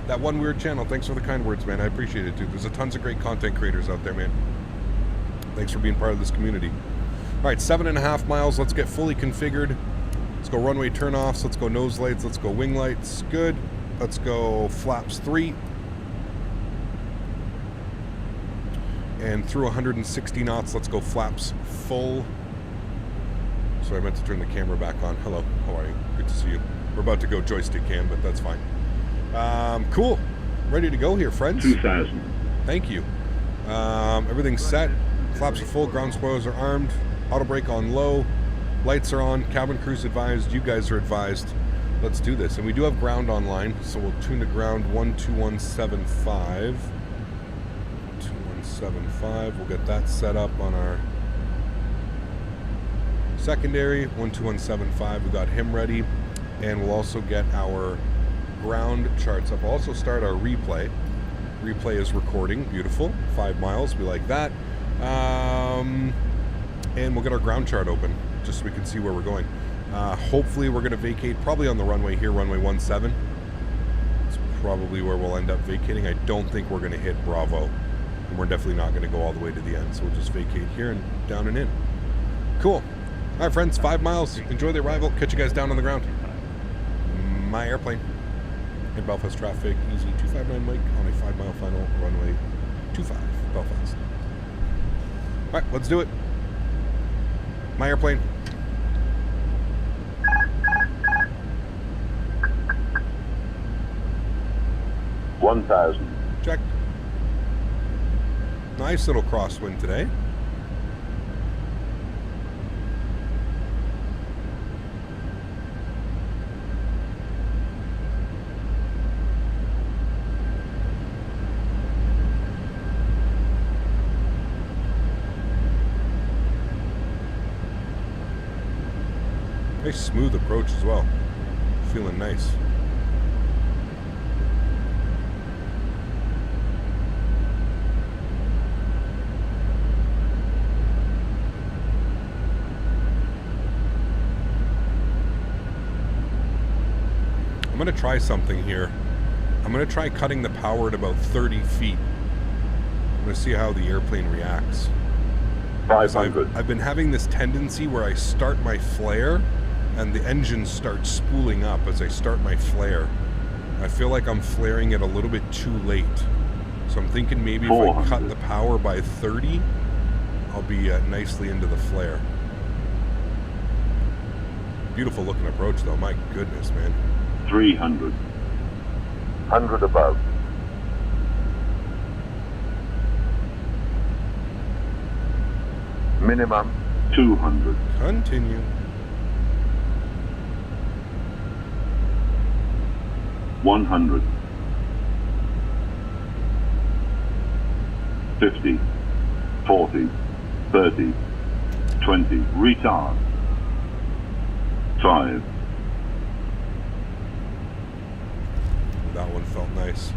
A: That one weird channel, thanks for the kind words, man. I appreciate it, dude. There's tons of great content creators out there, man. Thanks for being part of this community. All right, 7.5 miles. Let's get fully configured. Let's go runway turnoffs. Let's go nose lights. Let's go wing lights. Good. Let's go flaps 3. And through 160 knots, let's go flaps full. So I meant to turn the camera back on. Hello, how are you? Good to see you. We're about to go joystick cam, but that's fine. Cool. Ready to go here, friends.
G: 2000.
A: Thank you. Everything's set. Flaps are full. Ground spoilers are armed. Auto brake on low. Lights are on. Cabin crew's advised. You guys are advised. Let's do this. And we do have ground online, so we'll tune to ground 12175. 12175. We'll get that set up on our secondary. 12175. We got him ready. And we'll also get our ground charts up. We'll also start our replay. Replay is recording. Beautiful. 5 miles. We like that. And we'll get our ground chart open just so we can see where we're going. Hopefully we're going to vacate probably on the runway here, runway 17. It's probably where we'll end up vacating. I don't think we're going to hit Bravo. And we're definitely not going to go all the way to the end. So we'll just vacate here and down and in. Cool. All right, friends, 5 miles. Enjoy the arrival. Catch you guys down on the ground. My airplane. In Belfast traffic. Easy 259 Mike on a 5-mile final. Runway 25, Belfast. All right, let's do it. My airplane.
G: $1,000.
A: Check. Nice little crosswind today. Nice smooth approach as well. Feeling nice. I'm going to try something here. I'm going to try cutting the power at about 30 feet. I'm going to see how the airplane reacts.
G: 500.
A: I've been having this tendency where I start my flare and the engine starts spooling up as I start my flare. I feel like I'm flaring it a little bit too late. So I'm thinking maybe if I cut the power by 30, I'll be nicely into the flare. Beautiful looking approach though, my goodness, man.
G: 300. 100 above. Minimum 200.
A: Continue.
G: 100. 50. 40. 30. 20. Retard. 5.
A: That one felt nice.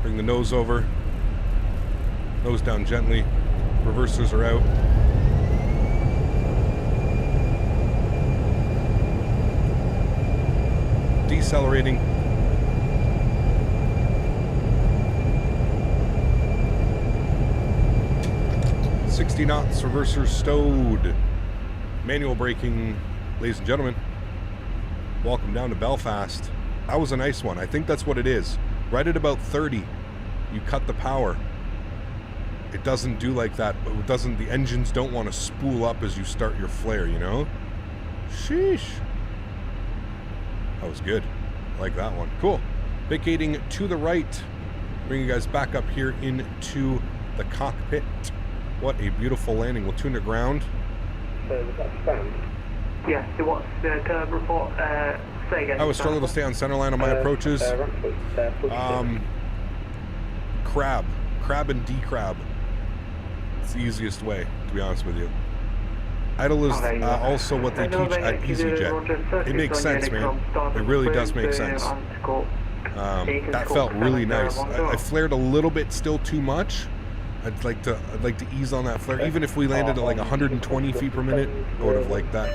A: Bring the nose over. Nose down gently. Reversers are out. Decelerating. 60 knots, reverser stowed. Manual braking, ladies and gentlemen. Welcome down to Belfast. That was a nice one. I think that's what it is. Right at about 30, you cut the power. It doesn't do like that. It doesn't. The engines don't want to spool up as you start your flare, you know? Sheesh. That was good. I like that one. Cool. Vacating to the right. Bring you guys back up here into the cockpit. What a beautiful landing. We'll tune to ground.
F: Was that Stan?
E: Yes, it was. To report, say again.
A: I was struggling to stay on center line on my approaches. Crab and decrab. It's the easiest way, to be honest with you. Idle is also what they teach at EasyJet. It makes sense, man. It really does make sense. That felt really nice. I flared a little bit, still too much. I'd like to ease on that flare. Even if we landed at like 120 feet per minute, I would have liked that.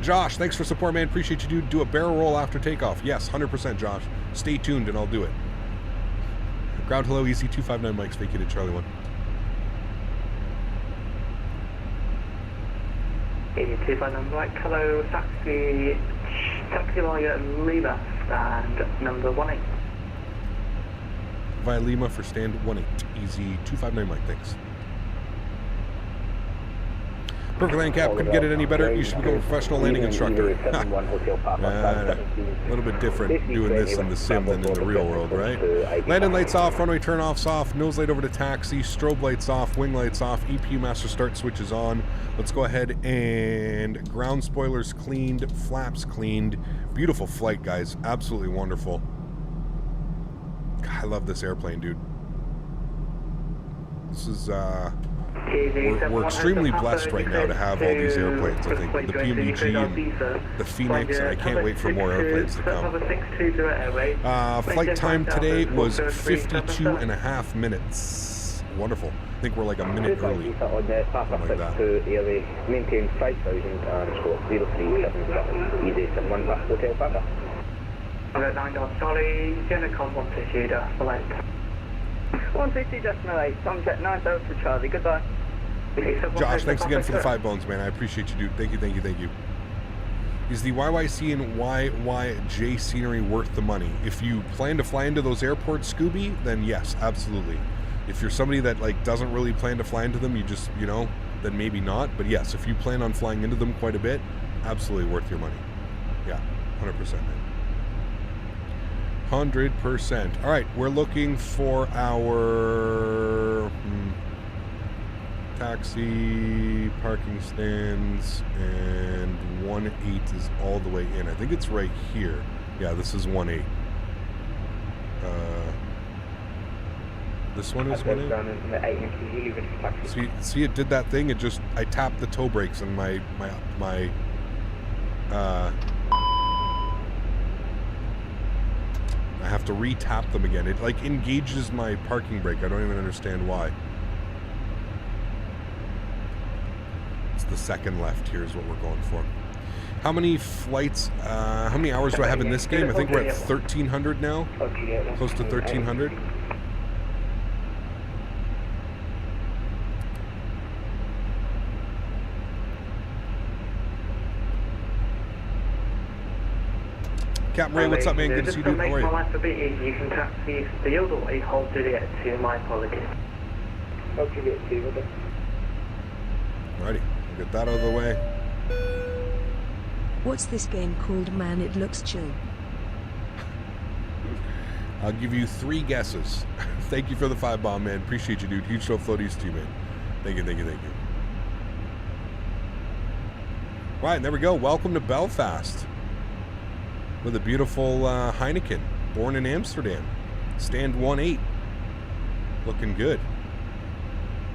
A: Josh, thanks for support, man. Appreciate you, dude. Do a barrel roll after takeoff. Yes, 100%, Josh. Stay tuned and I'll do it. Ground hello, easy 259 Mike's vacated Charlie 1.
E: 259 Mike, hello, taxi Lima, and number 18.
A: Via Lima for stand 18. Easy 259 Mike, thanks. Perfect land cap, couldn't get it any better. You should become a professional landing instructor. A little bit different doing this in the sim than in the real world, right? Landing lights off, runway turn-offs off, nose light over to taxi, strobe lights off, wing lights off, EPU master start switches on. Let's go ahead and ground spoilers cleaned, flaps cleaned. Beautiful flight, guys. Absolutely wonderful. God, I love this airplane, dude. This is, we're extremely blessed right now to have all these airplanes, I think. The PMBG and the Phoenix, and I can't wait for more airplanes to come. Flight time today was 52.5 minutes. wonderful. I think we're like a minute early.
F: On the Papa 62 airway, maintain 5,000 and score 037, easy 71 back hotel Papa.
E: I'm at 9 dots, sorry, Unicom 150 to Flite.
F: 150 decimal 8, subject 9000 for Charlie, goodbye.
A: Josh, thanks again for the 5 bones, man. I appreciate you, dude. Thank you. Is the YYC and YYJ scenery worth the money? If you plan to fly into those airports, Scooby, then yes, absolutely. If you're somebody that like doesn't really plan to fly into them, you just, you know, then maybe not. But yes, if you plan on flying into them quite a bit, absolutely worth your money. Yeah, 100%, man. 100%. All right, we're looking for our taxi, parking stands, and 1-8 is all the way in. I think it's right here. Yeah, this is 1-8. This one is 1-8. See, it did that thing. It just, I tapped the toe brakes and my I have to re-tap them again. It like engages my parking brake. I don't even understand why. It's the second left. Here's what we're going for. How many flights, how many hours do I have in this game? I think we're at 1,300 now. Close to 1,300. Captain Ray, what's up, man? Good to see you, dude. How are you?
E: My life a bit easy. You can taxi field or hold Juliet 2. My apologies.
F: Hold Juliet 2, okay.
A: Alrighty, we'll get that out of the way.
B: What's this game called, man? It looks chill.
A: I'll give you 3 guesses. Thank you for the 5 bomb, man. Appreciate you, dude. Huge show floaties to you, man. Thank you. Right, and there we go. Welcome to Belfast. With a beautiful Heineken, born in Amsterdam. Stand 1-8. Looking good.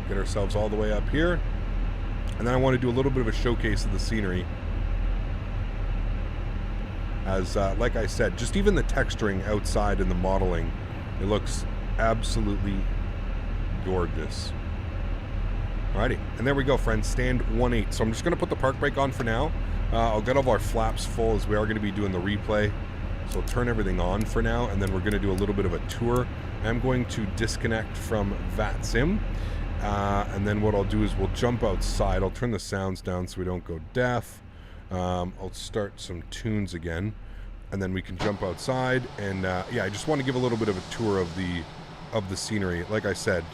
A: Get ourselves all the way up here. And then I want to do a little bit of a showcase of the scenery. As, like I said, just even the texturing outside and the modeling, it looks absolutely gorgeous. Alrighty, and there we go, friends. Stand 1-8. So I'm just going to put the park brake on for now. I'll get all our flaps full as we are going to be doing the replay. So I'll turn everything on for now, and then we're going to do a little bit of a tour. I'm going to disconnect from Vatsim, and then what I'll do is we'll jump outside. I'll turn the sounds down so we don't go deaf. I'll start some tunes again, and then we can jump outside. And yeah, I just want to give a little bit of a tour of the scenery. Like I said,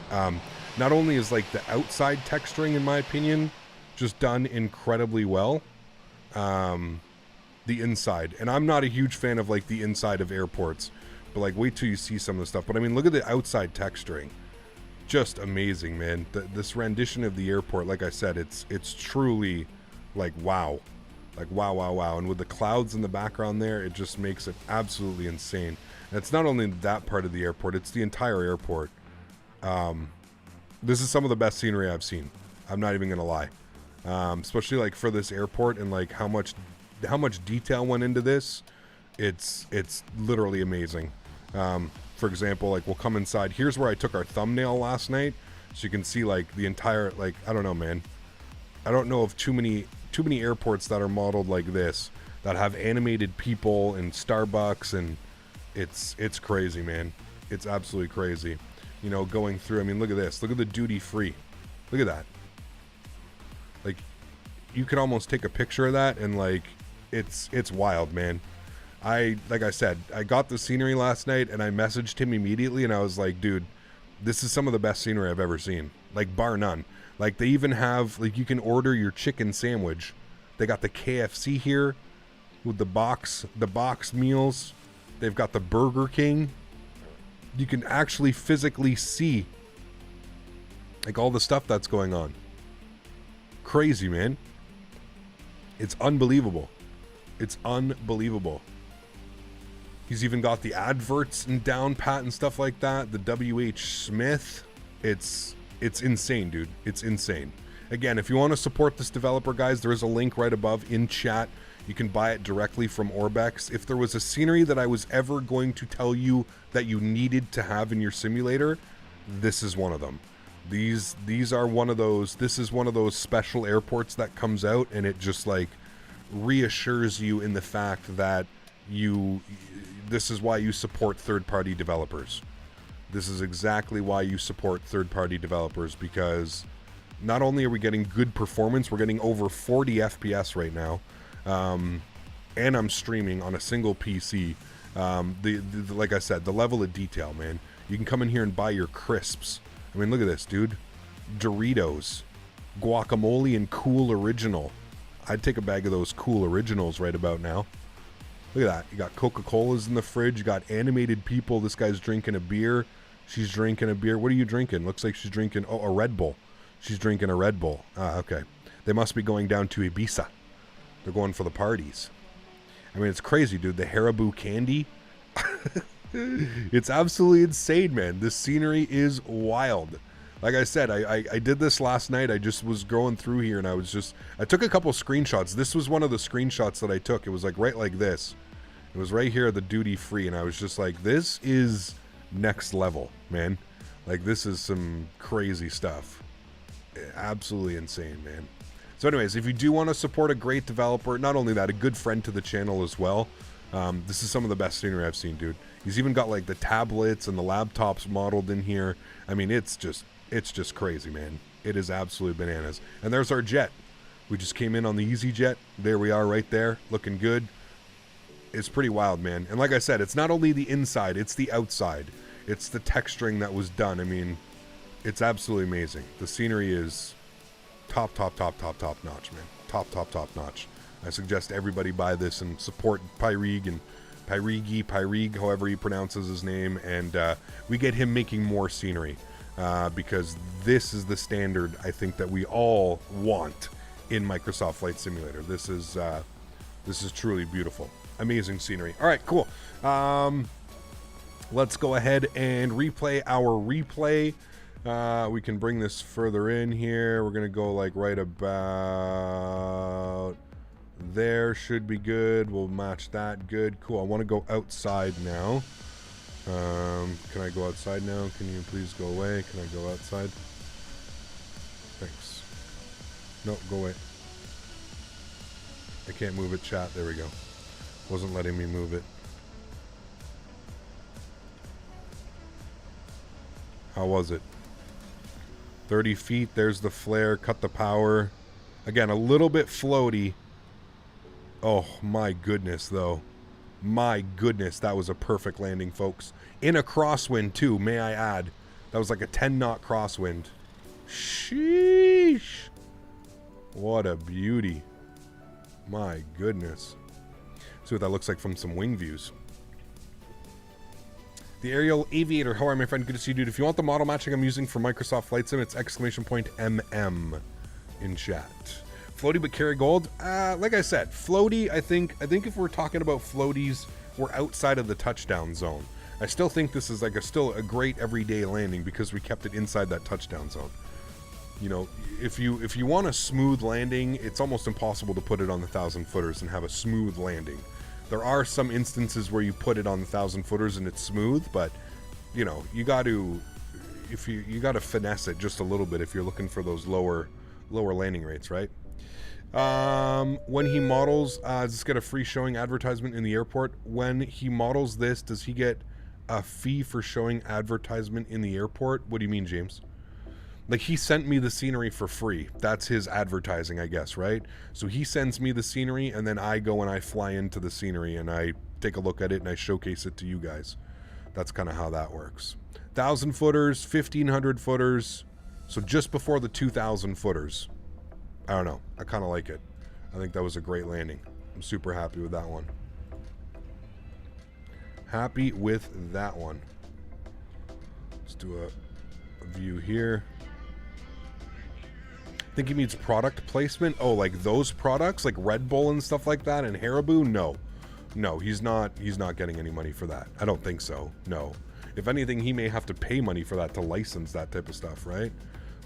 A: not only is like the outside texturing, in my opinion, just done incredibly well. The inside, and I'm not a huge fan of like the inside of airports, but like wait till you see some of the stuff. But I mean, look at the outside texturing, just amazing, man. This rendition of the airport, like I said, it's truly like wow, and with the clouds in the background there, it just makes it absolutely insane. And it's not only that part of the airport, it's the entire airport. This is some of the best scenery I've seen. I'm not even gonna lie. Especially like for this airport and like how much detail went into this. It's literally amazing. For example, like we'll come inside. Here's where I took our thumbnail last night, so you can see like the entire, like, I don't know, man. I don't know of too many airports that are modeled like this, that have animated people and Starbucks, and it's crazy, man. It's absolutely crazy. You know, going through, I mean, look at this. Look at the duty free. Look at that. Like, you could almost take a picture of that, and like, it's wild, man. Like I said, I got the scenery last night, and I messaged him immediately, and I was like, dude, this is some of the best scenery I've ever seen, like bar none. Like, they even have, like, you can order your chicken sandwich. They got the KFC here with the box meals. They've got the Burger King. You can actually physically see like all the stuff that's going on. Crazy, man. It's unbelievable. It's unbelievable. He's even got the adverts and down pat and stuff like that. The WH Smith. It's insane, dude. It's insane. Again, if you want to support this developer, guys, there is a link right above in chat. You can buy it directly from Orbex. If there was a scenery that I was ever going to tell you that you needed to have in your simulator, this is one of them. These are one of those, this is one of those special airports that comes out and it just like reassures you in the fact that this is why you support third-party developers. This is exactly why you support third-party developers, because not only are we getting good performance, we're getting over 40 FPS right now, and I'm streaming on a single PC. Like I said, the level of detail, man. You can come in here and buy your crisps. I mean, look at this, dude. Doritos, guacamole, and Cool Original. I'd take a bag of those Cool Originals right about now. Look at that. You got Coca-Colas in the fridge. You got animated people. This guy's drinking a beer. She's drinking a beer. What are you drinking? Looks like she's drinking, a Red Bull. She's drinking a Red Bull. Okay. They must be going down to Ibiza. They're going for the parties. I mean, it's crazy, dude. The Haribo candy. It's absolutely insane, man. This scenery is wild. Like I said, I did this last night. I just was going through here and I took a couple screenshots. This was one of the screenshots that I took. It was like right like this. It was right here at the duty free. And I was just like, this is next level, man. Like, this is some crazy stuff. Absolutely insane, man. So anyways, if you do want to support a great developer, not only that, a good friend to the channel as well, this is some of the best scenery I've seen, dude. He's even got like the tablets and the laptops modeled in here. I mean, it's just crazy, man. It is absolutely bananas. And there's our jet. We just came in on the EasyJet. There we are right there, looking good. It's pretty wild, man. And like I said, it's not only the inside, it's the outside. It's the texturing that was done. I mean, it's absolutely amazing. The scenery is top notch, man. Top notch. I suggest everybody buy this and support Pyreegue and Pyreegue, however he pronounces his name, and we get him making more scenery, because this is the standard I think that we all want in Microsoft Flight Simulator. This is truly beautiful, amazing scenery. All right, cool. Let's go ahead and replay our replay. We can bring this further in here. We're gonna go like right about there. Should be good. We'll match that. Good. Cool. I want to go outside now. Can I go outside now? Can you please go away? Can I go outside? Thanks. No, go away. I can't move it, chat. There we go. Wasn't letting me move it. How was it? 30 feet. There's the flare. Cut the power. Again, a little bit floaty. Oh, my goodness, though. My goodness, that was a perfect landing, folks. In a crosswind, too, may I add. That was like a 10-knot crosswind. Sheesh. What a beauty. My goodness. See what that looks like from some wing views. The Aerial Aviator. How are you, my friend? Good to see you, dude. If you want the model matching I'm using for Microsoft Flight Sim, it's !MM in chat. Floaty but carry gold. Like I said, floaty, I think if we're talking about floaties, we're outside of the touchdown zone. I still think this is like still a great everyday landing because we kept it inside that touchdown zone. You know, if you want a smooth landing, it's almost impossible to put it on the 1,000-footers and have a smooth landing. There are some instances where you put it on the 1,000-footers and it's smooth, but you know, you got to finesse it just a little bit if you're looking for those lower landing rates, right? When he models, does this get a free showing advertisement in the airport? When he models this, does he get a fee for showing advertisement in the airport? What do you mean, James? Like, he sent me the scenery for free. That's his advertising, I guess, right? So he sends me the scenery, and then I go and I fly into the scenery, and I take a look at it, and I showcase it to you guys. That's kind of how that works. 1,000-footers, 1,500-footers, so just before the 2,000-footers. I don't know. I kind of like it. I think that was a great landing. I'm super happy with that one. Happy with that one. Let's do a view here. I think he means product placement. Oh, like those products, like Red Bull and stuff like that, and Haribo? No, he's not getting any money for that. I don't think so. No. If anything, he may have to pay money for that to license that type of stuff, right?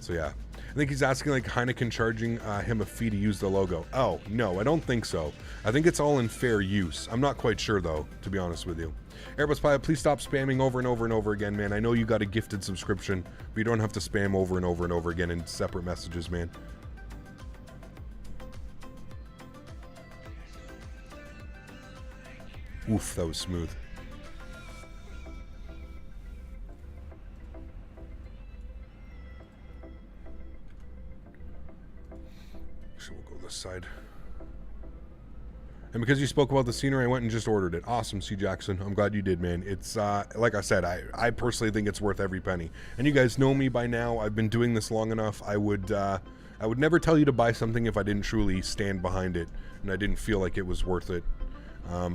A: So yeah, I think he's asking like Heineken charging him a fee to use the logo. Oh, no, I don't think so. I think it's all in fair use. I'm not quite sure though, to be honest with you. Airbus pilot, please stop spamming over and over and over again, man. I know you got a gifted subscription, but you don't have to spam over and over and over again in separate messages, man. Oof, that was smooth. So we'll go this side. And because you spoke about the scenery, I went and just ordered it. Awesome, C. Jackson. I'm glad you did, man. It's, like I said, I personally think it's worth every penny. And you guys know me by now. I've been doing this long enough. I would never tell you to buy something if I didn't truly stand behind it and I didn't feel like it was worth it.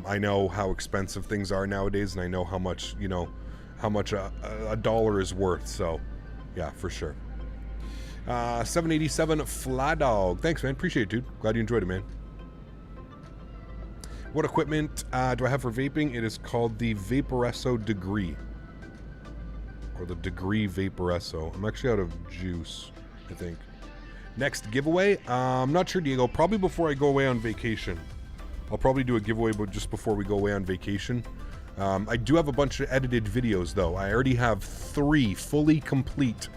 A: I know how expensive things are nowadays, and I know how much, you know, how much a dollar is worth. So, yeah, for sure. 787 Fly Dog. Thanks, man. Appreciate it, dude. Glad you enjoyed it, man. What equipment do I have for vaping? It is called the Vaporesso Degree. Or the Degree Vaporesso. I'm actually out of juice, I think. Next giveaway? I'm not sure, Diego. Probably before I go away on vacation. I'll probably do a giveaway but just before we go away on vacation. I do have a bunch of edited videos, though. I already have 3 fully complete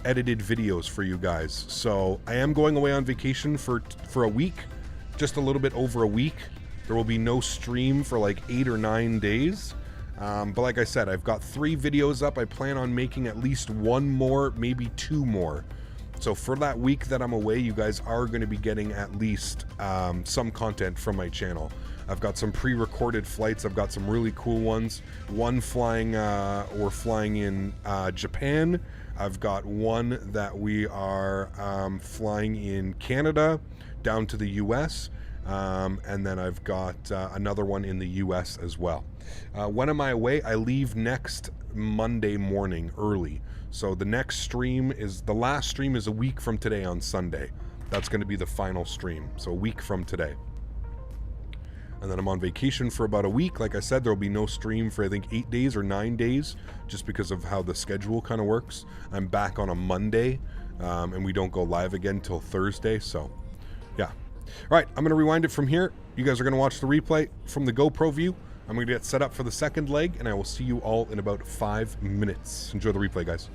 A: edited videos for you guys. So I am going away on vacation for a week. Just a little bit over a week. There will be no stream for like 8 or 9 days. But like I said, I've got 3 videos up. I plan on making at least 1 more, maybe 2 more. So for that week that I'm away, you guys are going to be getting at least some content from my channel. I've got some pre-recorded flights. I've got some really cool ones. One flying, we're flying in Japan. I've got one that we are flying in Canada down to the US. And then I've got another one in the US as well. When am I away? I leave next Monday morning early. So the next stream is, the last stream is a week from today on Sunday. That's going to be the final stream. So a week from today. And then I'm on vacation for about a week. Like I said, there will be no stream for I think 8 days or 9 days, just because of how the schedule kind of works. I'm back on a Monday, and we don't go live again till Thursday. So yeah. All right, I'm going to rewind it from here. You guys are going to watch the replay from the GoPro view. I'm going to get set up for the second leg, and I will see you all in about 5 minutes. Enjoy the replay, guys.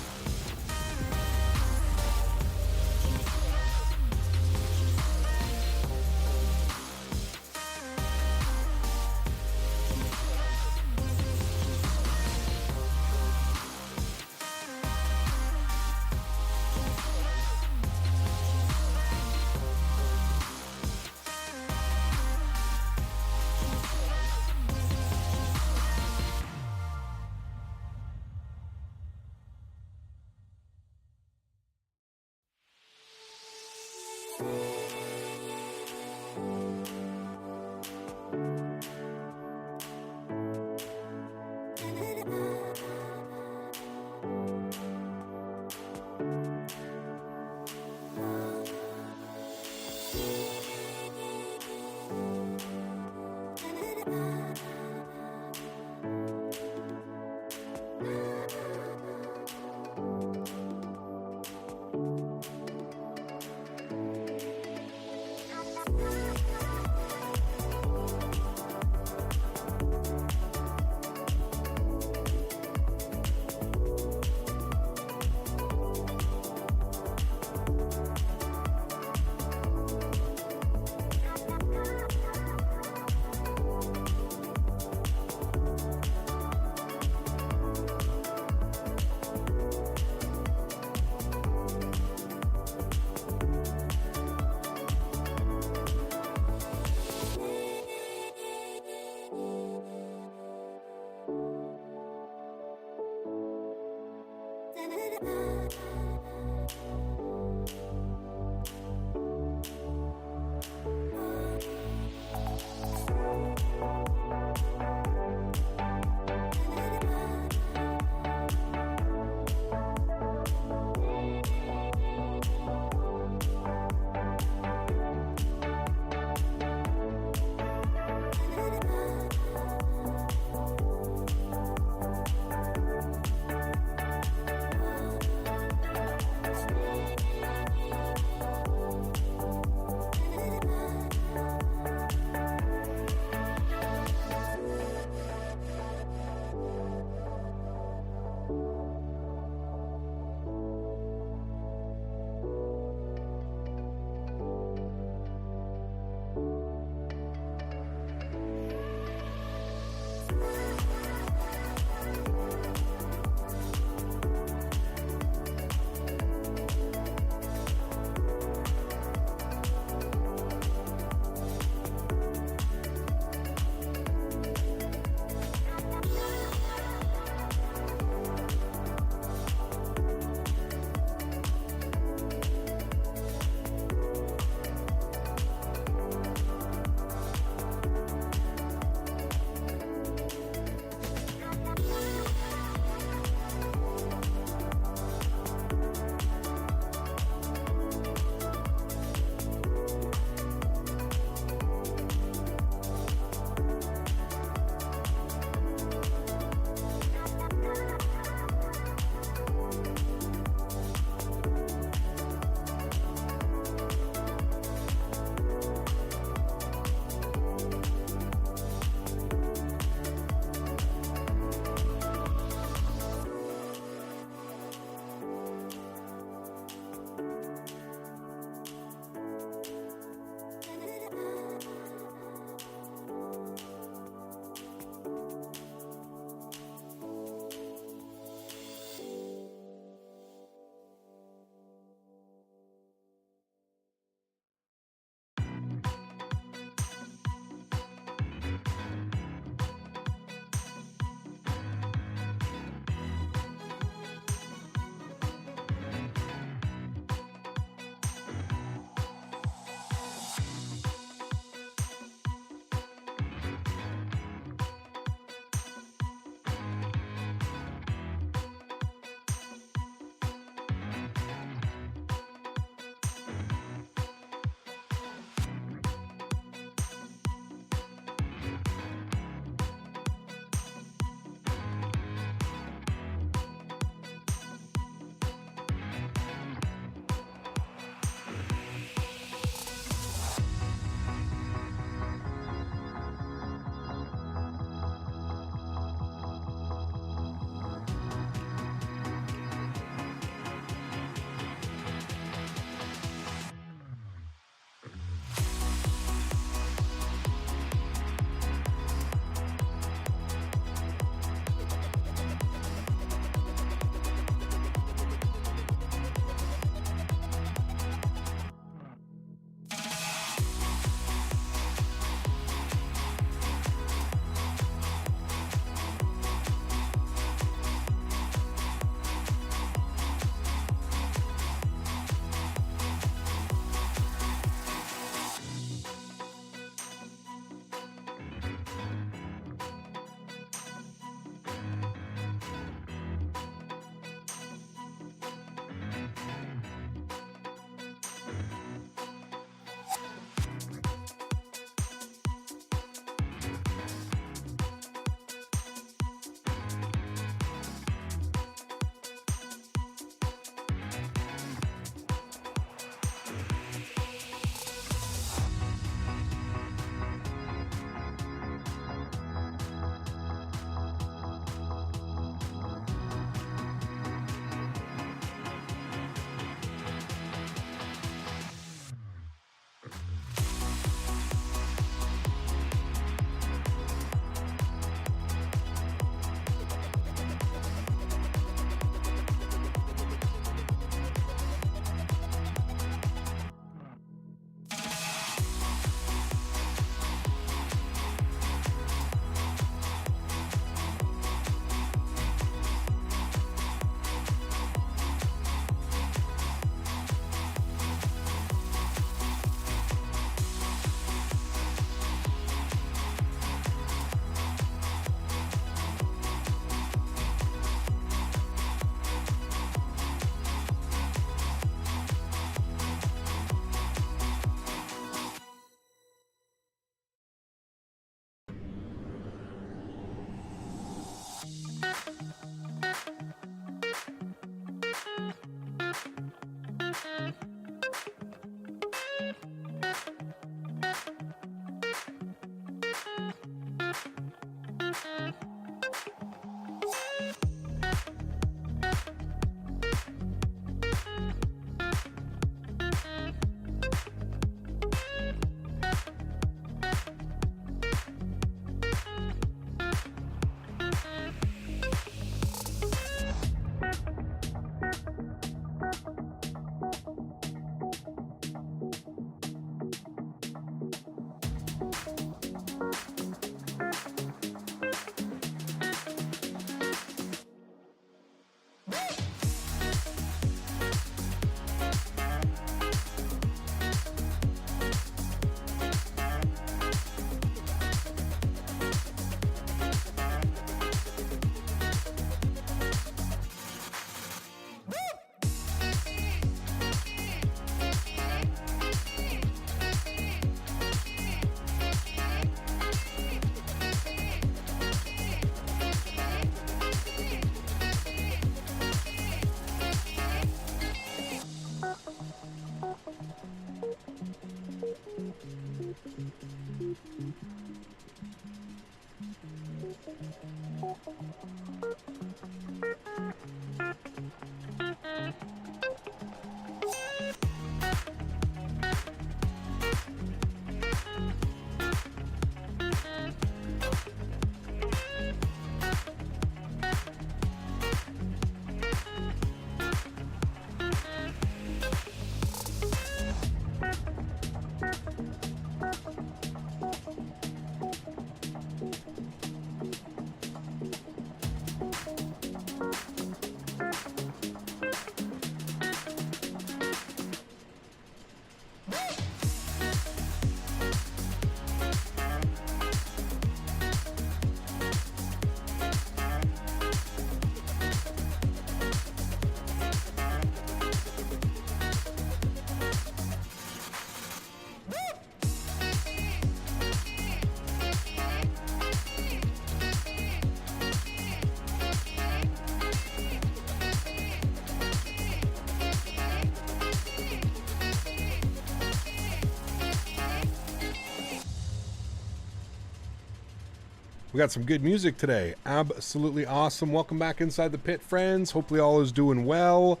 A: We got some good music today. Absolutely awesome. Welcome back inside the pit, friends. Hopefully all is doing well.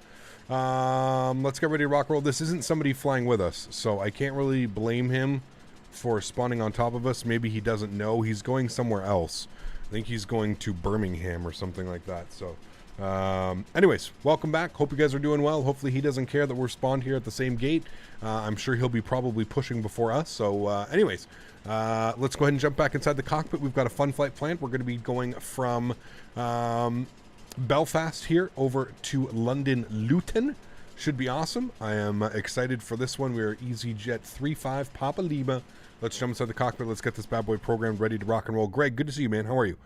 A: Let's get ready to rock and roll. This isn't somebody flying with us, so I can't really blame him for spawning on top of us. Maybe he doesn't know. He's going somewhere else. I think he's going to Birmingham or something like that. So, anyways, welcome back. Hope you guys are doing well. Hopefully he doesn't care that we're spawned here at the same gate. I'm sure he'll be probably pushing before us. So, anyways, let's go ahead and jump back inside the cockpit. We've got a fun flight planned. We're going to be going from Belfast here over to London Luton. Should be awesome. I am excited for this one. We are EasyJet 35 Papa Lima. Let's jump inside the cockpit. Let's get this bad boy programmed, ready to rock and roll. Greg, good to see you, man. How are you?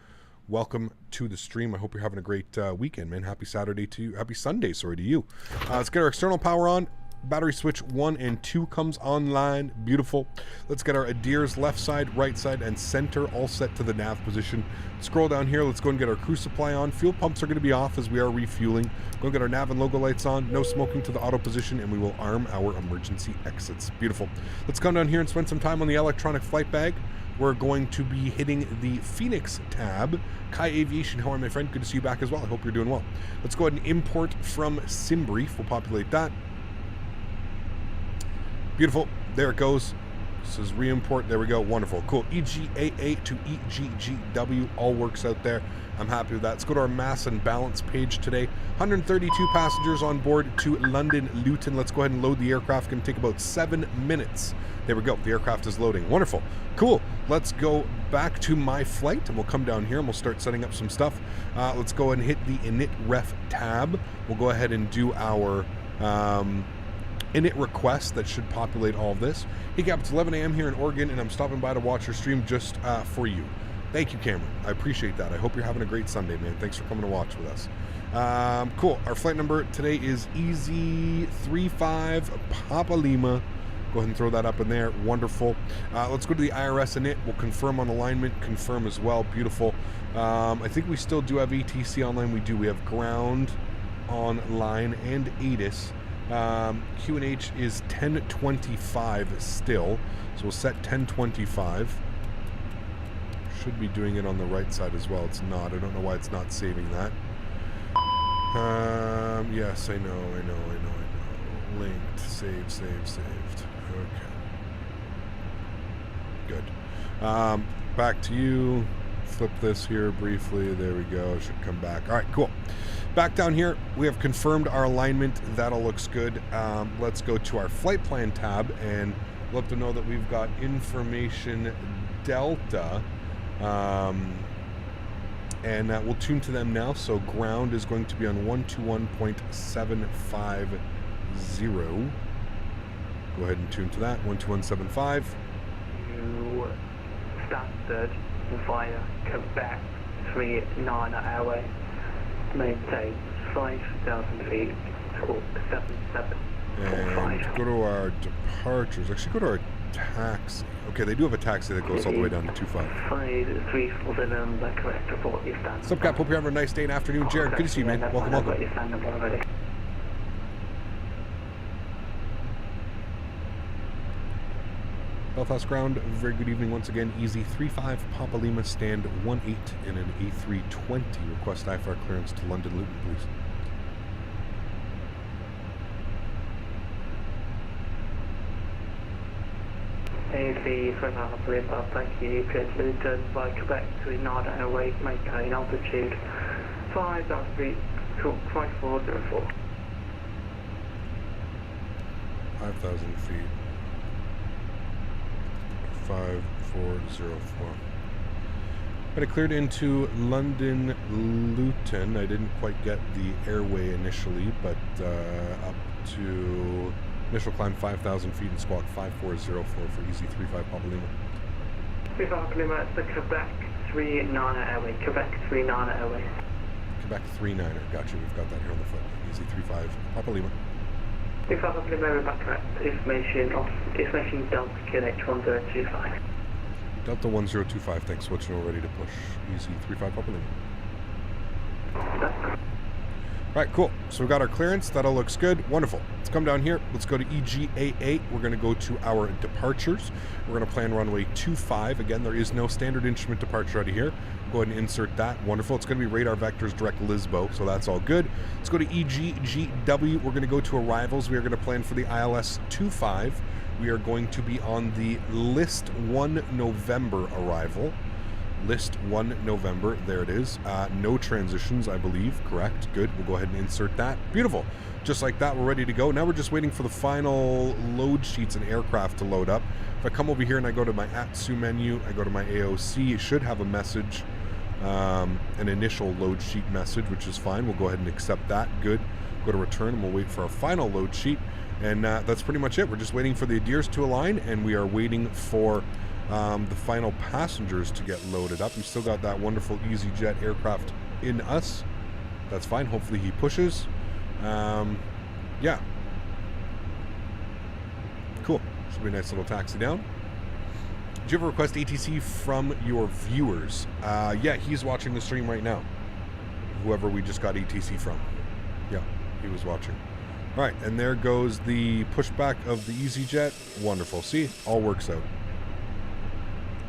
A: Welcome to the stream. I hope you're having a great weekend, man. Happy Saturday to you. Happy Sunday, sorry, to you. Let's get our external power on. Battery switch 1 and 2 comes online. Beautiful. Let's get our ADIRs left side, right side, and center all set to the nav position. Scroll down here. Let's go and get our crew supply on. Fuel pumps are going to be off as we are refueling. Go and get our nav and logo lights on. No smoking to the auto position, and we will arm our emergency exits. Beautiful. Let's come down here and spend some time on the electronic flight bag. We're going to be hitting the Phoenix tab. Kai Aviation, how are you, my friend? Good to see you back as well. I hope you're doing well. Let's go ahead and import from SimBrief. We'll populate that. Beautiful. There it goes. This is re-import. There we go. Wonderful. Cool. EGAA to EGGW. All works out there. I'm happy with that. Let's go to our mass and balance page today. 132 passengers on board to London Luton. Let's go ahead and load the aircraft. Going to take about 7 minutes. There we go. The aircraft is loading. Wonderful. Cool. Let's go back to my flight and we'll come down here and we'll start setting up some stuff. Let's go ahead and hit the init ref tab. We'll go ahead and do our init request that should populate all of this. Hey Cap, it's 11 a.m. here in Oregon and I'm stopping by to watch your stream just for you. Thank you, Cameron. I appreciate that. I hope you're having a great Sunday, man. Thanks for coming to watch with us. Cool. Our flight number today is EZ35 Papa Lima. Go ahead and throw that up in there. Wonderful. Let's go to the IRS init. We'll confirm on alignment. Confirm as well. Beautiful. I think we still do have ATC online. We do. We have ground online and ATIS. QNH is 1025 still. So we'll set 1025. should be doing it on the right side as well. It's not. I don't know why it's not saving that. Yes, I know. Linked, saved. Okay. Good. Back to you. Flip this here briefly. There we go. Should come back. All right, cool. Back down here, we have confirmed our alignment. That all looks good. Let's go to our flight plan tab and let them know that we've got information Delta. And we'll tune to them now. So ground is going to be on 121.750. Go ahead and tune to that. 121.75.
E: You Stansted via Quebec 39 Airway. Maintain 5,000 feet. 7745.
A: And go to our departures. Actually, go to our taxi. Okay, they do have a taxi that goes all the way down to 25.
E: 5347, the correct report. You stand.
A: Sup, Cap? Hope you're having a nice day and afternoon. Jared, good to see you, man. Welcome.
E: You stand up already.
A: Belfast ground, very good evening once again. Easy 35 Papa Lima, stand 18 in an A320. Request IFR clearance to London Luton, please.
E: AC from Papa Lima, thank you. Cleared Luton by Quebec to Nadya Airways, maintain altitude 5,000 feet, 5404.
A: 5,000 feet. 5404. But it cleared into London Luton. I didn't quite get the airway initially, but up to initial climb 5,000 feet and squawk 5404 for Easy 35 Papa Lima.
E: 35 Papa Lima, it's the Quebec 39 Airway. Quebec 39 Airway.
A: Quebec 39er. Gotcha. We've got that here on the foot. Easy 35 Papa Lima.
E: 35 Papa Lima, we're back correct. Information Delta QNH 1025.
A: Delta 1025, thanks. Switching over, ready to push. Easy 35 Papa Lima. Alright, cool. So we got our clearance. That all looks good. Wonderful. Let's come down here. Let's go to EGAA. We're going to go to our departures. We're going to plan runway 25. Again, there is no standard instrument departure out of here. Go ahead and insert that. Wonderful. It's going to be radar vectors direct Lisbo, so that's all good. Let's go to EGGW. We're going to go to arrivals. We are going to plan for the ILS 25. We are going to be on the List 1 November arrival. List 1 November, there it is. No transitions, I believe. Correct. Good. We'll go ahead and insert that. Beautiful. Just like that, we're ready to go. Now we're just waiting for the final load sheets and aircraft to load up. If I come over here and I go to my ATSU menu, I go to my AOC, it should have a message, an initial load sheet message, which is fine. We'll go ahead and accept that. Good. Go to return and we'll wait for our final load sheet. And that's pretty much it. We're just waiting for the adheres to align, and we are waiting for the final passengers to get loaded up. We've still got that wonderful EasyJet aircraft in us. That's fine. Hopefully he pushes. Yeah. Cool. Should be a nice little taxi down. Did you ever request ATC from your viewers? Yeah, he's watching the stream right now. Whoever we just got ATC from. Yeah, he was watching. All right, and there goes the pushback of the EasyJet. Wonderful. See, all works out.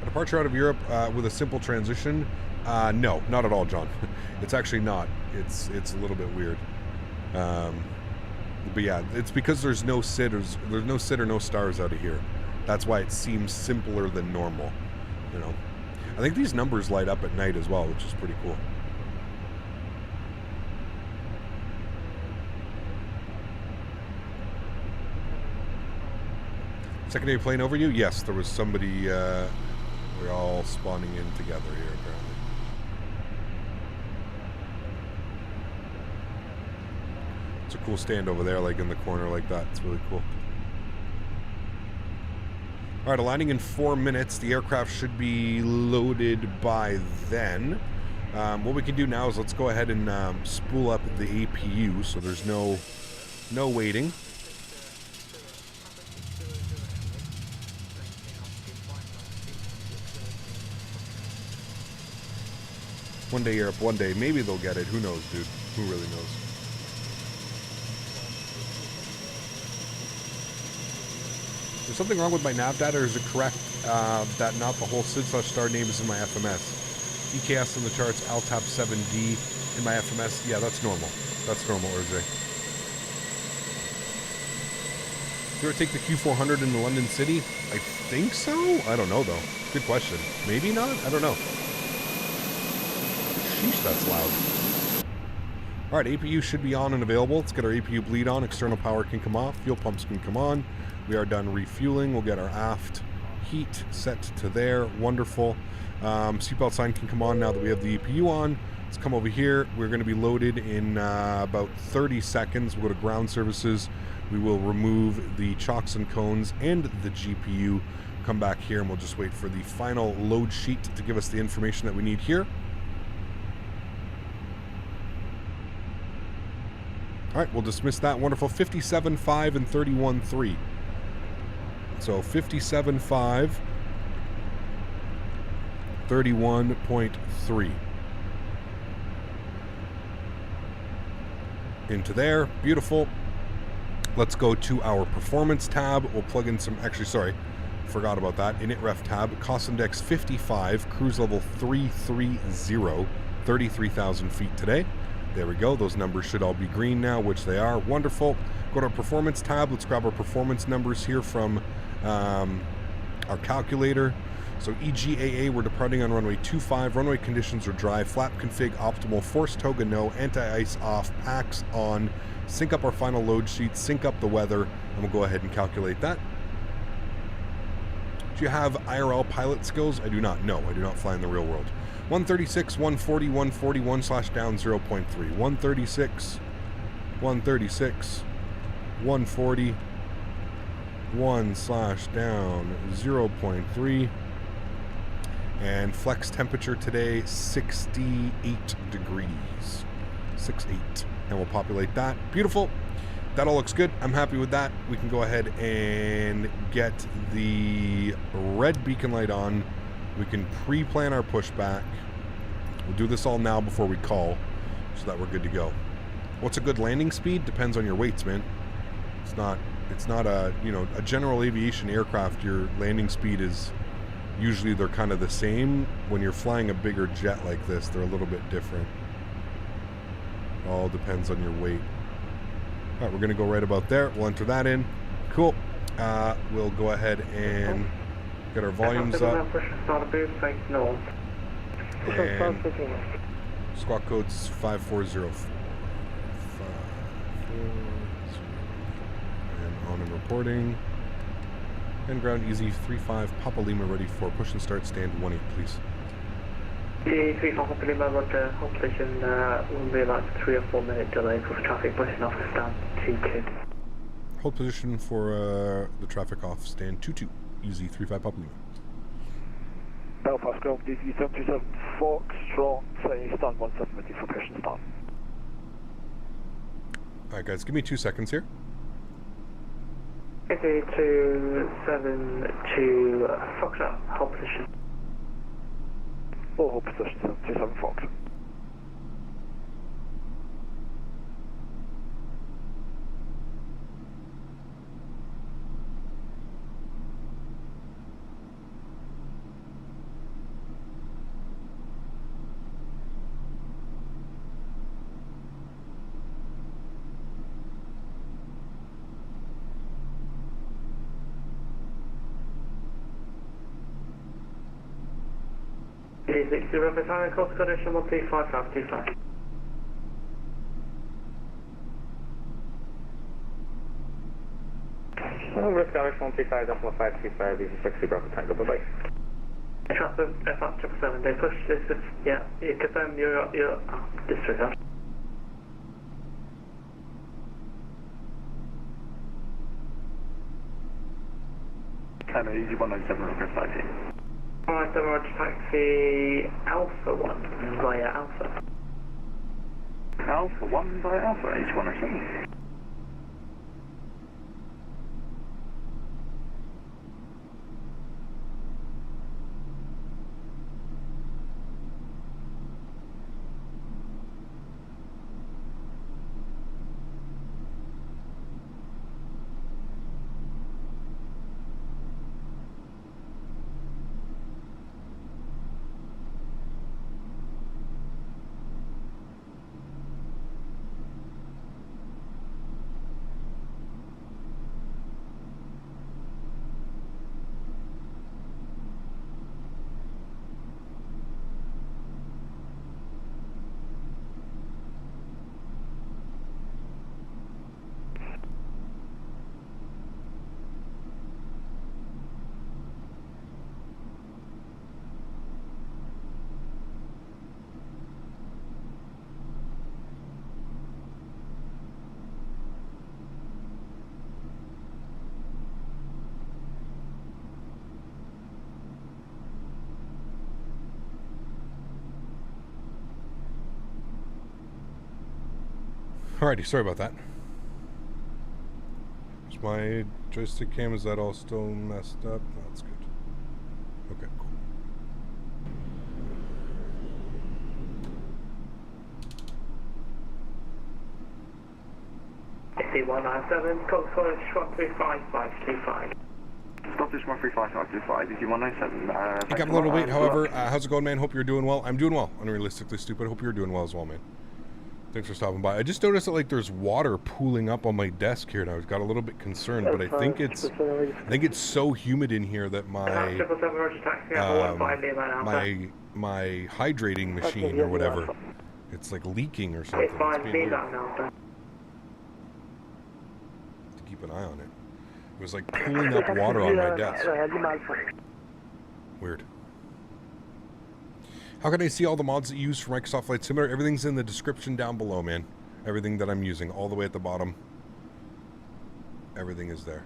A: A departure out of Europe with a simple transition? No, not at all, John. It's actually not. It's a little bit weird. But yeah, it's because there's no SID or no stars out of here. That's why it seems simpler than normal. You know, I think these numbers light up at night as well, which is pretty cool. Secondary plane overview? Yes, there was somebody, we're all spawning in together here, apparently. It's a cool stand over there, like in the corner like that. It's really cool. All right, aligning in 4 minutes. The aircraft should be loaded by then. What we can do now is let's go ahead and spool up the APU so there's no waiting. One day Europe, one day. Maybe they'll get it. Who knows, dude? Who really knows? There's something wrong with my nav data, or is it correct that not the whole SID/star name is in my FMS? EKS in the charts, LTAP 7D in my FMS. Yeah, that's normal. That's normal, RJ. You ever take the Q400 into London City? I think so. I don't know, though. Good question. Maybe not? I don't know. Sheesh, that's loud. All right, APU should be on and available. Let's get our APU bleed on. External power can come off. Fuel pumps can come on. We are done refueling. We'll get our aft heat set to there. Wonderful. Seatbelt sign can come on now that we have the APU on. Let's come over here. We're going to be loaded in about 30 seconds. We'll go to ground services. We will remove the chocks and cones and the GPU. Come back here and we'll just wait for the final load sheet to give us the information that we need here. All right, we'll dismiss that. Wonderful. 57.5 and 31.3. So 57.5, 31.3. Into there. Beautiful. Let's go to our performance tab. We'll plug in some, actually, sorry, forgot about that. Init ref tab. Cost index 55, cruise level 330, 33,000 feet today. There we go. Those numbers should all be green now, which they are. Wonderful. Go to our performance tab. Let's grab our performance numbers here from our calculator. So EGAA, we're departing on runway 25. Runway conditions are dry. Flap config optimal. Force toga no. Anti-ice off. Packs on. Sync up our final load sheet. Sync up the weather. And we'll go ahead and calculate that. Do you have IRL pilot skills? I do not. No, I do not fly in the real world. 136, 140, 141 / down 0.3. 136, 136, 140, 1 / down 0.3. And flex temperature today, 68 degrees. 68. And we'll populate that. Beautiful. That all looks good. I'm happy with that. We can go ahead and get the red beacon light on. We can pre-plan our pushback. We'll do this all now before we call so that we're good to go. What's a good landing speed? Depends on your weights, man. It's not a, you know, a general aviation aircraft, your landing speed is usually they're kind of the same. When you're flying a bigger jet like this, they're a little bit different. All depends on your weight. All right, we're going to go right about there. We'll enter that in. Cool. We'll go ahead and get our volumes up. And squawk code's 5404. And on and reporting. And ground easy 35 Papa Lima ready for push and start. Stand 18, please.
E: The 35 Papa Lima, roger. Hold position. Will be like 3 or 4 minute delay for traffic pushing off stand 22.
A: Hold position for the traffic off stand 22. Easy 35 Papa Lima.
D: Belfast ground DZ 727 Foxtrot, say stand 170 for push and start.
A: Alright guys, give me 2 seconds here.
E: Okay, 272 Foxtrot, hold position.
D: Hold position 727 Fox.
E: EasyJet, representing course condition 135.525.
F: Risk hours 135.525, easy 60 Bravo Tango, bye bye.
E: Traffic F7, they push this, yeah, you confirm your disregard.
D: Canada Easy 197 request taxi.
E: Alright, then we're taxi Alpha 1 via Alpha.
D: Alpha 1 by Alpha, H107.
A: Alrighty, sorry about that. Is my joystick cam, is that all still messed up? No, that's good. Okay, cool.
E: AC197, Koch 1355525.
C: Scottish 13555, AC197.
A: I got a little wait, however. How's it going, man? Hope you're doing well. I'm doing well. Unrealistically stupid. Hope you're doing well as well, man. Thanks for stopping by. I just noticed that like there's water pooling up on my desk here, and I was got a little bit concerned, but I think it's so humid in here that my my hydrating machine or whatever, it's like leaking or something. It's being weird. To keep an eye on it. It was like pooling up water on my desk. Weird. How can I see all the mods that you use for Microsoft Flight Simulator? Everything's in the description down below, man. Everything that I'm using, all the way at the bottom. Everything is there.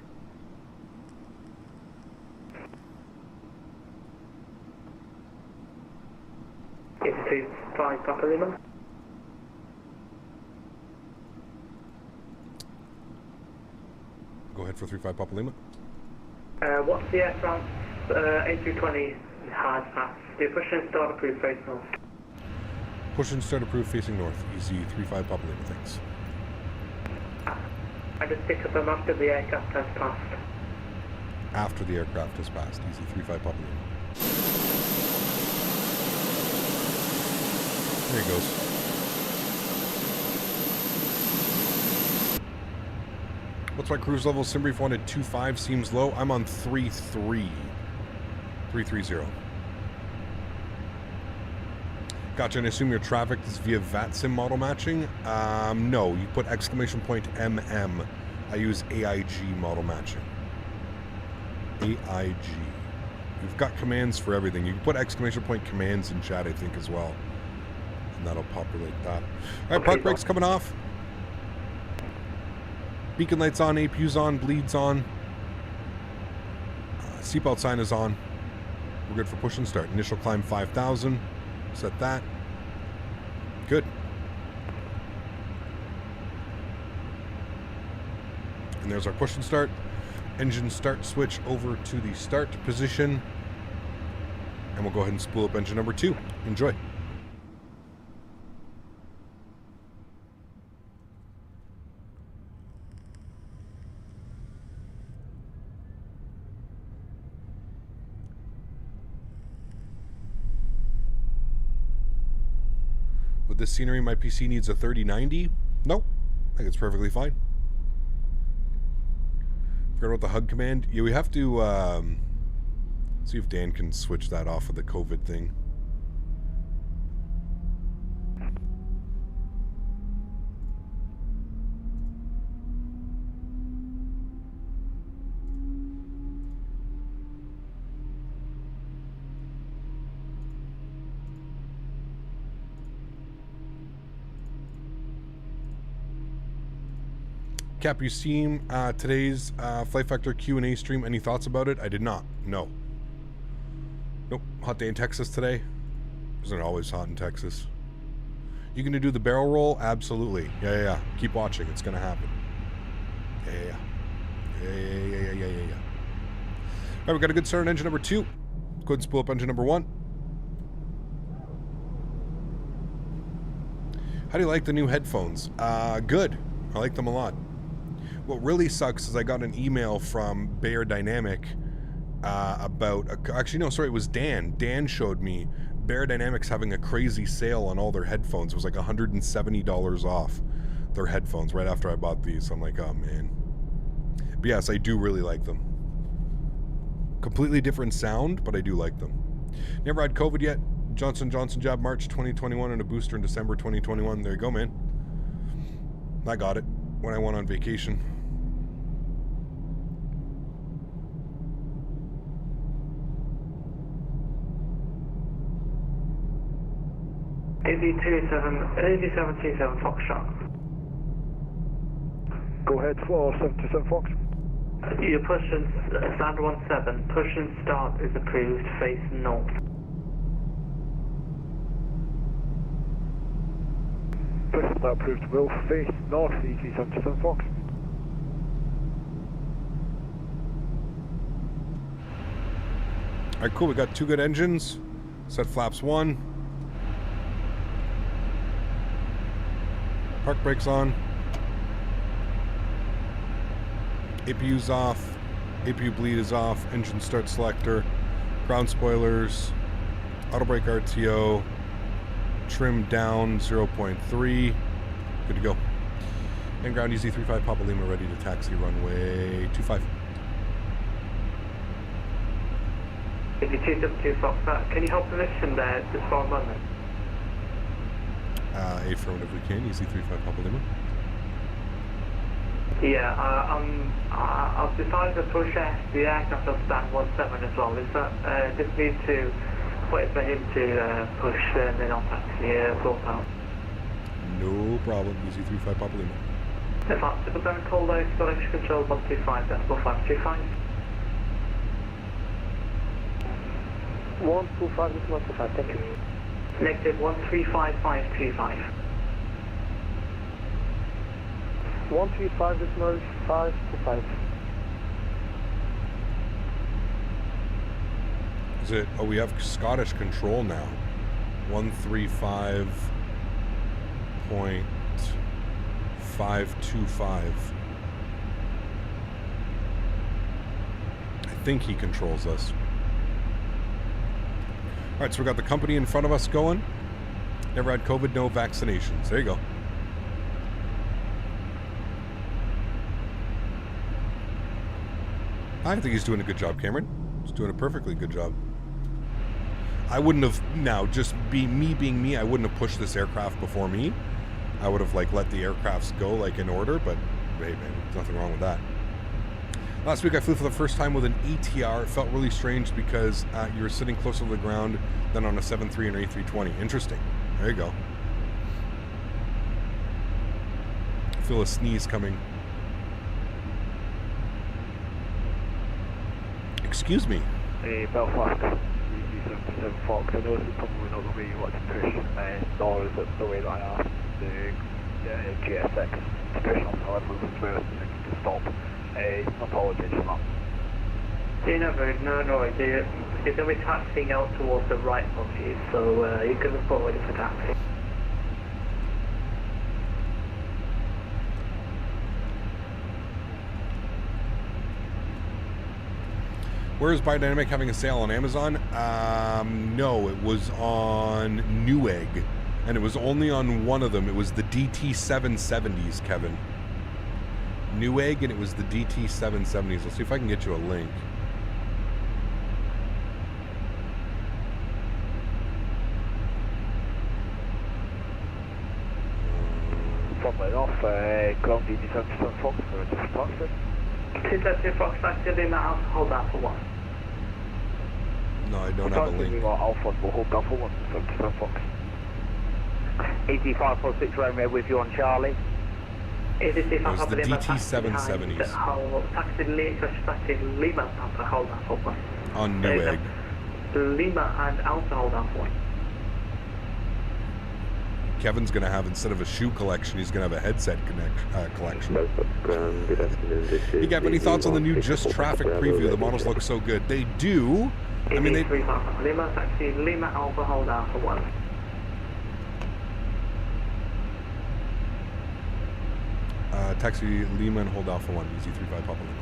E: It's 5 Papa Lima.
A: Go ahead for 35 Papa Lima.
E: What's the Air France A320 hard pass? Do you push and start approved face north?
A: Push and start approved facing north. Easy 35 Papa Lima, thanks.
E: I just pick up them after the aircraft has passed.
A: After the aircraft has passed. Easy 35 Papa Lima. There he goes. What's my cruise level? Simbrief wanted 2.5, seems low. I'm on 3.3. 330. Gotcha, and I assume your traffic is via Vatsim model matching? No, you put exclamation point MM. I use AIG model matching. AIG. You've got commands for everything. You can put exclamation point commands in chat, I think, as well. And that'll populate that. Alright, park brakes coming off. Beacon lights on, APU's on, bleeds on. Seatbelt sign is on. We're good for push and start. Initial climb 5,000. Set that. Good. And there's our push and start. Engine start switch over to the start position. And we'll go ahead and spool up engine number 2. Enjoy. With this scenery, my PC needs a 3090. Nope. I think it's perfectly fine. Forgot about the hug command. Yeah, we have to see if Dan can switch that off of the COVID thing. Cap, you seen today's Flight Factor Q&A stream? Any thoughts about it? I did not. No. Nope. Hot day in Texas today. Isn't it always hot in Texas? You gonna do the barrel roll? Absolutely. Yeah. Keep watching. It's gonna happen. Yeah. All right, we got a good start on engine number 2. Go ahead and spool up engine number 1. How do you like the new headphones? Good. I like them a lot. What really sucks is I got an email from Bayer Dynamic about... actually, no, sorry, it was Dan. Dan showed me Bayer Dynamic's having a crazy sale on all their headphones. It was like $170 off their headphones right after I bought these. So I'm like, oh, man. But yes, I do really like them. Completely different sound, but I do like them. Never had COVID yet. Johnson & Johnson jab March 2021 and a booster in December 2021. There you go, man. I got it when I went on vacation.
E: AZ727 Foxtrot.
D: Go ahead for 727 Fox.
E: Your push and stand 17. Push and start is approved. Face north.
D: Push Delta approved, will face north, EG77 Fox.
A: Alright, cool, we got 2 good engines. Set flaps 1. Park brakes on. APU's off. APU bleed is off. Engine start selector. Ground spoilers. Auto brake RTO. Trim down 0.3. Good to go. And ground easy 35 Papa Lima ready to taxi runway 25.
E: If you choose up to Fox, can you hold position there just for a moment?
A: Affirmative we can. Easy 35 Papa Lima.
E: Yeah, I've decided to push the aircraft of Stan 17 as well. Is that just need to wait for him to push and then I'll taxi floor out?
A: No problem. Easy 35 Papa Lima.
E: In fact, if I'm call those storage control 125, that's 525.
C: 125, this is 125, thank you.
E: Negative 135525.
C: 135, this is 525.
A: Is it? Oh, we have Scottish control now. 135.525. I think he controls us. All right, so we got the company in front of us going. Never had COVID, no vaccinations. There you go. I think he's doing a good job, Cameron. He's doing a perfectly good job. I wouldn't have, now, just being me, I wouldn't have pushed this aircraft before me. I would have, like, let the aircrafts go, like, in order, but, hey, man, there's nothing wrong with that. Last week I flew for the first time with an ATR. It felt really strange because you were sitting closer to the ground than on a 7.3 and A320. Interesting. There you go. I feel a sneeze coming. Excuse me.
D: Hey, Belfast, EG77 Fox. I know this is probably not the way you want to push, nor is it the way that I asked the GSX to push on, however, it was first to stop. Apologies for that.
E: Yeah, no, you're going to be taxiing out towards the right of you, so you can look forward for taxi.
A: Where is Biodynamic having a sale on Amazon? No, it was on Newegg, and it was only on one of them. It was the DT770s, Kevin. Newegg, and it was the DT770s. Let's see if I can get you a link.
D: From right off, ground EG77 Fox for a different taxi.
E: 272 Fox, taxi in the house, hold that for one.
A: No, I don't have a link.
D: Alpha, we'll hold that for 177 Fox.
F: ET546 Romeo with you on Charlie.
A: It was the DT770s.
E: Taxi Lima, Alpha, hold that for one.
A: On Newegg.
E: Lima and Alpha, hold that for one.
A: Kevin's going to have, instead of a shoe collection, he's going to have a headset collection. You got any thoughts on the new Just Traffic preview? The models look so good. They do. I mean, they...
E: Lima, taxi Lima, Alpha, hold out for one.
A: Taxi Lima and hold out for one. Easy 35 Papa Lima.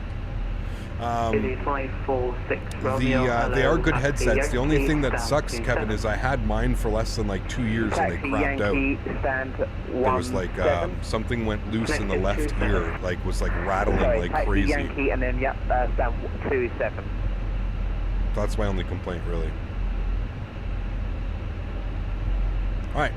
E: 546
A: they are good headsets. The only thing that sucks, Kevin, is I had mine for less than like 2 years and they crapped out. There was like something went loose in the left ear, like was like rattling like crazy.
F: Yankee and then stand 27.
A: That's my only complaint, really. All right,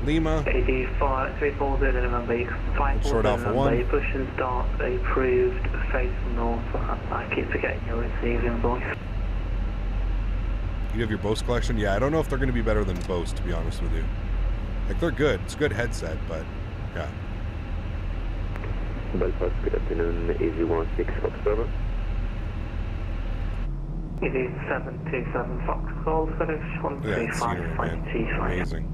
A: Lima.
E: 340, remember you can find
A: short Alpha 1.
E: Push and start, approved, face north. I keep forgetting your receiving voice.
A: You have your Bose collection? Yeah, I don't know if they're going to be better than Bose, to be honest with you. Like, they're good. It's a good headset, but yeah.
H: Belfast, good afternoon. EasyJet 16 Fox,
E: EasyJet 727 Fox, call, finish 135,
A: Amazing.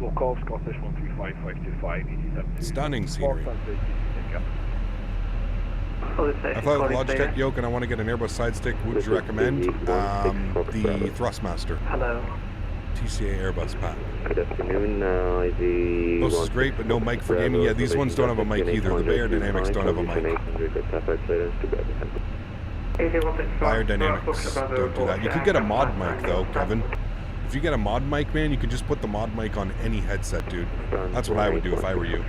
D: Local Scottish 135525, EasyJet.
A: Stunning scenery. I fly with Logitech yoke and I want to get an Airbus side stick. Would you recommend? The Thrustmaster.
E: Hello.
A: TCA Airbus pack.
H: Good afternoon.
A: This is great, but no mic for gaming. Yeah, these ones don't have a mic either. The Bayer Dynamics don't have a mic. Bayer Dynamics don't do that. You could get a mod mic though, Kevin. If you get a mod mic, man, you can just put the mod mic on any headset, dude. That's what I would do if I were you.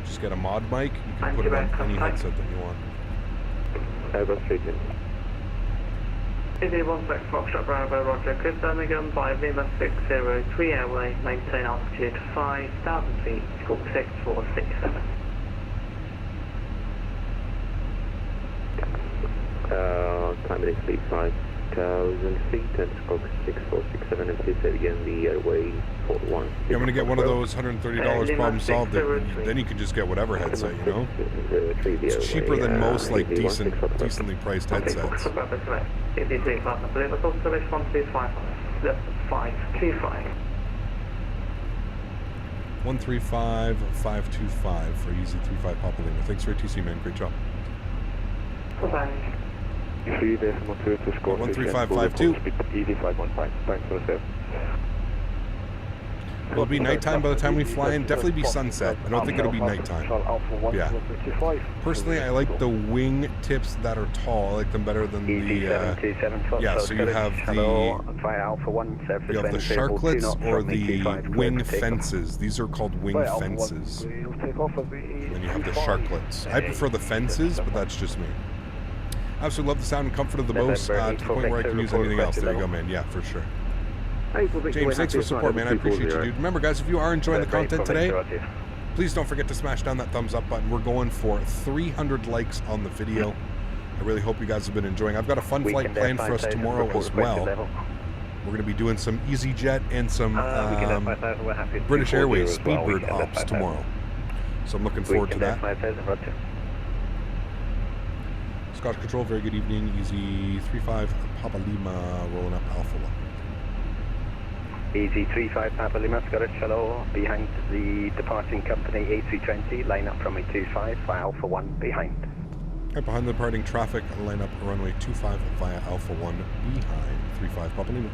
A: Just get a mod mic, you can put it on any headset that you want.
H: Airbus treatment.
E: Easy 16 Foxtrot Bravo, Roger. Chris Birmingham by Lima 603 Airway, maintain altitude 5,000 feet, squawk 6467.
H: Time it is 5,000 feet and squawk 6467, and please say again the airway 41.
A: Yeah, I'm going to get one of those $130 problem solved. Then you can just get whatever headset, you know? It's cheaper than most, like, decently priced headsets. 135,525 for Easy 35 Papa Lima. Thanks for ATC, man. Great job. 13552.
D: Easy 515. Thanks for the save.
A: It'll be nighttime by the time we fly in. Definitely be sunset. I don't think it'll be nighttime. Yeah. Personally, I like the wing tips that are tall. I like them better than the. Yeah. So you have the sharklets or the wing fences. These are called wing fences. Then you have the sharklets. I prefer the fences, but that's just me. Absolutely love the sound and comfort of the Bose to the point where I can use anything else. There you go, man. Yeah, for sure. James, thanks for support, man. I appreciate you, dude. Remember, guys, if you are enjoying the content today, please don't forget to smash down that thumbs up button. We're going for 300 likes on the video. I really hope you guys have been enjoying. I've got a fun flight planned for us tomorrow as well. We're going to be doing some EasyJet and some British Airways Speedbird ops tomorrow. So I'm looking forward to that. Scotch Control, very good evening. Easy 35 Papa Lima rolling up Alpha 1.
C: Easy 35 Papa Lima, Scottish, hello. Behind the departing company A320, line up runway 25 via Alpha 1 behind.
A: Right behind the departing traffic, line up runway 25 via Alpha 1 behind 35 Papa Lima.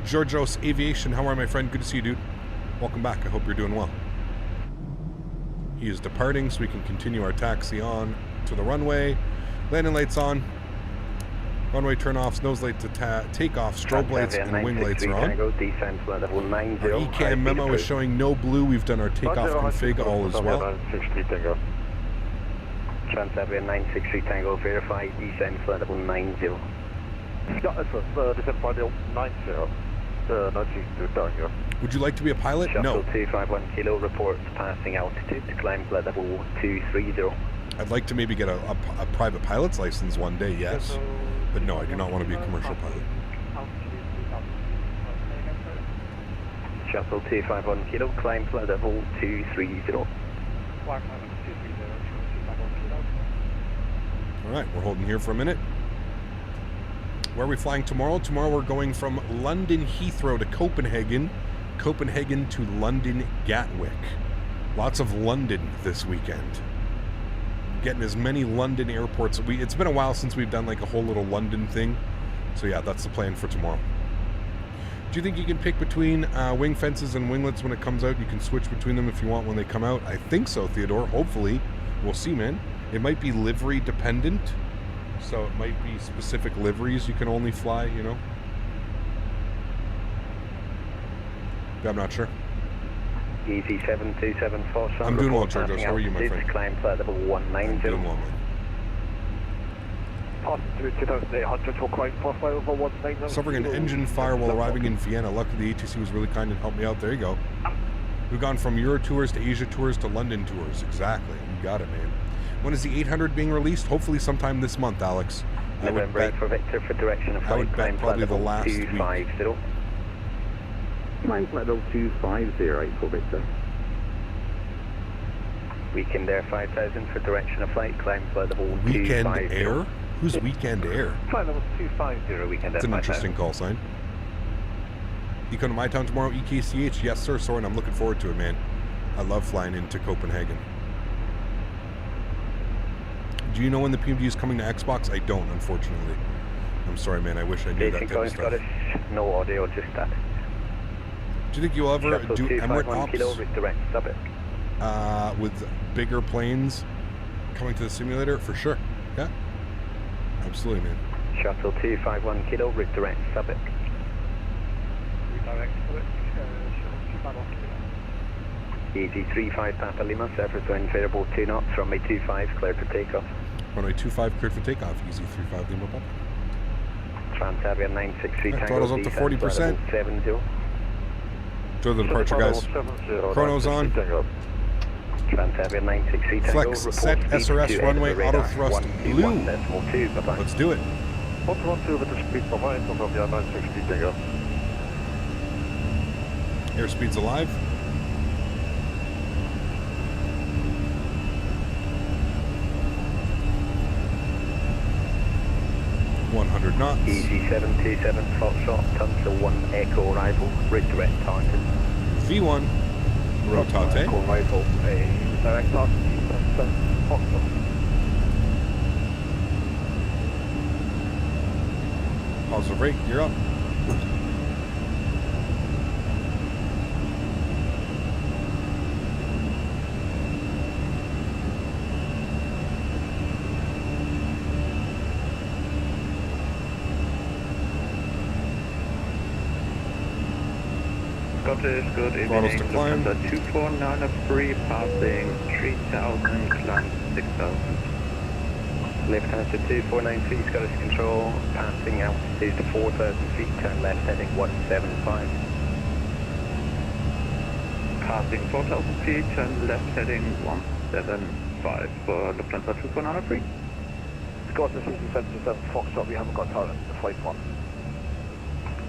A: Georgios Aviation, how are you, my friend? Good to see you, dude. Welcome back. I hope you're doing well. He is departing, so we can continue our taxi on to the runway. Landing lights on. Runway turn-offs, nose light to takeoff, strobe lights and wing lights are on. Our ECAM memo is showing no blue. We've done our takeoff config all as well.
C: Transavia 963 Tango, verify descent flight level 90.
D: Descent flight level 90. Down here.
A: Would you like to be a pilot? No.
C: 251 kilo, reports passing altitude, climb flight level 230.
A: I'd like to maybe get a private pilot's license one day, yes. But no, I do not want to be a commercial pilot.
C: Shuttle 251 kilo, climb flight level 230.
A: Alright, we're holding here for a minute. Where are we flying tomorrow? Tomorrow we're going from London Heathrow to Copenhagen, Copenhagen to London Gatwick. Lots of London this weekend. Getting as many London airports. It's been a while since we've done like a whole little London thing. So yeah, that's the plan for tomorrow. Do you think you can pick between wing fences and winglets when it comes out? You can switch between them if you want when they come out. I think so, Theodore. Hopefully. We'll see, man. It might be livery dependent. So it might be specific liveries you can only fly, you know? I'm not sure.
C: Easy 7274.
A: I'm doing well, Childerz. How are you, my friend?
C: Climb flight level 190.
A: I'm doing well, man. Suffering an engine fire while arriving in Vienna. Luckily, the ATC was really kind and helped me out. There you go. We've gone from Euro tours to Asia tours to London tours. Exactly. You got it, man. When is the 800 being released? Hopefully sometime this month, Alex. I would bet probably the last week.
F: Climb flight level 250 for Victor.
C: Weekend Air 5000 for direction of flight, climb flight level 250.
A: Weekend Air? Who's Weekend Air?
C: Flight level 250, Weekend Air.
A: That's an interesting call sign. You come to my town tomorrow, EKCH? Yes, sir, Soren. I'm looking forward to it, man. I love flying into Copenhagen. Do you know when the PMD is coming to Xbox? I don't, unfortunately. I'm sorry, man. I wish I knew that type of stuff.
F: Scottish, no audio, just that.
A: Do you think you'll ever do Emirate ops
F: direct Subic.
A: with bigger planes coming to the simulator? For sure. Yeah. Absolutely, man.
F: Shuttle 251 kilo, route direct Subic.
C: Redirect Subic, shuttle 251 kilo.
F: Easy 35 Papa Lima, surface wind variable 2 knots, runway 25, cleared for takeoff.
A: Runway 25 cleared for takeoff. Easy 35 Lima Papa.
F: Transavia 963 Tango.
A: Throttle's up to 40%.
F: 70.
A: Enjoy the departure, guys. Chrono's on.
F: Transavia 963 Tango.
A: Flex, set, SRS, runway, auto thrust, blue. Let's do it.
C: 112 with the speed behind, Transavia 963 Tango.
A: Airspeed's alive. knots.
F: Easy 727 Foxtrot, Tunstall 1 Echo arrival, route direct Tarleton.
A: V1, rotate.
C: Echo arrival, direct Tarleton, Foxtrot.
A: Positive rate, you're up.
E: Scottish, good
A: Throttles
E: evening.
A: to climb.
E: 2493 passing 3000, climb 6000.
F: Left answer 2493, Scottish Control, passing altitude 4000 feet, turn left heading 175.
E: Passing 4000 feet, turn left heading 175 for Lufthansa 2493.
C: Scottish 727 Foxtrot, we haven't got talent, the flight one.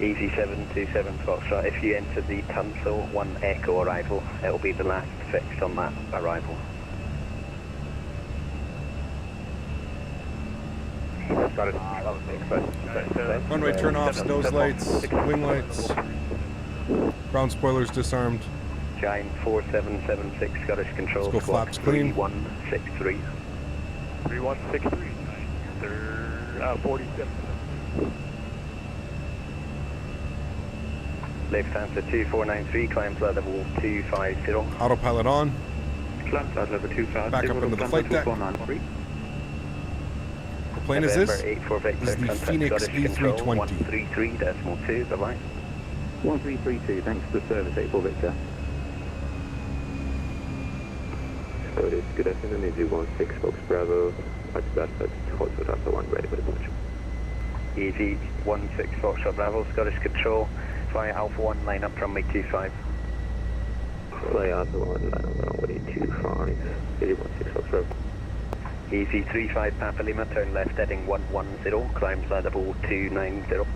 F: Easy 727 Foxtrot, if you enter the Tunstall 1 Echo arrival, it'll be the last fix on that arrival.
A: Runway turn offs, nose lights, wing lights, ground spoilers disarmed.
F: Giant 4776 Scottish Control.
A: Let's go flaps clean.
F: 3163.
C: 3163, 47.
F: Left answer 2493, climb flight level 250.
A: Autopilot on.
E: Climb flight level 250.
A: Back up into the flight deck.
E: The
A: plane is this?
F: 84 Victor,
A: This is the Phoenix A320.
F: 133.2, bye-bye.
H: 1332, thanks for the service, 84 Victor. So it is good afternoon, Easy 16 Fox Bravo, at Belfast, Hotel Alpha 1, ready for departure.
F: Easy 16 Foxtrot Bravo, Scottish Control, fly Alpha 1, line up runway 25.
H: Fly Alpha 1, line up runway 25, Easy 16 Fox Bravo.
F: Easy 35 Papa Lima, turn left heading 110, climb flight level 290.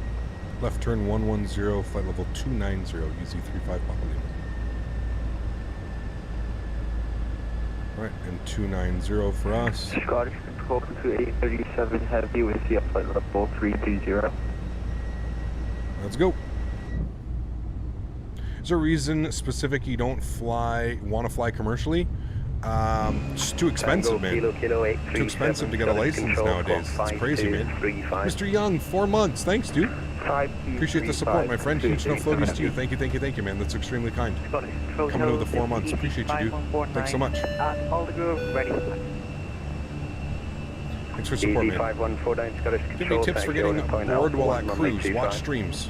A: Left turn 110, flight level 290, easy 35 Papa Lima. Alright, and 290 for us.
C: Scottish Control to 837 Heavy with CF flight level 330.
A: Let's go. Is there a reason specific you don't want to fly commercially? It's too expensive, man. Too expensive to get a license nowadays. It's crazy, man. Mr. Young, 4 months. Thanks, dude. Appreciate the support, my friend. Huge no floaties to you. Thank you, man. That's extremely kind. Coming in with the 4 months. Appreciate you, dude. Thanks so much. Thanks for support, man. Give me tips for getting bored while at cruise. Watch streams.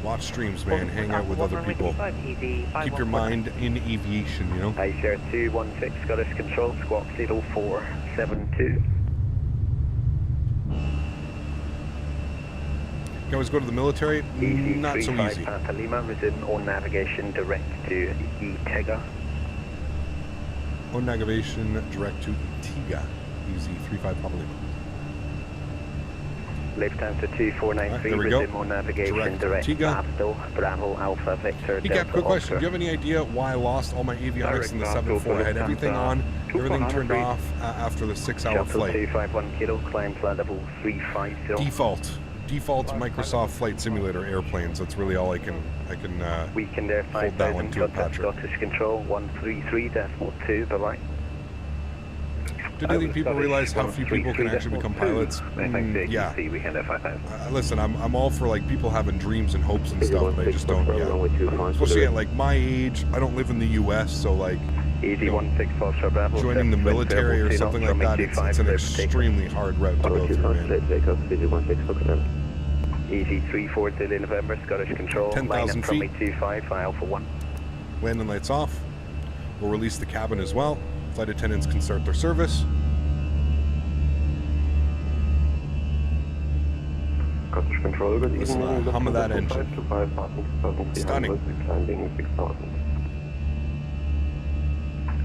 A: Watch streams, man. Hang out with other people. Keep your mind in aviation, you know?
F: ICR 216 Scottish Control, squawk 0472.
A: You always go to the military? Not so easy.
F: Papa Lima, resume on navigation direct to EGAA.
A: On navigation direct to EGAA. Easy 35 Papa Lima.
F: Left answer 2493,
A: right,
F: resume on navigation direct Bravo Alpha Victor.
A: Hey Cap, quick question. Do you have any idea why I lost all my avionics in the 7-4? I had everything on, everything turned off after the 6-hour flight.
F: 251 kilo, climb flight level 350.
A: Default. default Microsoft Flight Simulator airplanes. That's really all I can
F: Weekend Air
A: hold that one
F: 5000,
A: to it,
F: contact
A: Patrick.
F: Scottish Control 133.2, bye-bye.
A: Do you think people realize how few people can actually become pilots? Yeah.
F: Weekend Air 5000.
A: Listen, I'm all for like people having dreams and hopes and stuff, but I just don't. Yeah. Especially at like my age, I don't live in the U.S., so like
F: Easy 164 Bravo.
A: joining the military or something like that, it's an extremely hard route to go through, man.
F: Easy 340 November, Scottish Control.
A: 10,000
F: from
A: feet.
F: 25 for Alpha 1.
A: Landing lights off. We'll release the cabin as well. Flight attendants can start their service.
H: Scottish Control, good
A: Listen to the hum of that engine. Stunning.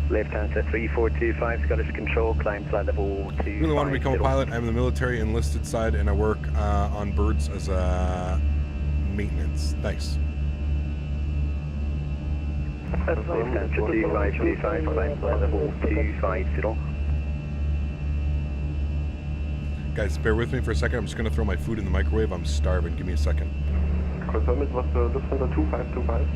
F: Left answer 3425, Scottish Control, climb flight level 2.
A: Really want to become a pilot. I'm in the military enlisted side, and I work on birds as maintenance. Nice.
F: Left answer 2525, climb flight level 250.
A: Guys, bear with me for a second. I'm just going to throw my food in the microwave. I'm starving. Give me a second.
H: Confirm it was Lufthansa 2525.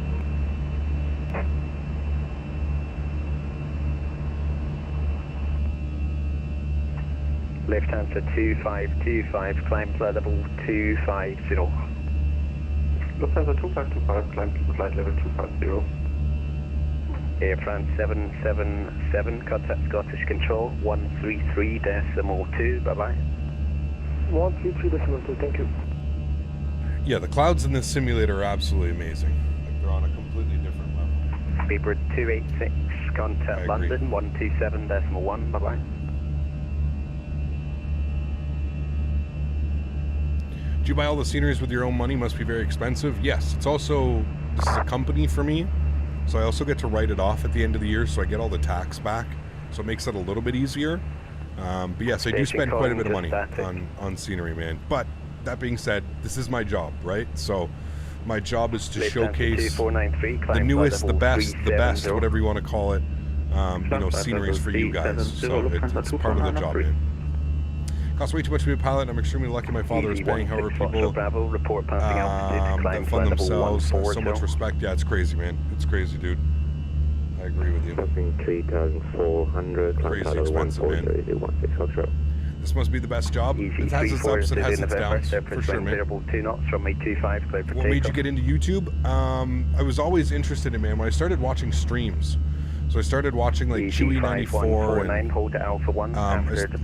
F: Left answer 2525, climb flight level 250.
H: Lufthansa 2525, climb flight level 250.
F: Air France 777, contact Scottish Control 133.2, bye-bye.
E: 133.2, thank you.
A: Yeah, the clouds in this simulator are absolutely amazing. Like they're on a completely different level.
F: Beaver 286, contact London 127.1, bye-bye.
A: Do you buy all the sceneries with your own money? Must be very expensive. Yes, it's also, this is a company for me, so I also get to write it off at the end of the year, so I get all the tax back, so it makes it a little bit easier. But yes, I do spend quite a bit of money on scenery, man. But that being said, this is my job, right? So my job is to showcase the newest, the best, whatever you want to call it, sceneries for you guys. So it's part of the job, man. Costs way too much to be a pilot. I'm extremely lucky my father is paying. However, people that fund themselves, so much respect. Yeah, it's crazy, man. It's crazy, dude. I agree with you.
H: 3,400.
A: Crazy expensive, man. This must be the best job. It has its ups, it has its downs, for sure, man. What made you get into YouTube? I was always interested in, man, when I started watching streams. So I started watching like Chewy 94 and a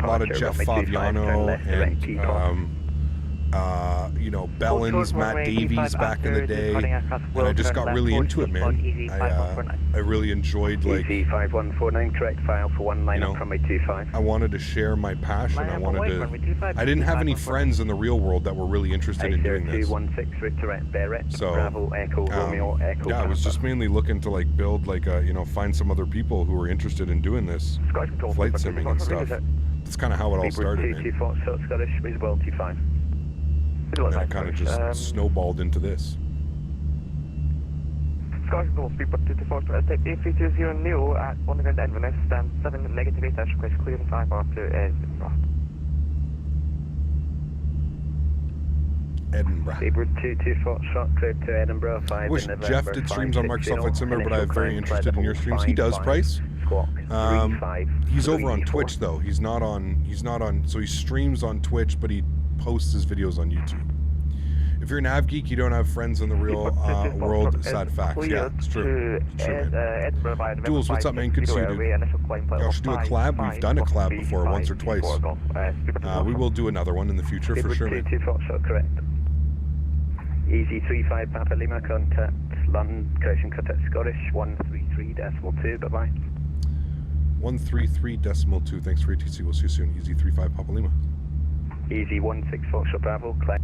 A: lot of Jeff Faviano and Bellins, Matt Davies back in the day, and I just got really into it, man. I really enjoyed like, I wanted to share my passion. I didn't have any friends in the real world that were really interested in doing this. So I was just mainly looking to like build like find some other people who were interested in doing this flight simming and stuff. That's kind of how it all started, man. And then it kind of just snowballed into this.
E: Scottish Control, Speedbird 224, A320 Neo at 1 ground Inverness, stand 7 negative 8 dash request clearing 5 after Edinburgh.
A: Edinburgh.
F: Speedbird 224, shot clear to Edinburgh, 5
A: I wish Jeff did streams on Microsoft Flight Simulator, but I'm very interested in your streams. He does, Price. He's over on Twitch though. He's not on, so he streams on Twitch, but he posts his videos on YouTube. If you're an av geek, you don't have friends in the real world. Sad facts. Yeah, it's true. It's true, man. Jules, what's up, man? Good to see you, dude. Y'all should do a collab. We've done a collab before, once or twice. We will do another one in the future for sure, man.
F: Correct. Easy 35 Papa Lima, contact London, correction, contact Scottish 133.2, bye-bye.
A: 133.2. Thanks for ATC. We'll see you soon. Easy 35 Papa Lima.
F: Easy 16 Foxtrot Bravo, climb.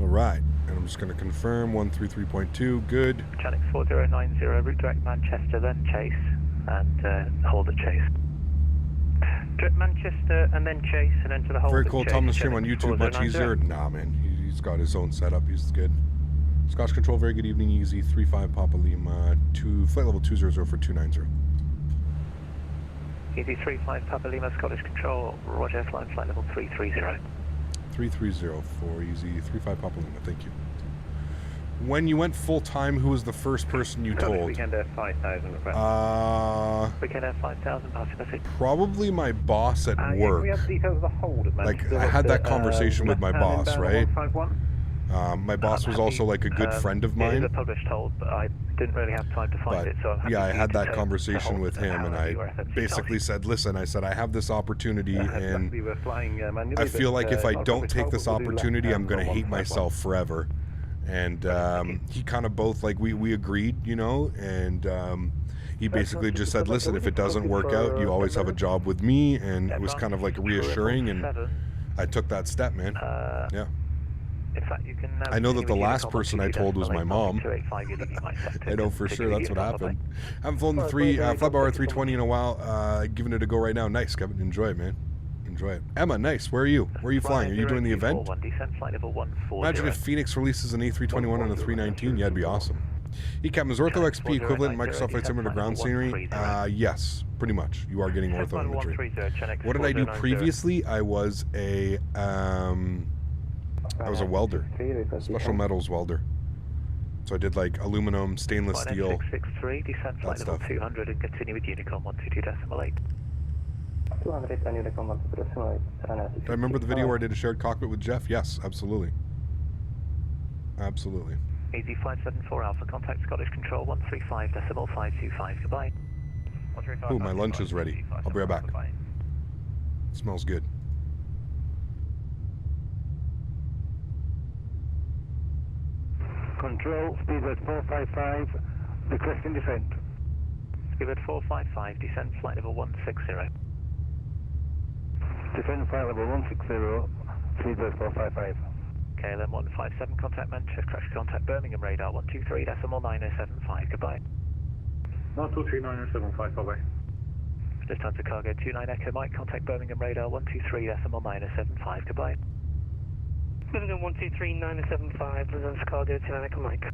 A: All right, and I'm just going to confirm 133.2. Good.
E: Channel 4090, route direct Manchester, then chase, and hold at chase. Direct Manchester, and then chase, and then to the hold.
A: Very cool. Tom the stream on YouTube, much easier. Nah, man, he's got his own setup. He's good. Scottish Control, very good evening. Easy 35 Papa Lima, flight level 200 for 290.
E: Easy 35 Papa Lima, Scottish Control, Roger, flying flight level 330.
A: 3304 Easy 35 Papa Lima. Thank you. When you went full time, who was the first person you told?
C: Weekend Air 5000 request. Weekend Air 5000, passing message.
A: Probably my boss at work.
C: We have details of the hold at
A: Like, I had that conversation with my boss, right? My boss was also like a good friend of mine.
C: It is a published hold, but I didn't really have time to find it. So
A: yeah, I had that conversation with him, and I basically said, listen, I said, I have this opportunity, and I feel like if I don't take this opportunity, I'm going to hate myself forever. And he kind of both, like, we agreed, you know, and he basically just said, listen, if it doesn't work out, you always have a job with me, and it was kind of like reassuring, and I took that step, man. Yeah.
C: In fact, you can
A: I know that the last person I told was my mom. I know for sure that's what happened. I haven't flown the Flightbar 320 in a while. Giving it a go right now. Nice, Kevin. Enjoy it, man. Enjoy it. Emma, nice. Where are you? Where are you flying? Are you doing the event? Imagine if Phoenix releases an A321 on a 319. Yeah, it'd be awesome. Captain, is Ortho XP equivalent Microsoft Flight Simulator ground scenery? Yes, pretty much. You are getting Ortho imagery. What did I do previously? I was a welder, special metals welder. So I did like aluminum, stainless steel,
C: 663, descend flight level 200 and continue with Unicom 122.8.
E: 200 and Unicom 122.8.
A: Do I remember the video where I did a shared cockpit with Jeff? Yes, absolutely. Absolutely.
C: Easy Flight 74 Alpha, contact Scottish Control 135.525, goodbye.
A: Ooh, my lunch is ready. I'll be right back. It smells good.
D: Control, speedbird 455, requesting descent.
C: Speedbird 455, descend flight level 160.
D: Descend flight level 160, speedbird 455.
C: KLM 157, contact Manchester, crash contact Birmingham radar 123.9075, goodbye.
D: 123.9075, bye-bye.
C: Just time to cargo 29 Echo Mike, contact Birmingham radar 123.9075, goodbye.
E: Birmingham 123.975, Luton cargo 29 Echo Mike.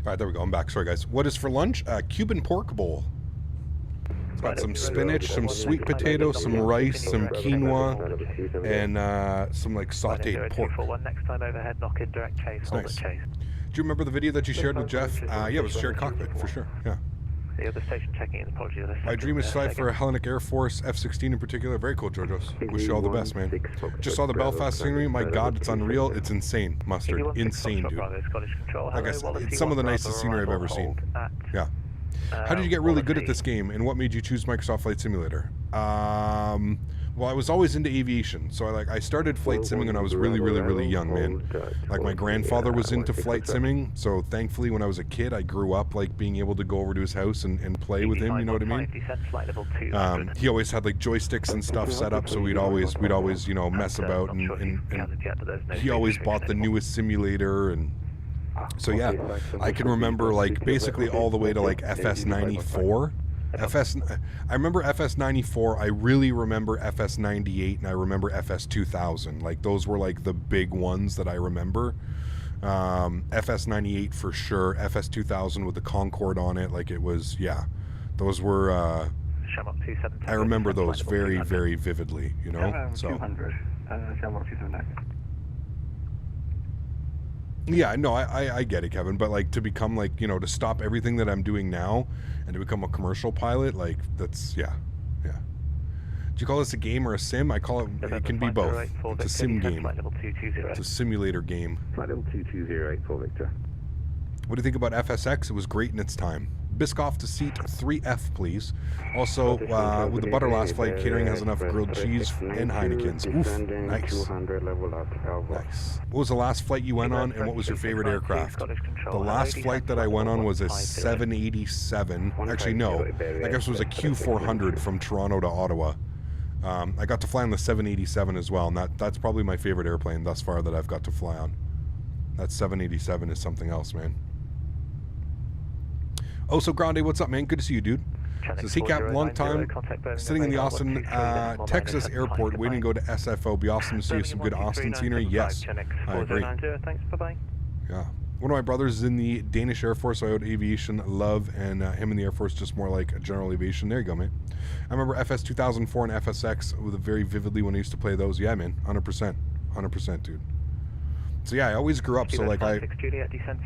A: Alright, there we go. I'm back. Sorry, guys. What is for lunch? Cuban pork bowl. It's got some spinach, some sweet potato, some rice, some quinoa, and some like sauteed pork.
C: Next time overhead, knock in direct chase, hold
A: nice.
C: at chase.
A: Do you remember the video that you shared with Jeff? Yeah, it was a shared cockpit, for sure. Yeah.
C: The other station checking in, apologies.
A: My dream is fly for a Hellenic Air Force F-16 in particular. Very cool, Georgios. Wish you all the best, man. Just saw the Belfast scenery. My God, it's unreal. It's insane, Mustard. Insane, dude. Like I said, it's some of the nicest scenery I've ever seen. Yeah. How did you get really good at this game, and what made you choose Microsoft Flight Simulator? Well, I was always into aviation, so I started flight simming when I was really young, man. Like, my grandfather was into flight simming, so thankfully when I was a kid, I grew up like being able to go over to his house and play with him, you know what I mean? He always had like joysticks and stuff set up, so we'd always you know, mess about, and he always bought the newest simulator, and so yeah, I can remember like basically all the way to like FS94. I remember FS94, I really remember FS98, and I remember FS2000. Like, those were like the big ones that I remember. FS98 for sure, FS2000 with the Concorde on it, like it was, yeah. Those were, I remember those very vividly, you know? So. Yeah, no, I get it, Kevin, but like to become like, you know, to stop everything that I'm doing now and to become a commercial pilot, like that's, yeah. Do you call this a game or a sim? I call it can be both. It's a sim game. It's a simulator game.
H: Flight level 2208 Victor.
A: What do you think about FSX? It was great in its time. Biscoff to seat 3F, please. Also, with the butter last flight, catering has enough grilled cheese and Heinekens. Oof, nice. Nice. What was the last flight you went on, and what was your favorite aircraft? The last flight that I went on was a 787. Actually, no. I guess it was a Q400 from Toronto to Ottawa. I got to fly on the 787 as well, and that's probably my favorite airplane thus far that I've got to fly on. That 787 is something else, man. Oh, so Grande, what's up, man? Good to see you, dude. Says Cap, long time sitting in the Austin, Texas airport waiting to go to SFO. Be awesome to see some good Austin scenery. Yes, I agree.
C: Thanks, bye-bye.
A: Yeah. One of my brothers is in the Danish Air Force, so I owed aviation love, and him in the Air Force just more like a general aviation. There you go, man. I remember FS 2004 and FSX with very vividly when I used to play those. Yeah, man, 100%. 100%, dude. So yeah, I always grew up. So like I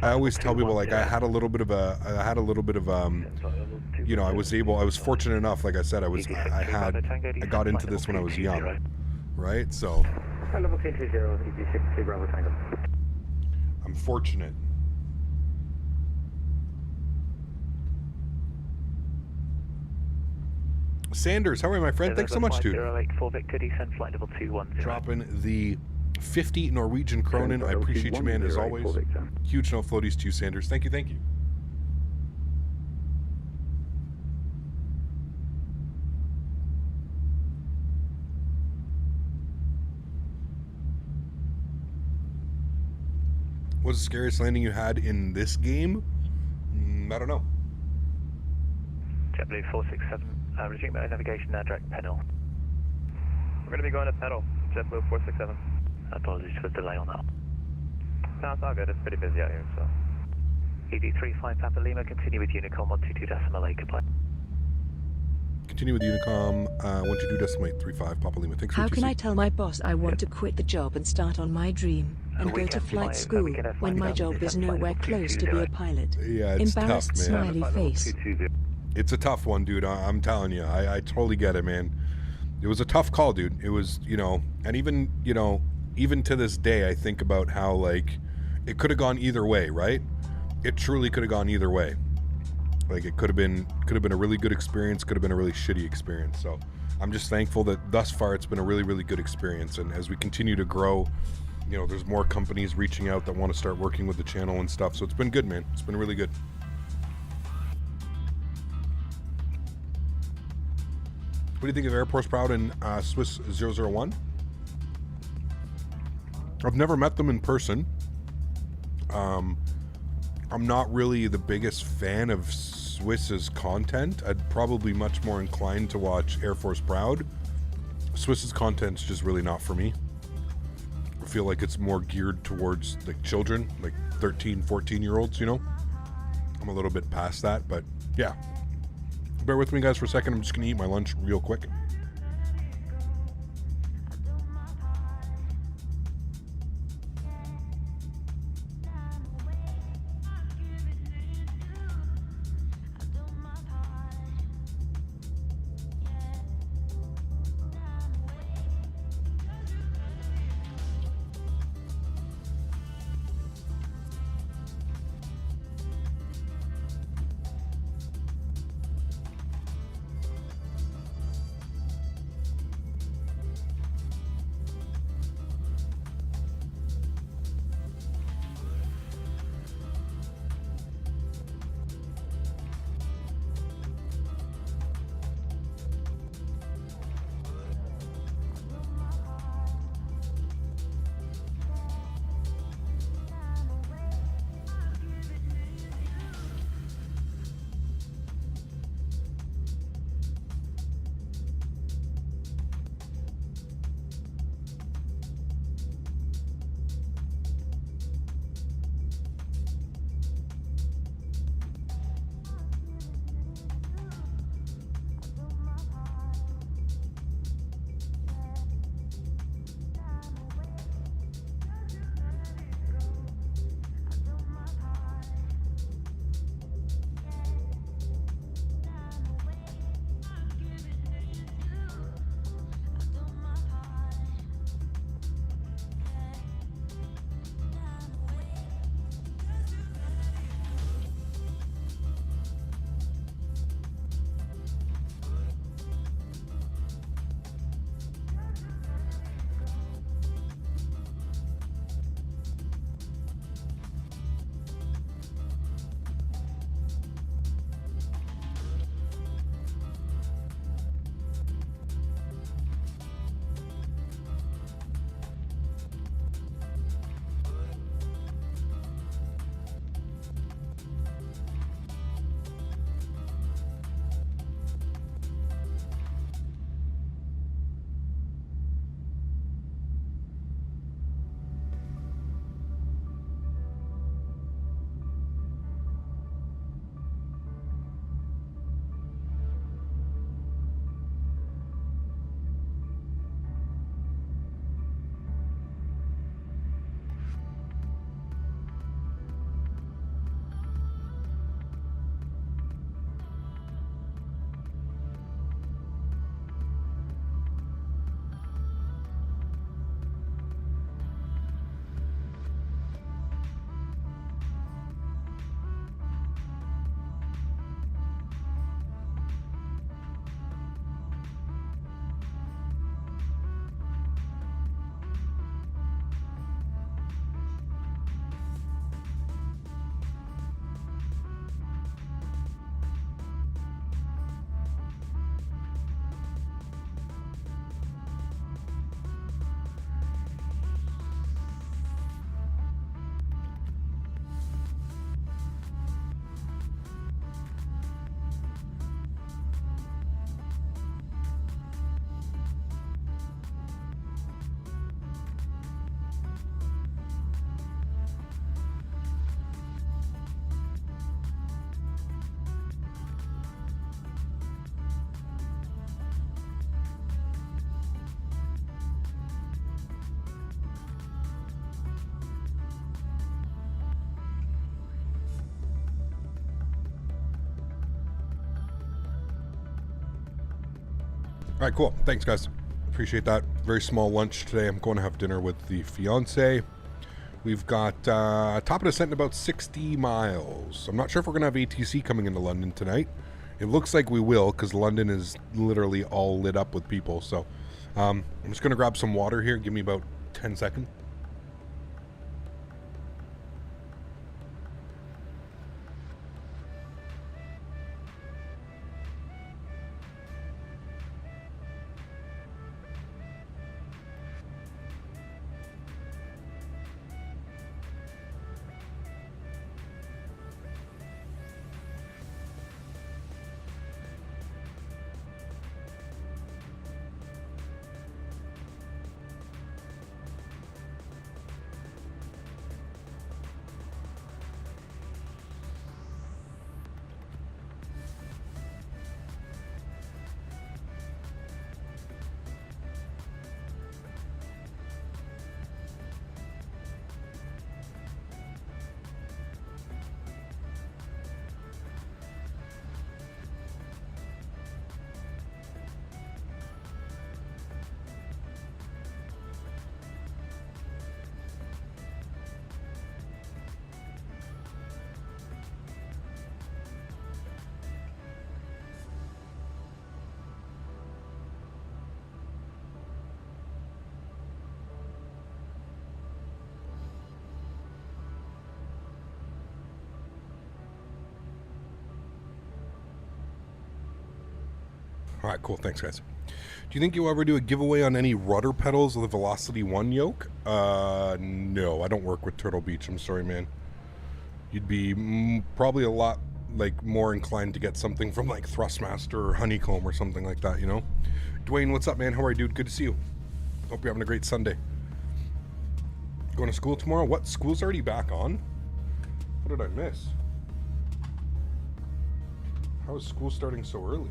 A: always tell people like I had a little bit of you know, I was fortunate enough. Like I said, I got into this when I was young, right? So I'm fortunate. Sanders, how are you, my friend? Thanks so much, dude. Dropping the 50 Norwegian Kronen. I appreciate you, man, as always. Huge no floaties to you, Sanders. Thank you, thank you. What was the scariest landing you had in this game? I don't know.
C: JetBlue 467, resume navigation now, direct pedal.
I: We're going to be going to pedal, JetBlue 467.
C: Apologies for the delay on that.
I: No, it's all good. It's pretty busy out here, so.
C: ED35 Papa Lima, continue with Unicom 122.8, goodbye.
A: Continue with Unicom 122.835 Papa Lima. Thanks for
B: How can I tell my boss I want to quit the job and start on my dream and go to flight school when my job is nowhere close to be a pilot?
A: Yeah, it's
B: Embarrassed
A: tough, man.
B: smiley face.
A: It's a tough one, dude. I'm telling you. I totally get it, man. It was a tough call, dude. It was, you know, and even, you know, even to this day, I think about how, like, it could have gone either way, right? It truly could have gone either way. Like, it could have been a really good experience, could have been a really shitty experience. So I'm just thankful that thus far it's been a really, really good experience. And as we continue to grow, you know, there's more companies reaching out that want to start working with the channel and stuff. So it's been good, man. It's been really good. What do you think of Airports Proud and Swiss 001? I've never met them in person. I'm not really the biggest fan of Swiss's content. I'd probably much more inclined to watch Air Force Proud. Swiss's content's just really not for me. I feel like it's more geared towards like children, like 13, 14-year-olds, you know? I'm a little bit past that, but yeah. Bear with me, guys, for a second. I'm just going to eat my lunch real quick. All right, cool. Thanks, guys. Appreciate that. Very small lunch today. I'm going to have dinner with the fiance. We've got top of descent in about 60 miles. I'm not sure if we're going to have ATC coming into London tonight. It looks like we will, because London is literally all lit up with people. So I'm just going to grab some water here. Give me about 10 seconds. All right, cool. Thanks, guys. Do you think you'll ever do a giveaway on any rudder pedals of the Velocity 1 yoke? No, I don't work with Turtle Beach. I'm sorry, man. You'd be probably a lot more inclined to get something from Thrustmaster or Honeycomb or something like that, you know? Dwayne, what's up, man? How are you, dude? Good to see you. Hope you're having a great Sunday. Going to school tomorrow? What? School's already back on? What did I miss? How is school starting so early?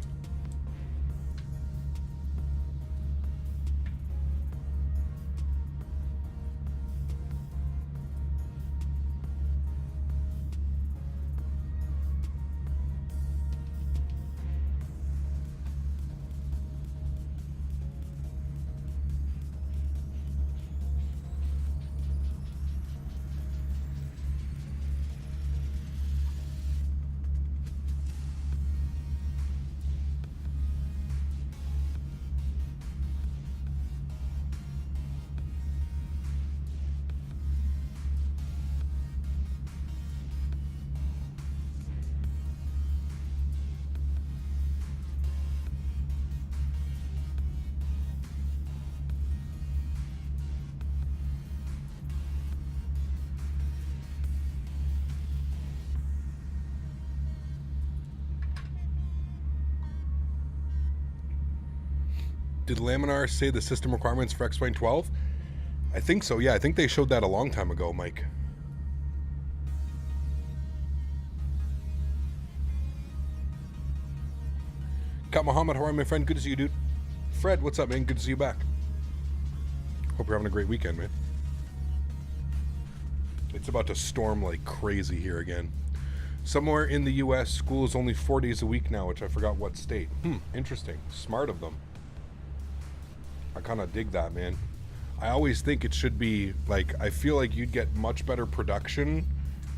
A: Did Laminar say the system requirements for X-Plane 12? I think so, yeah. I think they showed that a long time ago, Mike. Kat Muhammad, how are you, my friend? Good to see you, dude. Fred, what's up, man? Good to see you back. Hope you're having a great weekend, man. It's about to storm like crazy here again. Somewhere in the U.S., school is only 4 days a week now, which I forgot what state. Interesting. Smart of them. I kind of dig that, man. I always think it should be, I feel like you'd get much better production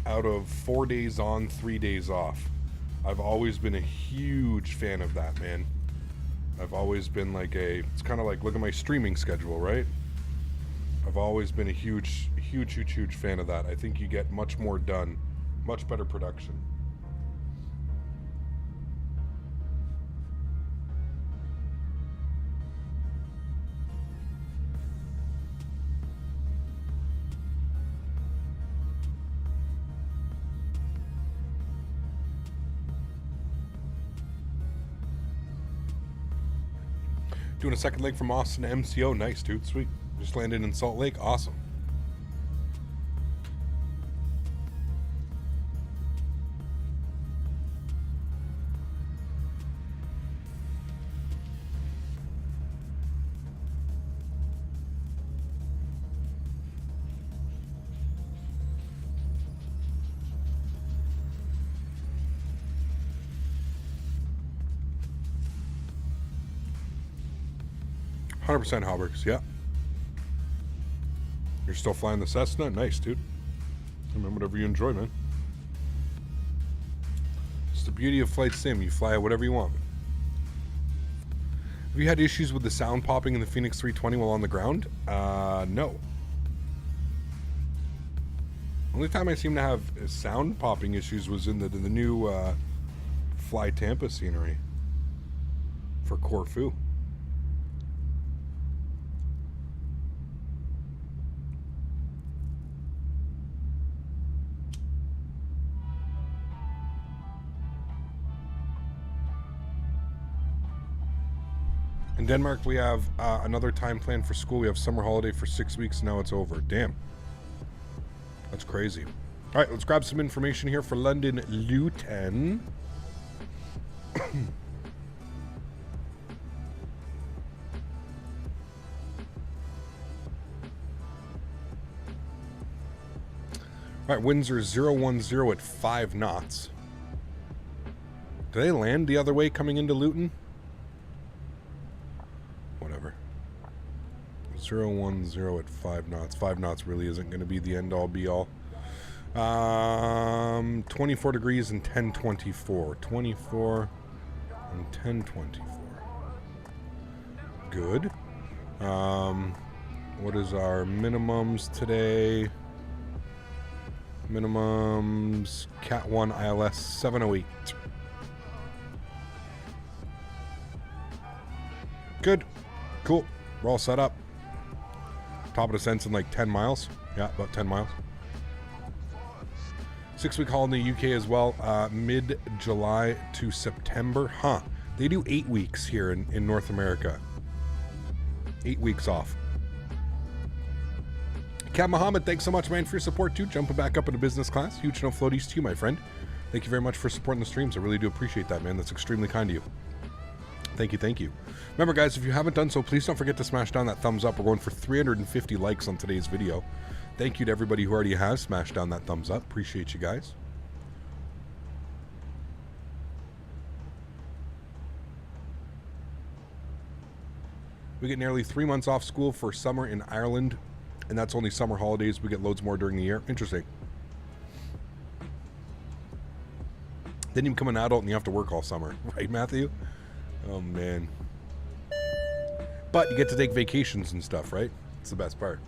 A: out of 4 days on, 3 days off. I've always been a huge fan of that, man. I've always been it's kind of look at my streaming schedule, right? I've always been a huge fan of that. I think you get much more done, much better production. Doing a second leg from Austin to MCO. Nice, dude. Sweet. Just landed in Salt Lake. Awesome. 100% Haubergs, yeah. You're still flying the Cessna? Nice, dude. I mean, whatever you enjoy, man. It's the beauty of flight sim. You fly whatever you want. Have you had issues with the sound popping in the Phoenix 320 while on the ground? No. Only time I seem to have sound popping issues was in the new Fly Tampa scenery for Corfu. In Denmark, we have another time plan for school. We have summer holiday for 6 weeks. Now it's over. Damn. That's crazy. All right, let's grab some information here for London Luton. All right, winds are 010 at 5 knots. Do they land the other way coming into Luton? Whatever. 010 at 5 knots. 5 knots really isn't going to be the end all be all. 24 degrees and 1024. 24 and 1024. Good. What is our minimums today? Minimums Cat 1 ILS 708. Good. Cool. We're all set up. Top of descent's in like 10 miles. Yeah, about 10 miles. 6-week haul in the UK as well. Mid-July to September. Huh. They do 8 weeks here in North America. 8 weeks off. Cab Mohammed, thanks so much, man, for your support, too. Jumping back up into business class. Huge no floaties to you, my friend. Thank you very much for supporting the streams. I really do appreciate that, man. That's extremely kind of you. Thank you, thank you. Remember, guys, if you haven't done so, please don't forget to smash down that thumbs up. We're going for 350 likes on today's video. Thank you to everybody who already has smashed down that thumbs up. Appreciate you guys. We get nearly 3 months off school for summer in Ireland, and that's only summer holidays. We get loads more during the year. Interesting. Then you become an adult and you have to work all summer. Right, Matthew? Oh, man. But you get to take vacations and stuff, right? It's the best part.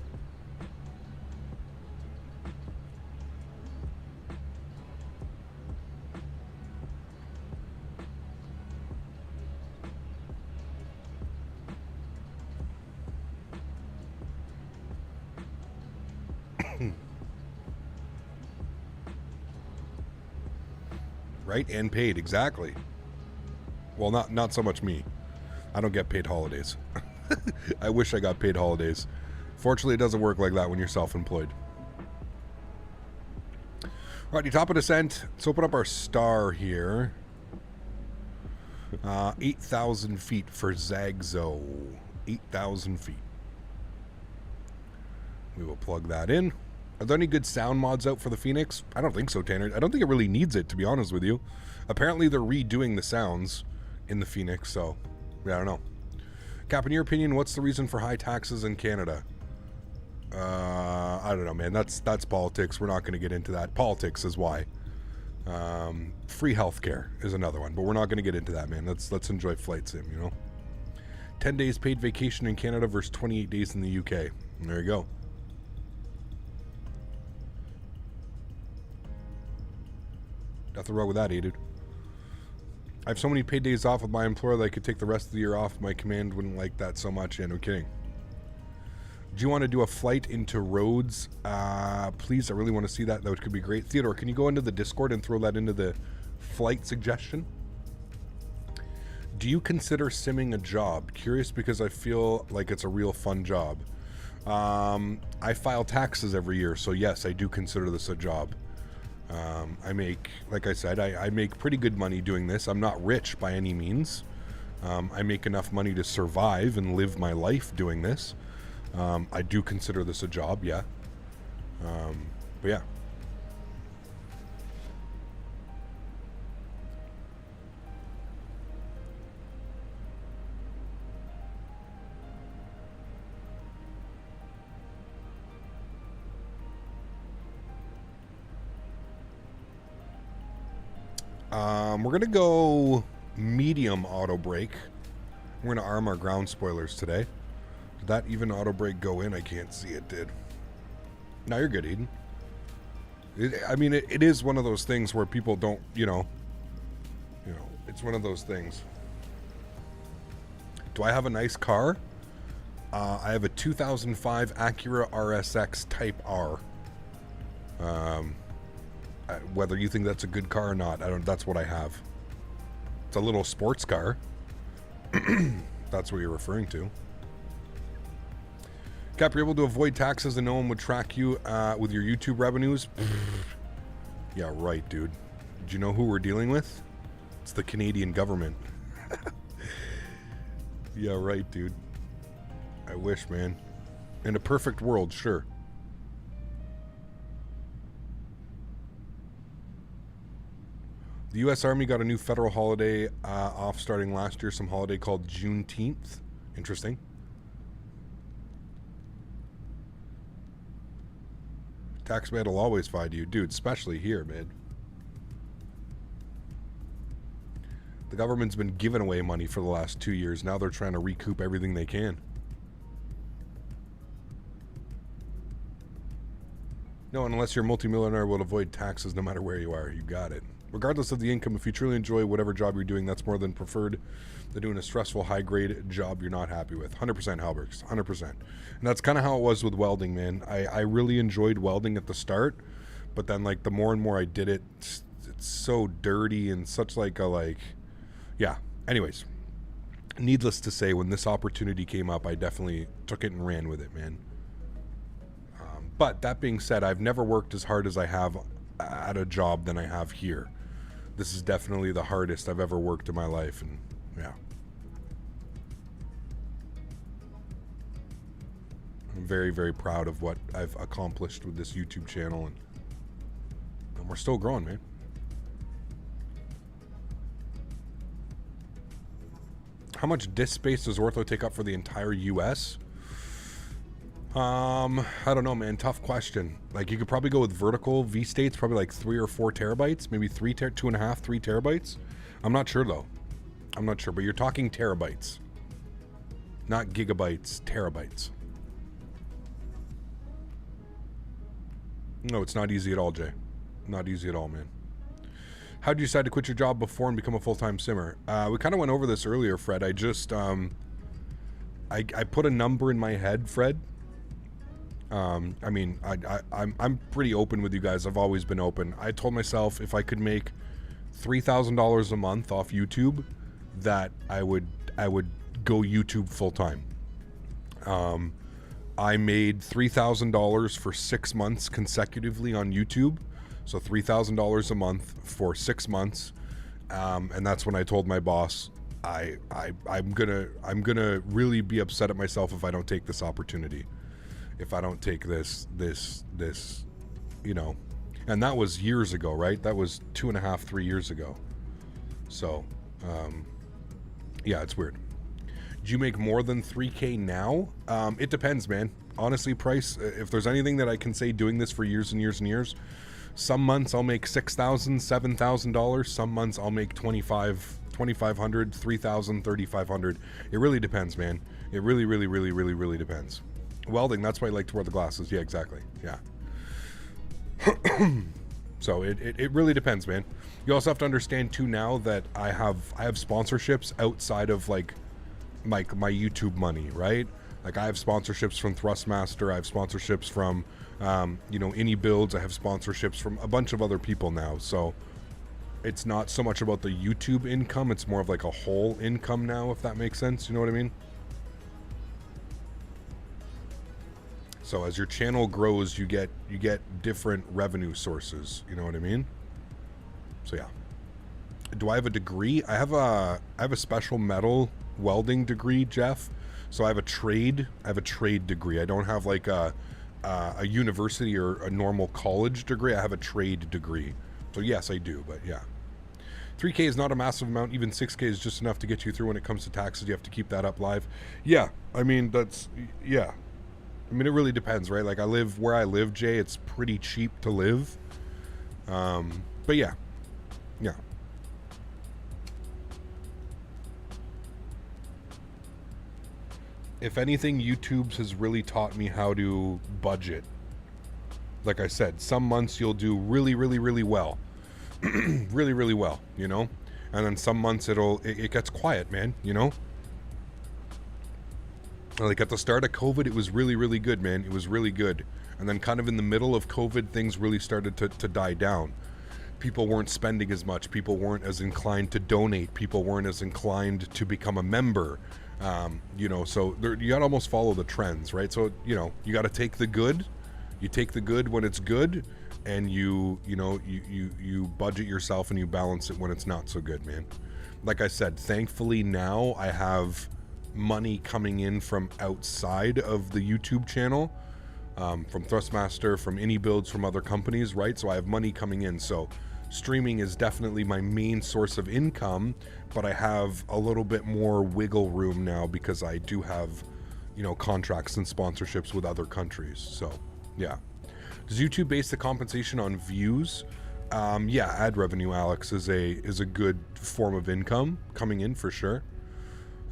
A: Right? And paid, exactly. Well, not so much me. I don't get paid holidays. I wish I got paid holidays. Fortunately, it doesn't work like that when you're self-employed. Alrighty, top of descent. Let's open up our star here. 8,000 feet for Zagzo. 8,000 feet. We will plug that in. Are there any good sound mods out for the Phoenix? I don't think so, Tanner. I don't think it really needs it, to be honest with you. Apparently, they're redoing the sounds in the Phoenix, so yeah, I don't know. Cap, in your opinion, what's the reason for high taxes in Canada? I don't know, man. That's politics. We're not going to get into that. Politics is why. Free healthcare is another one, but we're not going to get into that, man. Let's enjoy flight sim, you know. 10 days paid vacation in Canada versus 28 days in the UK. And there you go. Nothing wrong with that, dude. I have so many paid days off with my employer that I could take the rest of the year off. My command wouldn't like that so much. Yeah, no kidding. Do you want to do a flight into Rhodes? Please, I really want to see that. That could be great. Theodore, can you go into the Discord and throw that into the flight suggestion? Do you consider simming a job? Curious because I feel like it's a real fun job. I file taxes every year, so yes, I do consider this a job. I make, like I said, I make pretty good money doing this. I'm not rich by any means. I make enough money to survive and live my life doing this. I do consider this a job, yeah. But yeah. We're going to go medium auto brake. We're going to arm our ground spoilers today. Did that even auto brake go in? I can't see it did. No, you're good, Eden. It is one of those things where people don't, it's one of those things. Do I have a nice car? I have a 2005 Acura RSX Type R. Whether you think that's a good car or not, that's what I have. It's a little sports car. That's what you're referring to. Cap, you're able to avoid taxes and no one would track you with your YouTube revenues? Yeah, right, dude. Do you know who we're dealing with? It's the Canadian government. Yeah, right, dude. I wish, man. In a perfect world, sure. The U.S. Army got a new federal holiday off starting last year, some holiday called Juneteenth. Interesting. Taxman will always find you. Dude, especially here, man. The government's been giving away money for the last 2 years. Now they're trying to recoup everything they can. No, unless you're a multimillionaire, will avoid taxes no matter where you are. You got it. Regardless of the income, if you truly enjoy whatever job you're doing, that's more than preferred than doing a stressful, high-grade job you're not happy with. 100% Halbergs, 100%. And that's kind of how it was with welding, man. I really enjoyed welding at the start, but then, like, the more and more I did it, it's so dirty and such yeah. Anyways, needless to say, when this opportunity came up, I definitely took it and ran with it, man. But that being said, I've never worked as hard as I have at a job than I have here. This is definitely the hardest I've ever worked in my life, and yeah. I'm very, very proud of what I've accomplished with this YouTube channel, and we're still growing, man. How much disk space does Ortho take up for the entire US? I don't know, man. Tough question. Like, you could probably go with vertical V-states, probably like 3 or 4 terabytes, maybe 2.5, 3 terabytes. I'm not sure, though. I'm not sure, but you're talking terabytes. Not gigabytes, terabytes. No, it's not easy at all, Jay. Not easy at all, man. How did you decide to quit your job before and become a full-time simmer? We kind of went over this earlier, Fred. I just, I put a number in my head, Fred. I'm pretty open with you guys. I've always been open. I told myself if I could make $3,000 a month off YouTube, that I would go YouTube full-time. I made $3,000 for 6 months consecutively on YouTube. So $3,000 a month for 6 months, and that's when I told my boss, I'm gonna really be upset at myself if I don't take this opportunity, if I don't take this, and that was years ago, right? That was 2.5, 3 years ago. So, yeah, it's weird. Do you make more than 3K now? It depends, man. Honestly, Price, if there's anything that I can say doing this for years and years and years, some months I'll make $6,000, $7,000. Some months I'll make $2,500, $3,000, $3,500. It really depends, man. It really, really, really, really, really depends. Welding, that's why I like to wear the glasses. Yeah, exactly. Yeah. So it really depends, man. You also have to understand too now that I have sponsorships outside of like my YouTube money, right? Like I have sponsorships from Thrustmaster. I have sponsorships from Any Builds. I have sponsorships from a bunch of other people now. So it's not so much about the YouTube income. It's more of like a whole income now, if that makes sense. You know what I mean? So as your channel grows, you get different revenue sources. You know what I mean? So yeah. Do I have a degree? I have a special metal welding degree, Jeff. So I have a trade degree. I don't have like a university or a normal college degree. I have a trade degree. So yes, I do, but yeah. 3K is not a massive amount. Even 6K is just enough to get you through when it comes to taxes. You have to keep that up live. Yeah, I mean, yeah. I mean, it really depends, right? Like I live where I live, Jay. It's pretty cheap to live. But yeah. If anything, YouTube's has really taught me how to budget. Like I said, some months you'll do really, really, really well. Really, really well, you know? And then some months it gets quiet, man, you know? Like at the start of COVID, it was really, really good, man. It was really good. And then kind of in the middle of COVID, things really started to die down. People weren't spending as much. People weren't as inclined to donate. People weren't as inclined to become a member. You know, so you got to almost follow the trends, right? So, you know, you got to take the good. You take the good when it's good, and you budget yourself and you balance it when it's not so good, man. Like I said, thankfully now I have money coming in from outside of the YouTube channel, from Thrustmaster, from any builds from other companies, right? So I have money coming in. So streaming is definitely my main source of income, but I have a little bit more wiggle room now because I do have, you know, contracts and sponsorships with other countries. So yeah. Does YouTube base the compensation on views? Yeah, ad revenue, Alex, is a good form of income coming in for sure.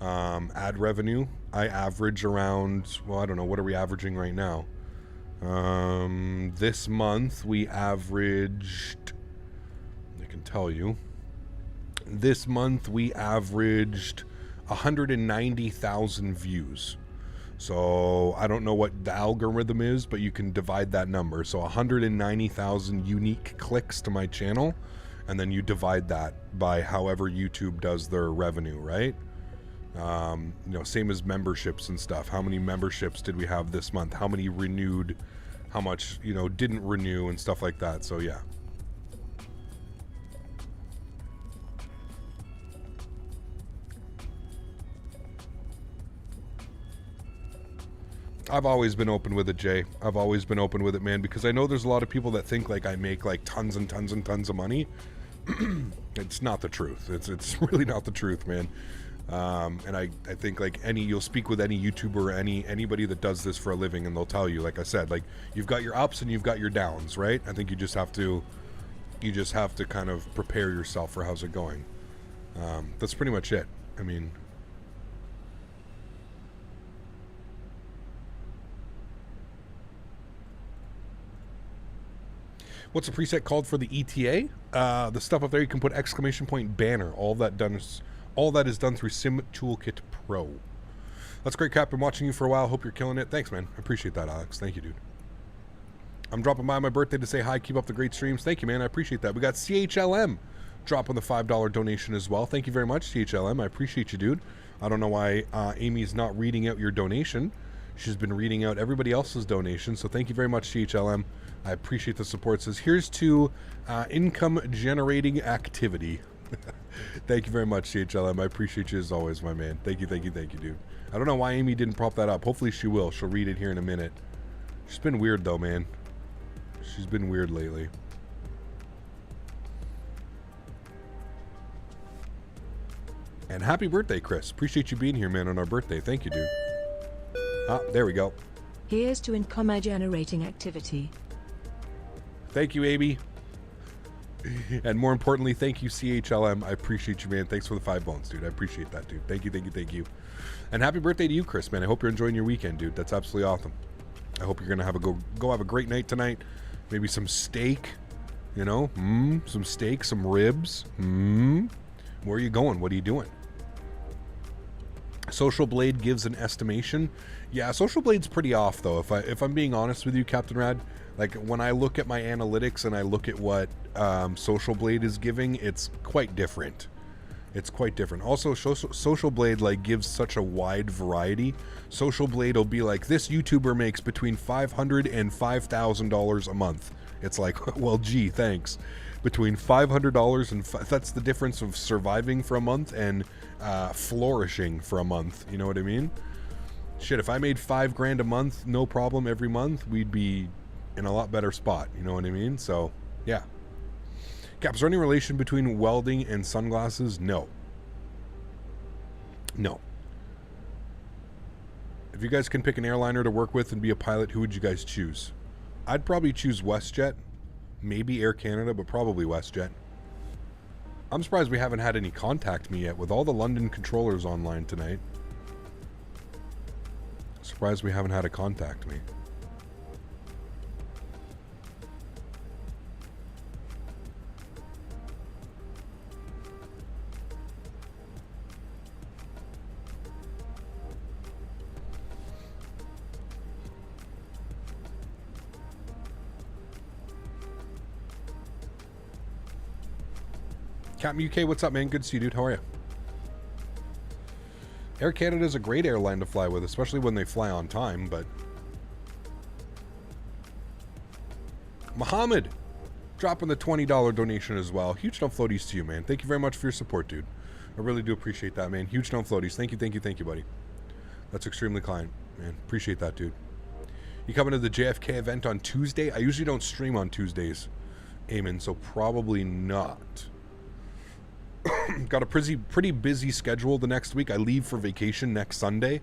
A: Ad revenue, I average around, well, I don't know, what are we averaging right now? This month we averaged, I can tell you, this month we averaged 190,000 views. So I don't know what the algorithm is, but you can divide that number. So 190,000 unique clicks to my channel, and then you divide that by however YouTube does their revenue, right? You know, same as memberships and stuff. How many memberships did we have this month? How many renewed? How much, you know, didn't renew and stuff like that. So yeah. I've always been open with it, Jay. I've always been open with it, man, because I know there's a lot of people that think like I make like tons and tons and tons of money. It's not the truth. It's really not the truth, man. And I think like you'll speak with any YouTuber, anybody that does this for a living, and they'll tell you, like I said, like you've got your ups and you've got your downs, right? I think you just have to kind of prepare yourself for how's it going. That's pretty much it. I mean, what's the preset called for the ETA? The stuff up there, you can put exclamation point banner. All that is done through Sim Toolkit Pro. That's great, Cap. Been watching you for a while. Hope you're killing it. Thanks, man. I appreciate that, Alex. Thank you, dude. I'm dropping by on my birthday to say hi. Keep up the great streams. Thank you, man. I appreciate that. We got CHLM dropping the $5 donation as well. Thank you very much, CHLM. I appreciate you, dude. I don't know why Amy's not reading out your donation. She's been reading out everybody else's donation. So thank you very much, CHLM. I appreciate the support. It says, here's to income generating activity. Thank you very much, CHLM. I appreciate you as always, my man. Thank you, dude. I don't know why Amy didn't prop that up. Hopefully she will. She'll read it here in a minute. She's been weird though, man. She's been weird lately. And happy birthday, Chris. Appreciate you being here, man, on our birthday. Thank you, dude. Ah, there we go.
B: Here's to income generating activity.
A: Thank you, Amy. And more importantly, thank you, CHLM. I appreciate you, man. Thanks for the 5 bones, dude. I appreciate that, dude. Thank you. And happy birthday to you, Chris, man. I hope you're enjoying your weekend, dude. That's absolutely awesome. I hope you're gonna have go have a great night tonight. Maybe some steak, you know, some steak, some ribs. Where are you going? What are you doing? Social Blade gives an estimation. Yeah, Social Blade's pretty off though. If I'm being honest with you, Captain Rad, like when I look at my analytics and I look at what Social Blade is giving, it's quite different. It's quite different. Also, Social Blade like gives such a wide variety. Social Blade will be like, this YouTuber makes between $500 and $5,000 a month. It's like, well, gee, thanks. Between $500 and that's the difference of surviving for a month and flourishing for a month. You know what I mean? Shit, if I made $5,000 a month, no problem every month, we'd be in a lot better spot. You know what I mean? So, yeah. Cap, is there any relation between welding and sunglasses? No. No. If you guys can pick an airliner to work with and be a pilot, who would you guys choose? I'd probably choose WestJet. Maybe Air Canada, but probably WestJet. I'm surprised we haven't had any contact me yet with all the London controllers online tonight. surprised we haven't had a contact me. Captain UK, what's up, man? Good to see you, dude. How are you? Air Canada is a great airline to fly with, especially when they fly on time, but... Mohammed, dropping the $20 donation as well. Huge no floaties to you, man. Thank you very much for your support, dude. I really do appreciate that, man. Huge no floaties. Thank you, buddy. That's extremely kind, man. Appreciate that, dude. You coming to the JFK event on Tuesday? I usually don't stream on Tuesdays, Eamon, so probably not. Got a pretty busy schedule the next week. I leave for vacation next Sunday.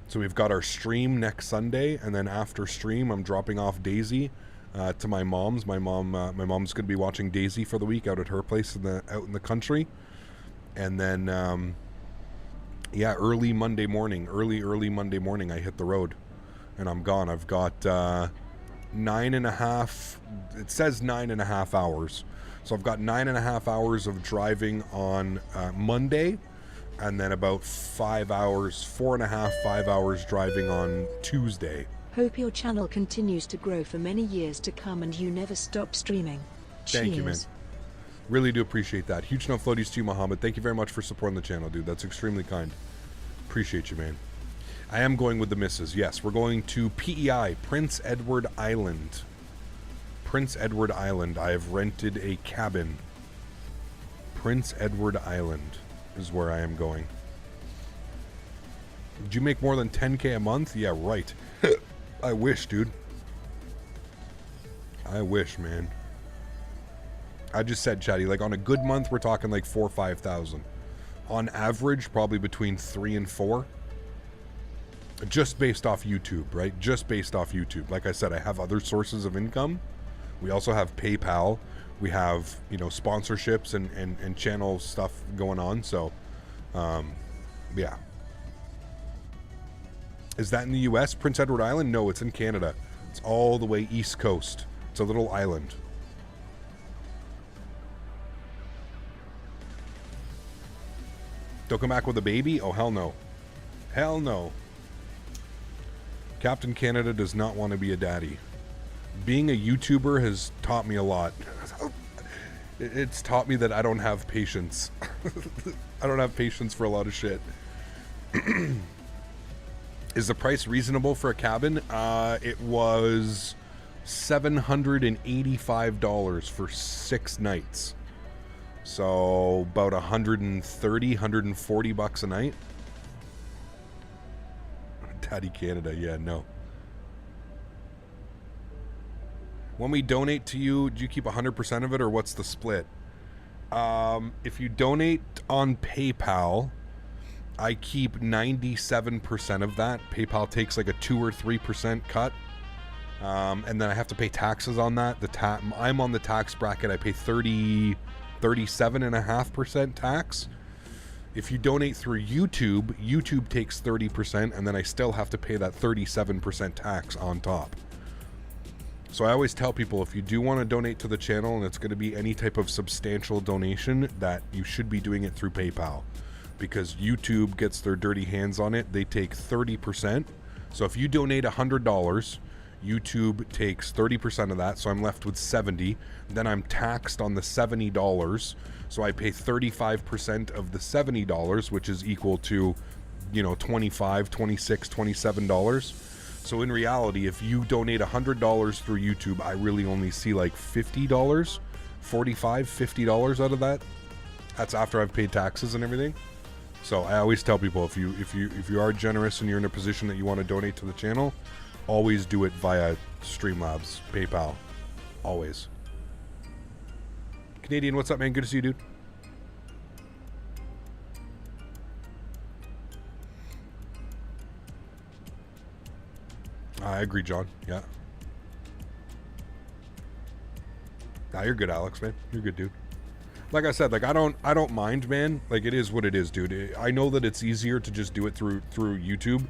A: So we've got our stream next Sunday, and then after stream I'm dropping off Daisy to my mom's. My mom's going to be watching Daisy for the week out at her place out in the country. And then yeah, early Monday morning I hit the road and I'm gone. I've got 9.5, it says 9.5 hours. So I've got 9.5 hours of driving on Monday, and then about 5 hours, 5 hours driving on Tuesday.
B: Hope your channel continues to grow for many years to come and you never stop streaming. Cheers.
A: Thank you, man. Really do appreciate that. Huge no floaties to you, Mohammed. Thank you very much for supporting the channel, dude. That's extremely kind. Appreciate you, man. I am going with the missus. Yes, we're going to PEI, Prince Edward Island. Prince Edward Island. I have rented a cabin. Prince Edward Island is where I am going. Did you make more than 10K a month? Yeah, right. I wish, dude. I wish, man. I just said, chatty, like on a good month, we're talking like 4,000 or 5,000. On average, probably between 3 and 4. Just based off YouTube, right? Just based off YouTube. Like I said, I have other sources of income. We also have PayPal. We have, you know, sponsorships and channel stuff going on. So, yeah. Is that in the U.S., Prince Edward Island? No, it's in Canada. It's all the way east coast. It's a little island. Don't come back with a baby? Oh, hell no. Hell no. Captain Canada does not want to be a daddy. Being a YouTuber has taught me a lot. It's taught me that I don't have patience. I don't have patience for a lot of shit. Is the price reasonable for a cabin? It was $785 for 6 nights. So about 130, 140 bucks a night. Daddy Canada, yeah, no. When we donate to you, do you keep 100% of it, or what's the split? If you donate on PayPal, I keep 97% of that. PayPal takes like a 2 or 3% cut. And then I have to pay taxes on that. I'm on the tax bracket. I pay 37.5% tax. If you donate through YouTube, YouTube takes 30%, and then I still have to pay that 37% tax on top. So I always tell people, if you do want to donate to the channel, and it's going to be any type of substantial donation, that you should be doing it through PayPal, because YouTube gets their dirty hands on it. They take 30%. So if you donate $100, YouTube takes 30% of that, so I'm left with 70. Then I'm taxed on the $70, so I pay 35% of the $70, which is equal to, you know, $25, $26, $27. So in reality, if you donate $100 through YouTube, I really only see like $50, $45, $50 out of that. That's after I've paid taxes and everything. So I always tell people, if you are generous and you're in a position that you want to donate to the channel, always do it via Streamlabs, PayPal, always. Canadian, what's up, man? Good to see you, dude. I agree, John. Yeah. Nah, you're good, Alex, man. You're good, dude. Like I said, like I don't mind, man. Like, it is what it is, dude. I know that it's easier to just do it through YouTube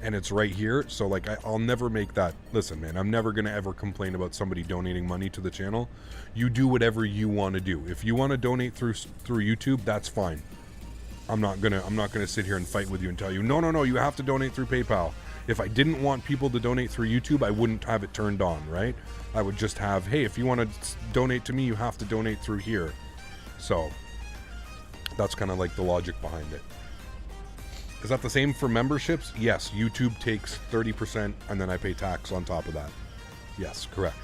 A: and it's right here. So like I'll never make that. Listen, man, I'm never gonna ever complain about somebody donating money to the channel. You do whatever you want to do. If you want to donate through YouTube, that's fine. I'm not gonna sit here and fight with you and tell you no, you have to donate through PayPal. If I didn't want people to donate through YouTube, I wouldn't have it turned on, right? I would just have, hey, if you want to donate to me, you have to donate through here. So that's kind of like the logic behind it. Is that the same for memberships? Yes, YouTube takes 30% and then I pay tax on top of that. Yes, correct.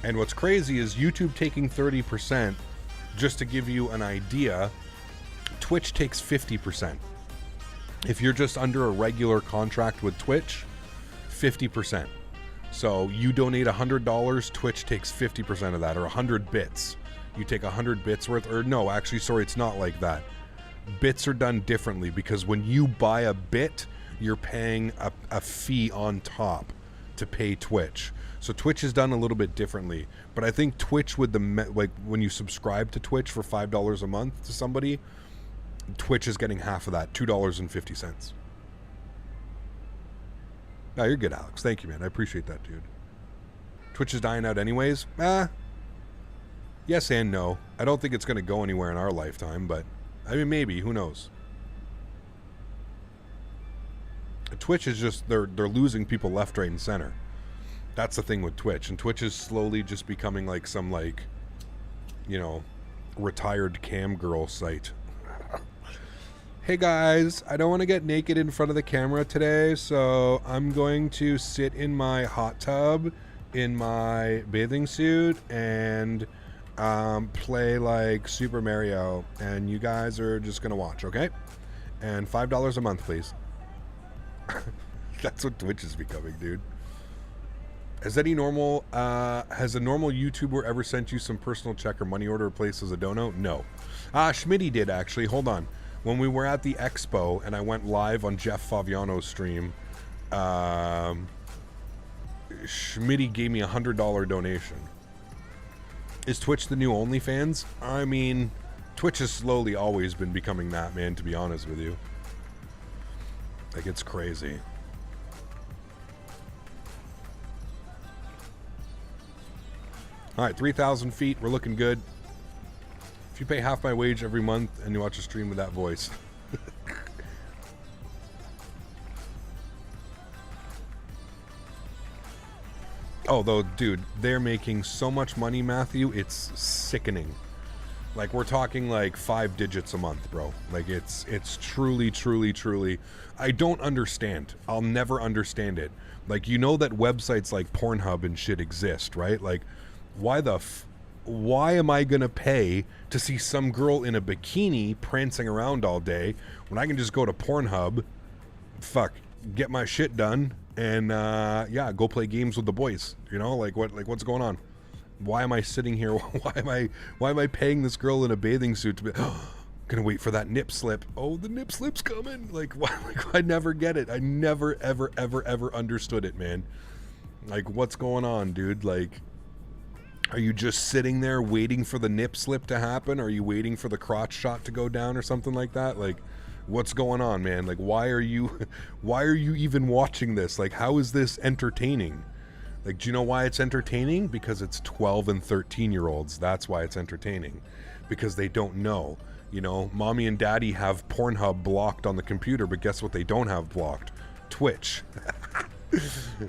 A: And what's crazy is YouTube taking 30%, just to give you an idea, Twitch takes 50%. If you're just under a regular contract with Twitch, 50%. So you donate $100, Twitch takes 50% of that, or 100 bits. You take 100 bits worth, or no, actually, sorry, it's not like that. Bits are done differently because when you buy a bit, you're paying a fee on top to pay Twitch. So Twitch is done a little bit differently, but I think Twitch with like when you subscribe to Twitch for $5 a month to somebody, Twitch is getting half of that, $2.50. No, you're good, Alex. Thank you, man. I appreciate that, dude. Twitch is dying out anyways. Yes and no. I don't think it's going to go anywhere in our lifetime, but I mean, maybe. Who knows? Twitch is just, they're losing people left, right, and center. That's the thing with Twitch. And Twitch is slowly just becoming like some, like, you know, retired cam girl site. Hey guys, I don't want to get naked in front of the camera today, so I'm going to sit in my hot tub in my bathing suit and play like Super Mario, and you guys are just gonna watch, okay? And $5 a month, please. That's what Twitch is becoming, dude. Has a normal YouTuber ever sent you some personal check or money order placed as a dono? No. Smitty did, actually. Hold on. When we were at the expo and I went live on Jeff Faviano's stream, Smitty gave me a $100 donation. Is Twitch the new OnlyFans? I mean, Twitch has slowly always been becoming that, man, to be honest with you. Like, it's crazy. All right, 3,000 feet. We're looking good. If you pay half my wage every month and you watch a stream with that voice. Oh, though, dude, they're making so much money, Matthew. It's sickening. Like, we're talking like 5 digits a month, bro. Like, it's truly, truly, truly. I don't understand. I'll never understand it. Like, you know that websites like Pornhub and shit exist, right? Like, why am I gonna pay to see some girl in a bikini prancing around all day when I can just go to Pornhub, get my shit done, and yeah, go play games with the boys? You know, what's going on? Why am I sitting here? Why am I paying this girl in a bathing suit to be gonna wait for that nip slip? Oh, the nip slip's coming. Like, why? Like, I never get it. I never ever understood it, man. Like, what's going on, dude? Like, are you just sitting there waiting for the nip slip to happen? Are you waiting for the crotch shot to go down or something like that? Like, what's going on, man? Like, why are you even watching this? Like, how is this entertaining? Like, do you know why it's entertaining? Because it's 12 and 13-year-olds. That's why it's entertaining. Because they don't know. You know, mommy and daddy have Pornhub blocked on the computer, but guess what they don't have blocked? Twitch.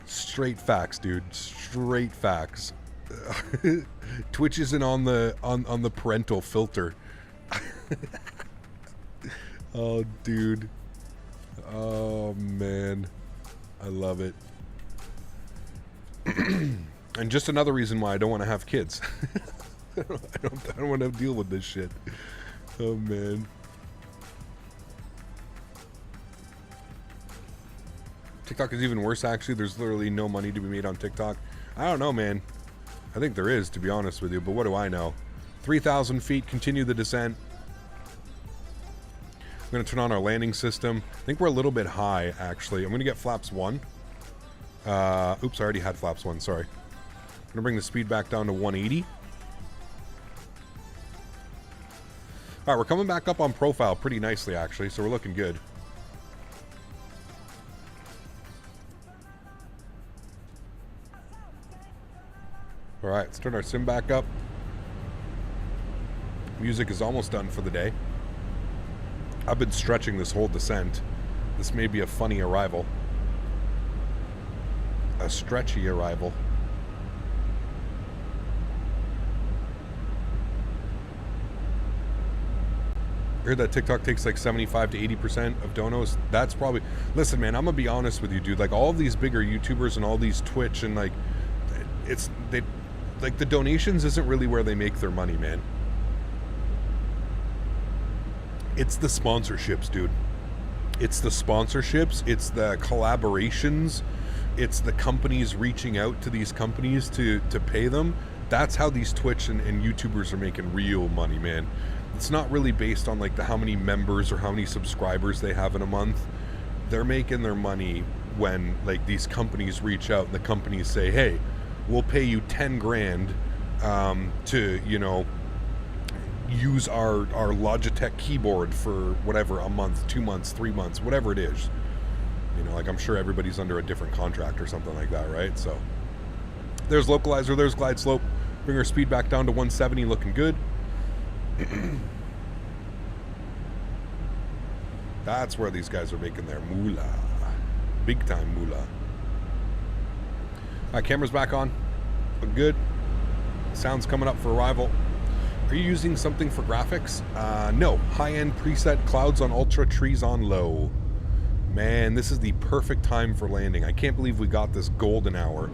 A: Straight facts, dude. Straight facts. Twitch isn't on the parental filter. Oh, dude. Oh, man. I love it. And just another reason why I don't want to have kids. I don't want to deal with this shit. Oh, man. TikTok is even worse, actually. There's literally no money to be made on TikTok. I don't know, man. I think there is, to be honest with you, but what do I know? 3,000 feet, continue the descent. I'm going to turn on our landing system. I think we're a little bit high, actually. I'm going to get flaps 1. Oops, I already had flaps 1, sorry. I'm going to bring the speed back down to 180. All right, we're coming back up on profile pretty nicely, actually, so we're looking good. All right, let's turn our sim back up. Music is almost done for the day. I've been stretching this whole descent. This may be a funny arrival. A stretchy arrival. I heard that TikTok takes like 75 to 80% of donos. That's probably... Listen, man, I'm going to be honest with you, dude. Like, all of these bigger YouTubers and all these Twitch and, like, it's... they like, the donations isn't really where they make their money, man. It's the sponsorships, dude. It's the sponsorships. It's the collaborations. It's the companies reaching out to these companies to pay them. That's how these Twitch and YouTubers are making real money, man. It's not really based on like how many members or how many subscribers they have in a month. They're making their money when like these companies reach out and the companies say, hey, we'll pay you 10 grand to, you know, use our Logitech keyboard for whatever, a month, 2 months, 3 months, whatever it is. You know, like I'm sure everybody's under a different contract or something like that, right? So there's localizer, there's glide slope. Bring our speed back down to 170, looking good. That's where these guys are making their moolah. Big time moolah. All right, camera's back on. Look good. Sound's coming up for arrival. Are you using something for graphics? No. High-end preset, clouds on ultra, trees on low. Man, this is the perfect time for landing. I can't believe we got this golden hour.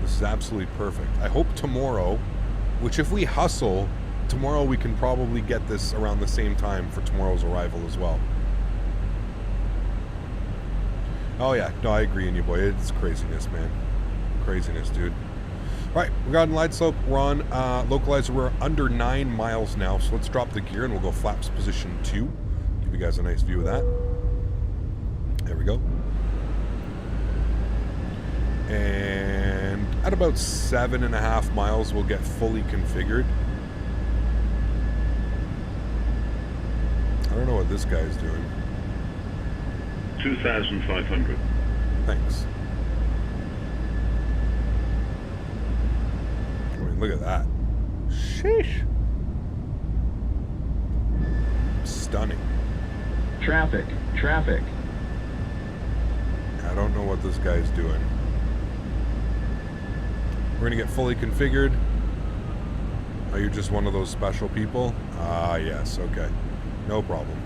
A: This is absolutely perfect. I hope tomorrow, which if we hustle, tomorrow we can probably get this around the same time for tomorrow's arrival as well. Oh yeah, no, I agree on you, boy. It's craziness, man. Craziness, dude. All right, we're on glide slope. We're on localizer. We're under 9 miles now, so let's drop the gear and we'll go flaps position 2. Give you guys a nice view of that. There we go. And at about 7.5 miles, we'll get fully configured. I don't know what this guy's doing.
G: 2,500.
A: Thanks. I mean, look at that. Sheesh. Stunning.
J: Traffic.
A: I don't know what this guy's doing. We're going to get fully configured. Oh, you're just one of those special people? Ah, yes, okay. No problem.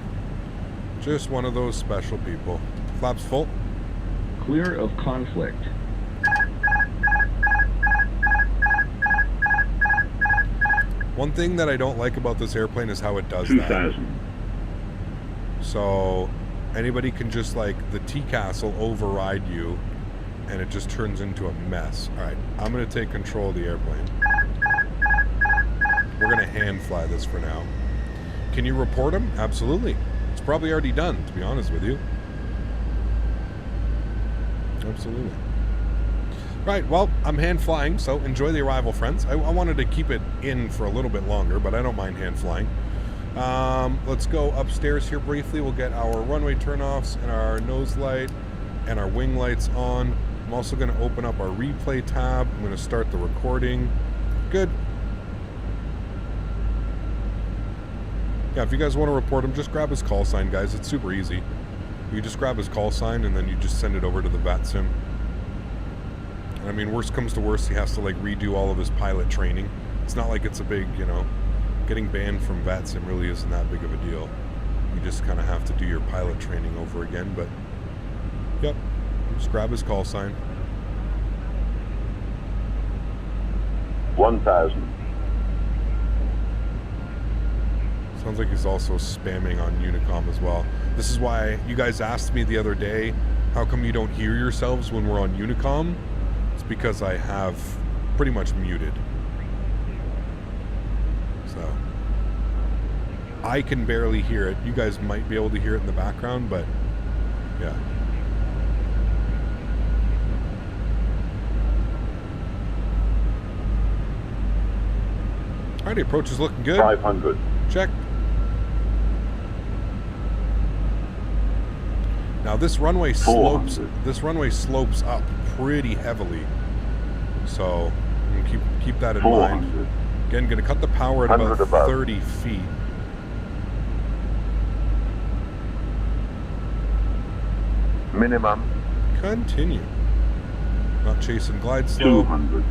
A: Just one of those special people. Flaps full.
J: Clear of conflict.
A: One thing that I don't like about this airplane is how it does
G: 2,000.
A: that. So anybody can just like the T-Castle override you and it just turns into a mess. All right, I'm going to take control of the airplane. We're going to hand fly this for now. Can you report him? Absolutely. It's probably already done, to be honest with you. Absolutely. Right, well, I'm hand flying, so enjoy the arrival, friends. I wanted to keep it in for a little bit longer, but I don't mind hand flying. Let's go upstairs here briefly. We'll get our runway turnoffs and our nose light and our wing lights on. I'm also going to open up our replay tab. I'm going to start the recording. Good. Yeah, if you guys want to report him, just grab his call sign, guys. It's super easy. You just grab his call sign and then you just send it over to the Vatsim. And I mean, worst comes to worst, he has to like redo all of his pilot training. It's not like it's a big, you know, getting banned from Vatsim really isn't that big of a deal. You just kind of have to do your pilot training over again, but yep, just grab his call sign.
G: 1,000.
A: Sounds like he's also spamming on Unicom as well. This is why you guys asked me the other day, how come you don't hear yourselves when we're on Unicom? It's because I have pretty much muted. So I can barely hear it. You guys might be able to hear it in the background, but yeah. Alrighty, approach is looking good.
G: 500.
A: Check. Now this runway slopes up pretty heavily, so keep that in mind. Again, going to cut the power at about 30 feet.
G: Minimum.
A: Continue. Not chasing glide slope.
G: 200.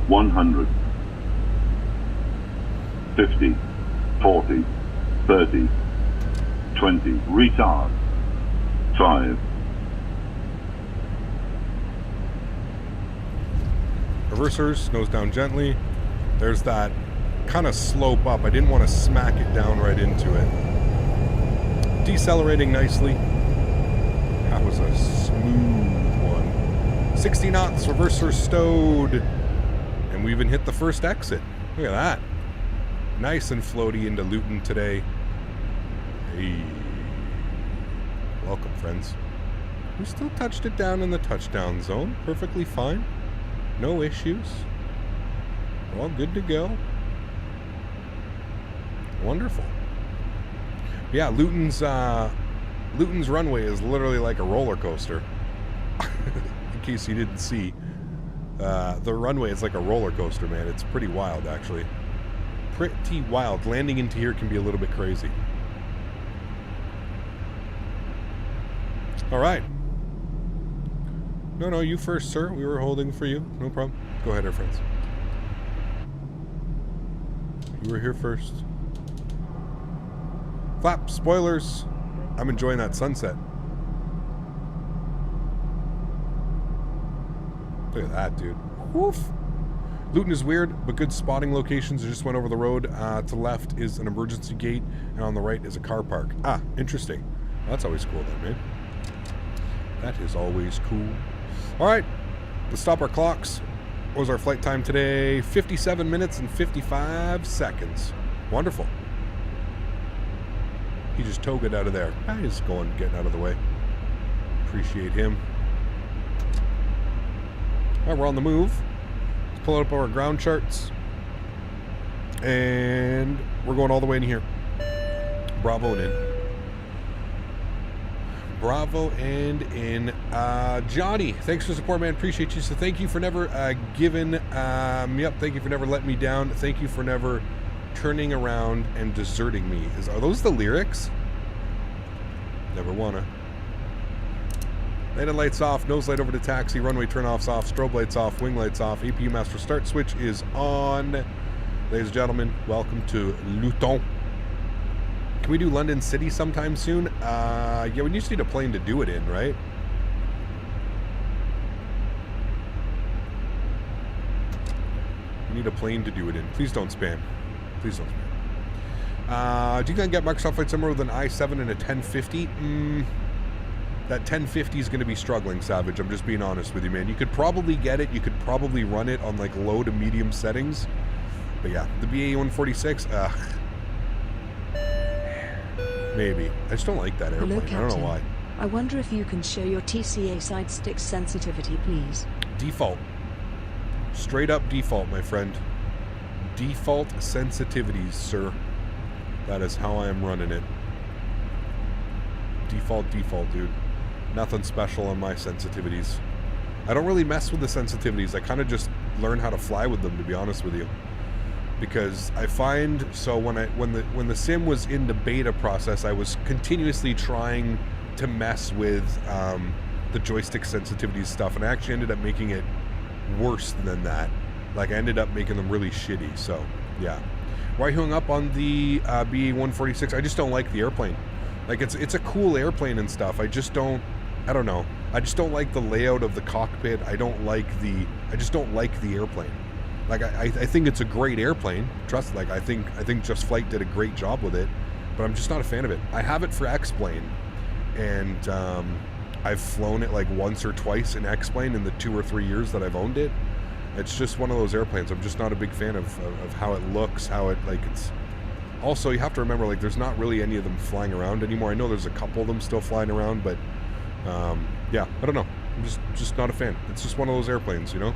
G: 100. 50. 40. 30. 20. Retard. 5.
A: Reversers, nose down gently. There's that kind of slope up. I didn't want to smack it down right into it. Decelerating nicely. That was a smooth one. 60 knots, reverser stowed. And we even hit the first exit. Look at that. Nice and floaty into Luton today. Hey. Welcome, friends. We still touched it down in the touchdown zone. Perfectly fine. No issues. We're all good to go. Wonderful. Yeah, Luton's runway is literally like a roller coaster. In case you didn't see, the runway is like a roller coaster, man. It's pretty wild, actually. Pretty wild. Landing into here can be a little bit crazy. All right. No, you first, sir. We were holding for you. No problem. Go ahead, our friends. You were here first. Flap, spoilers. I'm enjoying that sunset. Look at that, dude. Woof. Luton is weird, but good spotting locations. I just went over the road. To the left is an emergency gate, and on the right is a car park. Ah, interesting. Well, that's always cool then, man. That is always cool. All right, let's stop our clocks. What was our flight time today? 57 minutes and 55 seconds. Wonderful. He just toed out of there. He's getting out of the way. Appreciate him. All right, we're on the move. Let's pull up our ground charts. And we're going all the way in here. Bravo and in. Bravo and in. Johnny, thanks for the support, man. Appreciate you. So thank you for never giving me up. Thank you for never letting me down. Thank you for never turning around and deserting me. Are those the lyrics? Never wanna. Landing lights off, nose light over to taxi, runway turn-offs off, strobe lights off, wing lights off, APU master start switch is on. Ladies and gentlemen, welcome to Luton. Can we do London City sometime soon? Yeah, we just need a plane to do it in, right? We need a plane to do it in. Please don't spam. Please don't spam. Do you think I can get Microsoft Flight Simulator with an i7 and a 1050? That 1050 is going to be struggling, Savage. I'm just being honest with you, man. You could probably get it. You could probably run it on like low to medium settings. But yeah, the BA-146, maybe. I just don't like that airplane.
B: Hello,
A: I don't know why.
B: I wonder if you can show your TCA side stick sensitivity, please.
A: Default. Straight up default, my friend. Default sensitivities, sir. That is how I am running it. Default, dude. Nothing special on my sensitivities. I don't really mess with the sensitivities. I kind of just learn how to fly with them, to be honest with you. Because I find, so when the sim was in the beta process, I was continuously trying to mess with the joystick sensitivity stuff, and I actually ended up making it worse than that. Like, I ended up making them really shitty. So yeah, why hung up on the BA-146? I just don't like the airplane. Like, it's a cool airplane and stuff. I just don't know. I just don't like the layout of the cockpit. I just don't like the airplane. Like, I think it's a great airplane. Trust, like, I think Just Flight did a great job with it, but I'm just not a fan of it. I have it for X-Plane, and I've flown it like once or twice in X-Plane in the 2 or 3 years that I've owned it. It's just one of those airplanes. I'm just not a big fan of how it looks, how it, like, it's... Also, you have to remember, like, there's not really any of them flying around anymore. I know there's a couple of them still flying around, but yeah, I don't know. I'm just not a fan. It's just one of those airplanes, you know?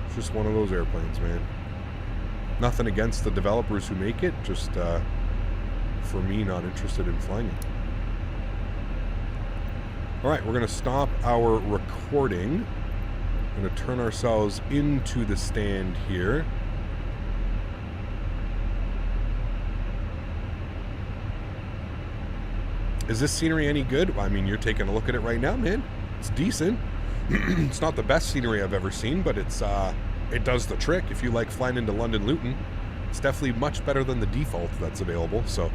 A: It's just one of those airplanes, man. Nothing against the developers who make it, just for me not interested in flying it. All right, we're going to stop our recording. We're going to turn ourselves into the stand here. Is this scenery any good? Well, I mean, you're taking a look at it right now, man. It's decent. It's not the best scenery I've ever seen, but it's it does the trick. If you like flying into London Luton, it's definitely much better than the default that's available. So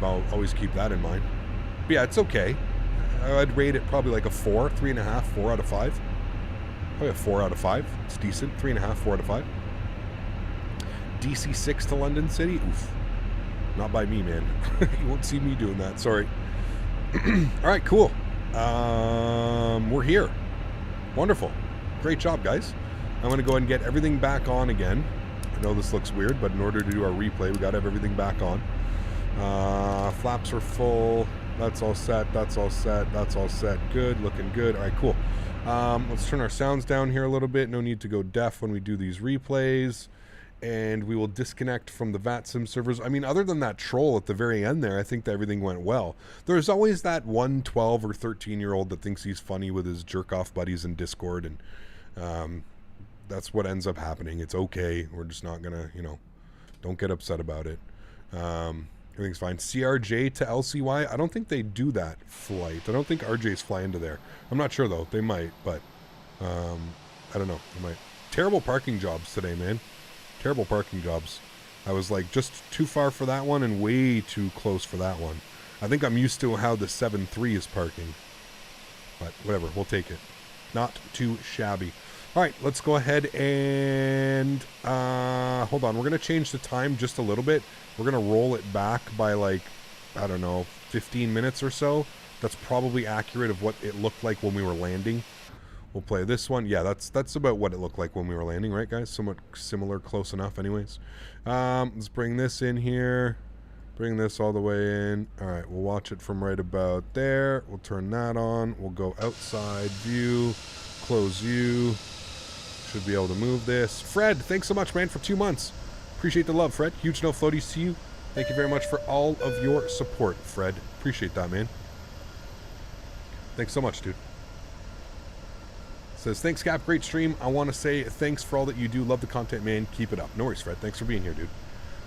A: always keep that in mind. But yeah, it's okay. I'd rate it probably like a 4, 3.5, 4 out of 5. Probably a 4 out of 5. It's decent. 3.5, 4 out of 5. DC6 to London City. Oof. Not by me, man. You won't see me doing that. Sorry. All right, cool. We're here. Wonderful. Great job, guys. I'm going to go ahead and get everything back on again. I know this looks weird, but in order to do our replay, we got to have everything back on. Flaps are full. That's all set. That's all set. That's all set. Good. Looking good. All right, cool. Let's turn our sounds down here a little bit. No need to go deaf when we do these replays. And we will disconnect from the Vatsim servers. I mean, other than that troll at the very end there, I think that everything went well. There's always that one 12 or 13-year-old that thinks he's funny with his jerk-off buddies in Discord, and that's what ends up happening. It's okay. We're just not gonna, don't get upset about it. Everything's fine. CRJ to LCY, I don't think they do that flight. I don't think RJs fly into there. I'm not sure, though. They might, but I don't know. They might. Terrible parking jobs today, man. Terrible parking jobs. I was like just too far for that one and way too close for that one. I think I'm used to how the 7.3 is parking. But whatever, we'll take it. Not too shabby. All right, let's go ahead and hold on. We're going to change the time just a little bit. We're going to roll it back by like, I don't know, 15 minutes or so. That's probably accurate of what it looked like when we were landing. We'll play this one. Yeah, that's about what it looked like when we were landing, right, guys? Somewhat similar, close enough anyways. Let's bring this in here. Bring this all the way in. All right, we'll watch it from right about there. We'll turn that on. We'll go outside view, close view. Should be able to move this. Fred, thanks so much, man, for 2 months. Appreciate the love, Fred. Huge no floaties to you. Thank you very much for all of your support, Fred. Appreciate that, man. Thanks so much, dude. Says, thanks, Cap. Great stream. I want to say thanks for all that you do. Love the content, man. Keep it up. No worries, Fred. Thanks for being here, dude.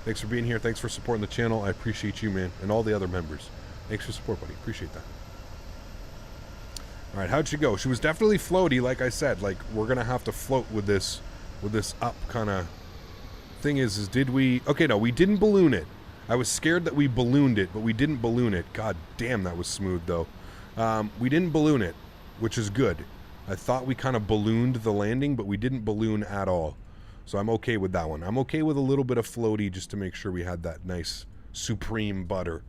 A: Thanks for being here. Thanks for supporting the channel. I appreciate you, man, and all the other members. Thanks for support, buddy. Appreciate that. All right, how'd she go? She was definitely floaty, like I said. Like, we're going to have to float with this up kind of thing is did we... Okay, no, we didn't balloon it. I was scared that we ballooned it, but we didn't balloon it. God damn, that was smooth, though. We didn't balloon it, which is good. I thought we kind of ballooned the landing, but we didn't balloon at all. So I'm okay with that one. I'm okay with a little bit of floaty just to make sure we had that nice supreme butter.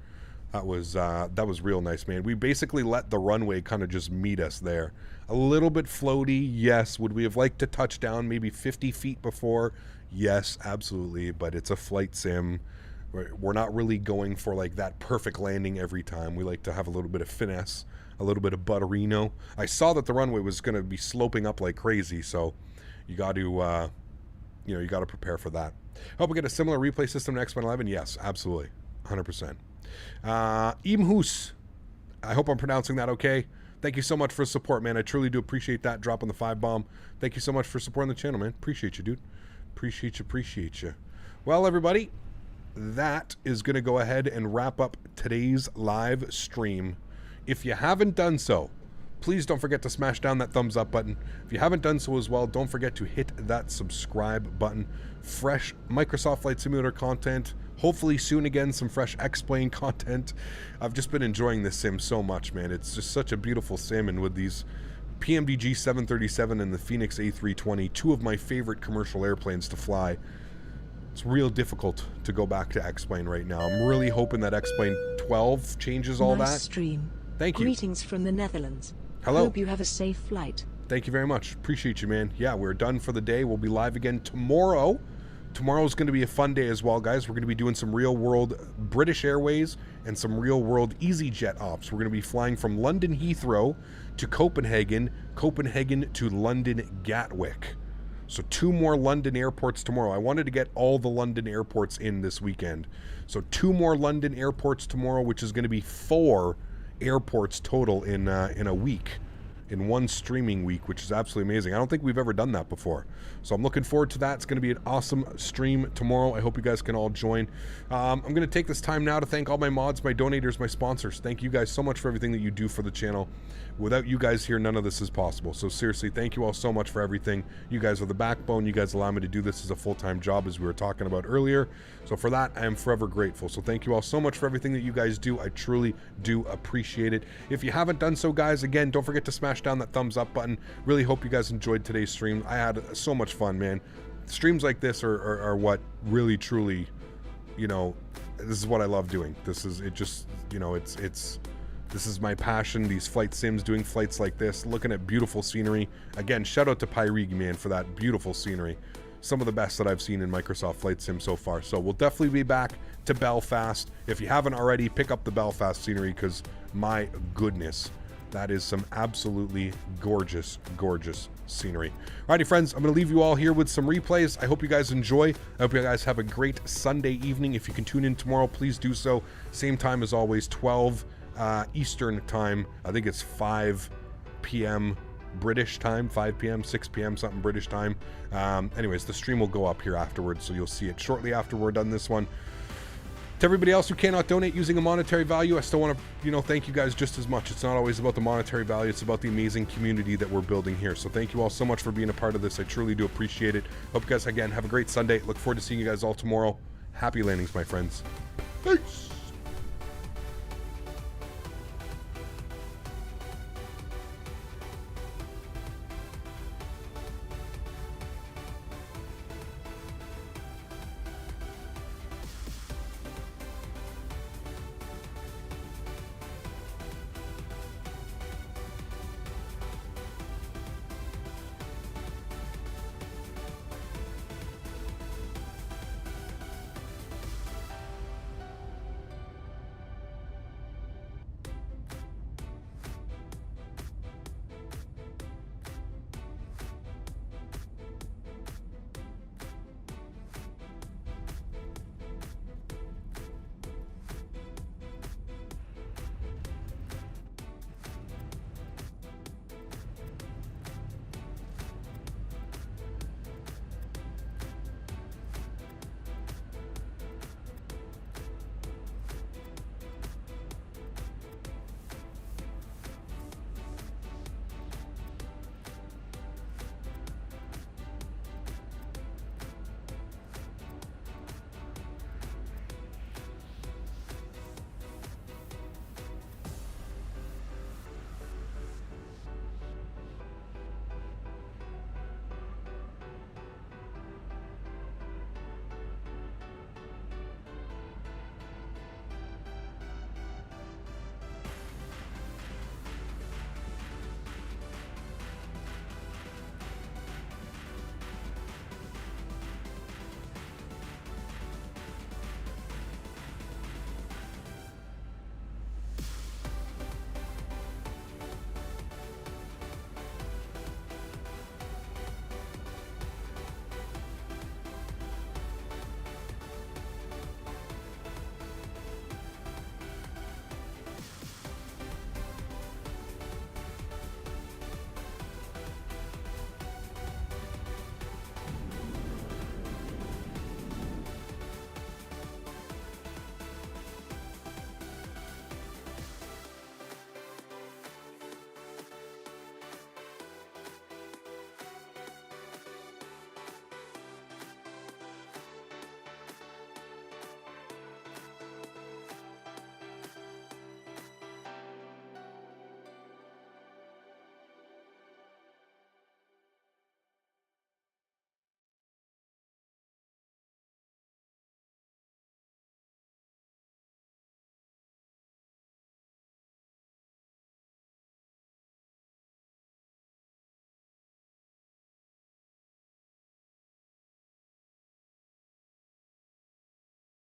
A: That was real nice, man. We basically let the runway kind of just meet us there. A little bit floaty, yes. Would we have liked to touch down maybe 50 feet before? Yes, absolutely. But it's a flight sim. We're not really going for like that perfect landing every time. We like to have a little bit of finesse. A little bit of butterino. I saw that the runway was going to be sloping up like crazy, so you got to, you got to prepare for that. Hope we get a similar replay system to X-11. Yes, absolutely, 100%. Imhus, I hope I'm pronouncing that okay. Thank you so much for support, man. I truly do appreciate that. Dropping the 5 bomb. Thank you so much for supporting the channel, man. Appreciate you, dude. Appreciate you. Well, everybody, that is going to go ahead and wrap up today's live stream. If you haven't done so, please don't forget to smash down that thumbs up button. If you haven't done so as well, don't forget to hit that subscribe button. Fresh Microsoft Flight Simulator content. Hopefully soon again, some fresh X-Plane content. I've just been enjoying this sim so much, man. It's just such a beautiful sim, and with these PMDG 737 and the Phoenix A320, 2 of my favorite commercial airplanes to fly, it's real difficult to go back to X-Plane right now. I'm really hoping that X-Plane 12 changes all
B: nice
A: that.
B: Stream.
A: Thank you.
B: Greetings from the Netherlands.
A: Hello.
B: Hope you have a safe flight.
A: Thank you very much. Appreciate you, man. Yeah, we're done for the day. We'll be live again tomorrow. Tomorrow's going to be a fun day as well, guys. We're going to be doing some real-world British Airways and some real-world EasyJet ops. We're going to be flying from London Heathrow to Copenhagen, Copenhagen to London Gatwick. So 2 more London airports tomorrow. I wanted to get all the London airports in this weekend. So 2 more London airports tomorrow, which is going to be 4 airports total in a week, in one streaming week, which is absolutely amazing. I don't think we've ever done that before. So I'm looking forward to that. It's going to be an awesome stream tomorrow. I hope you guys can all join. I'm going to take this time now to thank all my mods, my donators, my sponsors. Thank you guys so much for everything that you do for the channel. Without you guys here, none of this is possible. So seriously, thank you all so much for everything. You guys are the backbone. You guys allow me to do this as a full-time job, as we were talking about earlier. So for that, I am forever grateful. So thank you all so much for everything that you guys do. I truly do appreciate it. If you haven't done so, guys, again, don't forget to smash down that thumbs up button. Really hope you guys enjoyed today's stream. I had so much fun, man. Streams like this are what really, truly, you know, this is what I love doing. This is, it just, you know, this is my passion, these flight sims, doing flights like this, looking at beautiful scenery. Again, shout out to Pyreegue, man, for that beautiful scenery. Some of the best that I've seen in Microsoft Flight Sim so far. So we'll definitely be back to Belfast. If you haven't already, pick up the Belfast scenery, because my goodness, that is some absolutely gorgeous, gorgeous scenery. Alrighty, friends, I'm going to leave you all here with some replays. I hope you guys enjoy. I hope you guys have a great Sunday evening. If you can tune in tomorrow, please do so. Same time as always, 12 Eastern time. I think it's 5 p.m. British time, 5 p.m., 6 p.m., something British time. Anyways, the stream will go up here afterwards, so you'll see it shortly after we're done this one. To everybody else who cannot donate using a monetary value, I still want to, you know, thank you guys just as much. It's not always about the monetary value. It's about the amazing community that we're building here. So thank you all so much for being a part of this. I truly do appreciate it. Hope you guys, again, have a great Sunday. Look forward to seeing you guys all tomorrow. Happy landings, my friends. Peace.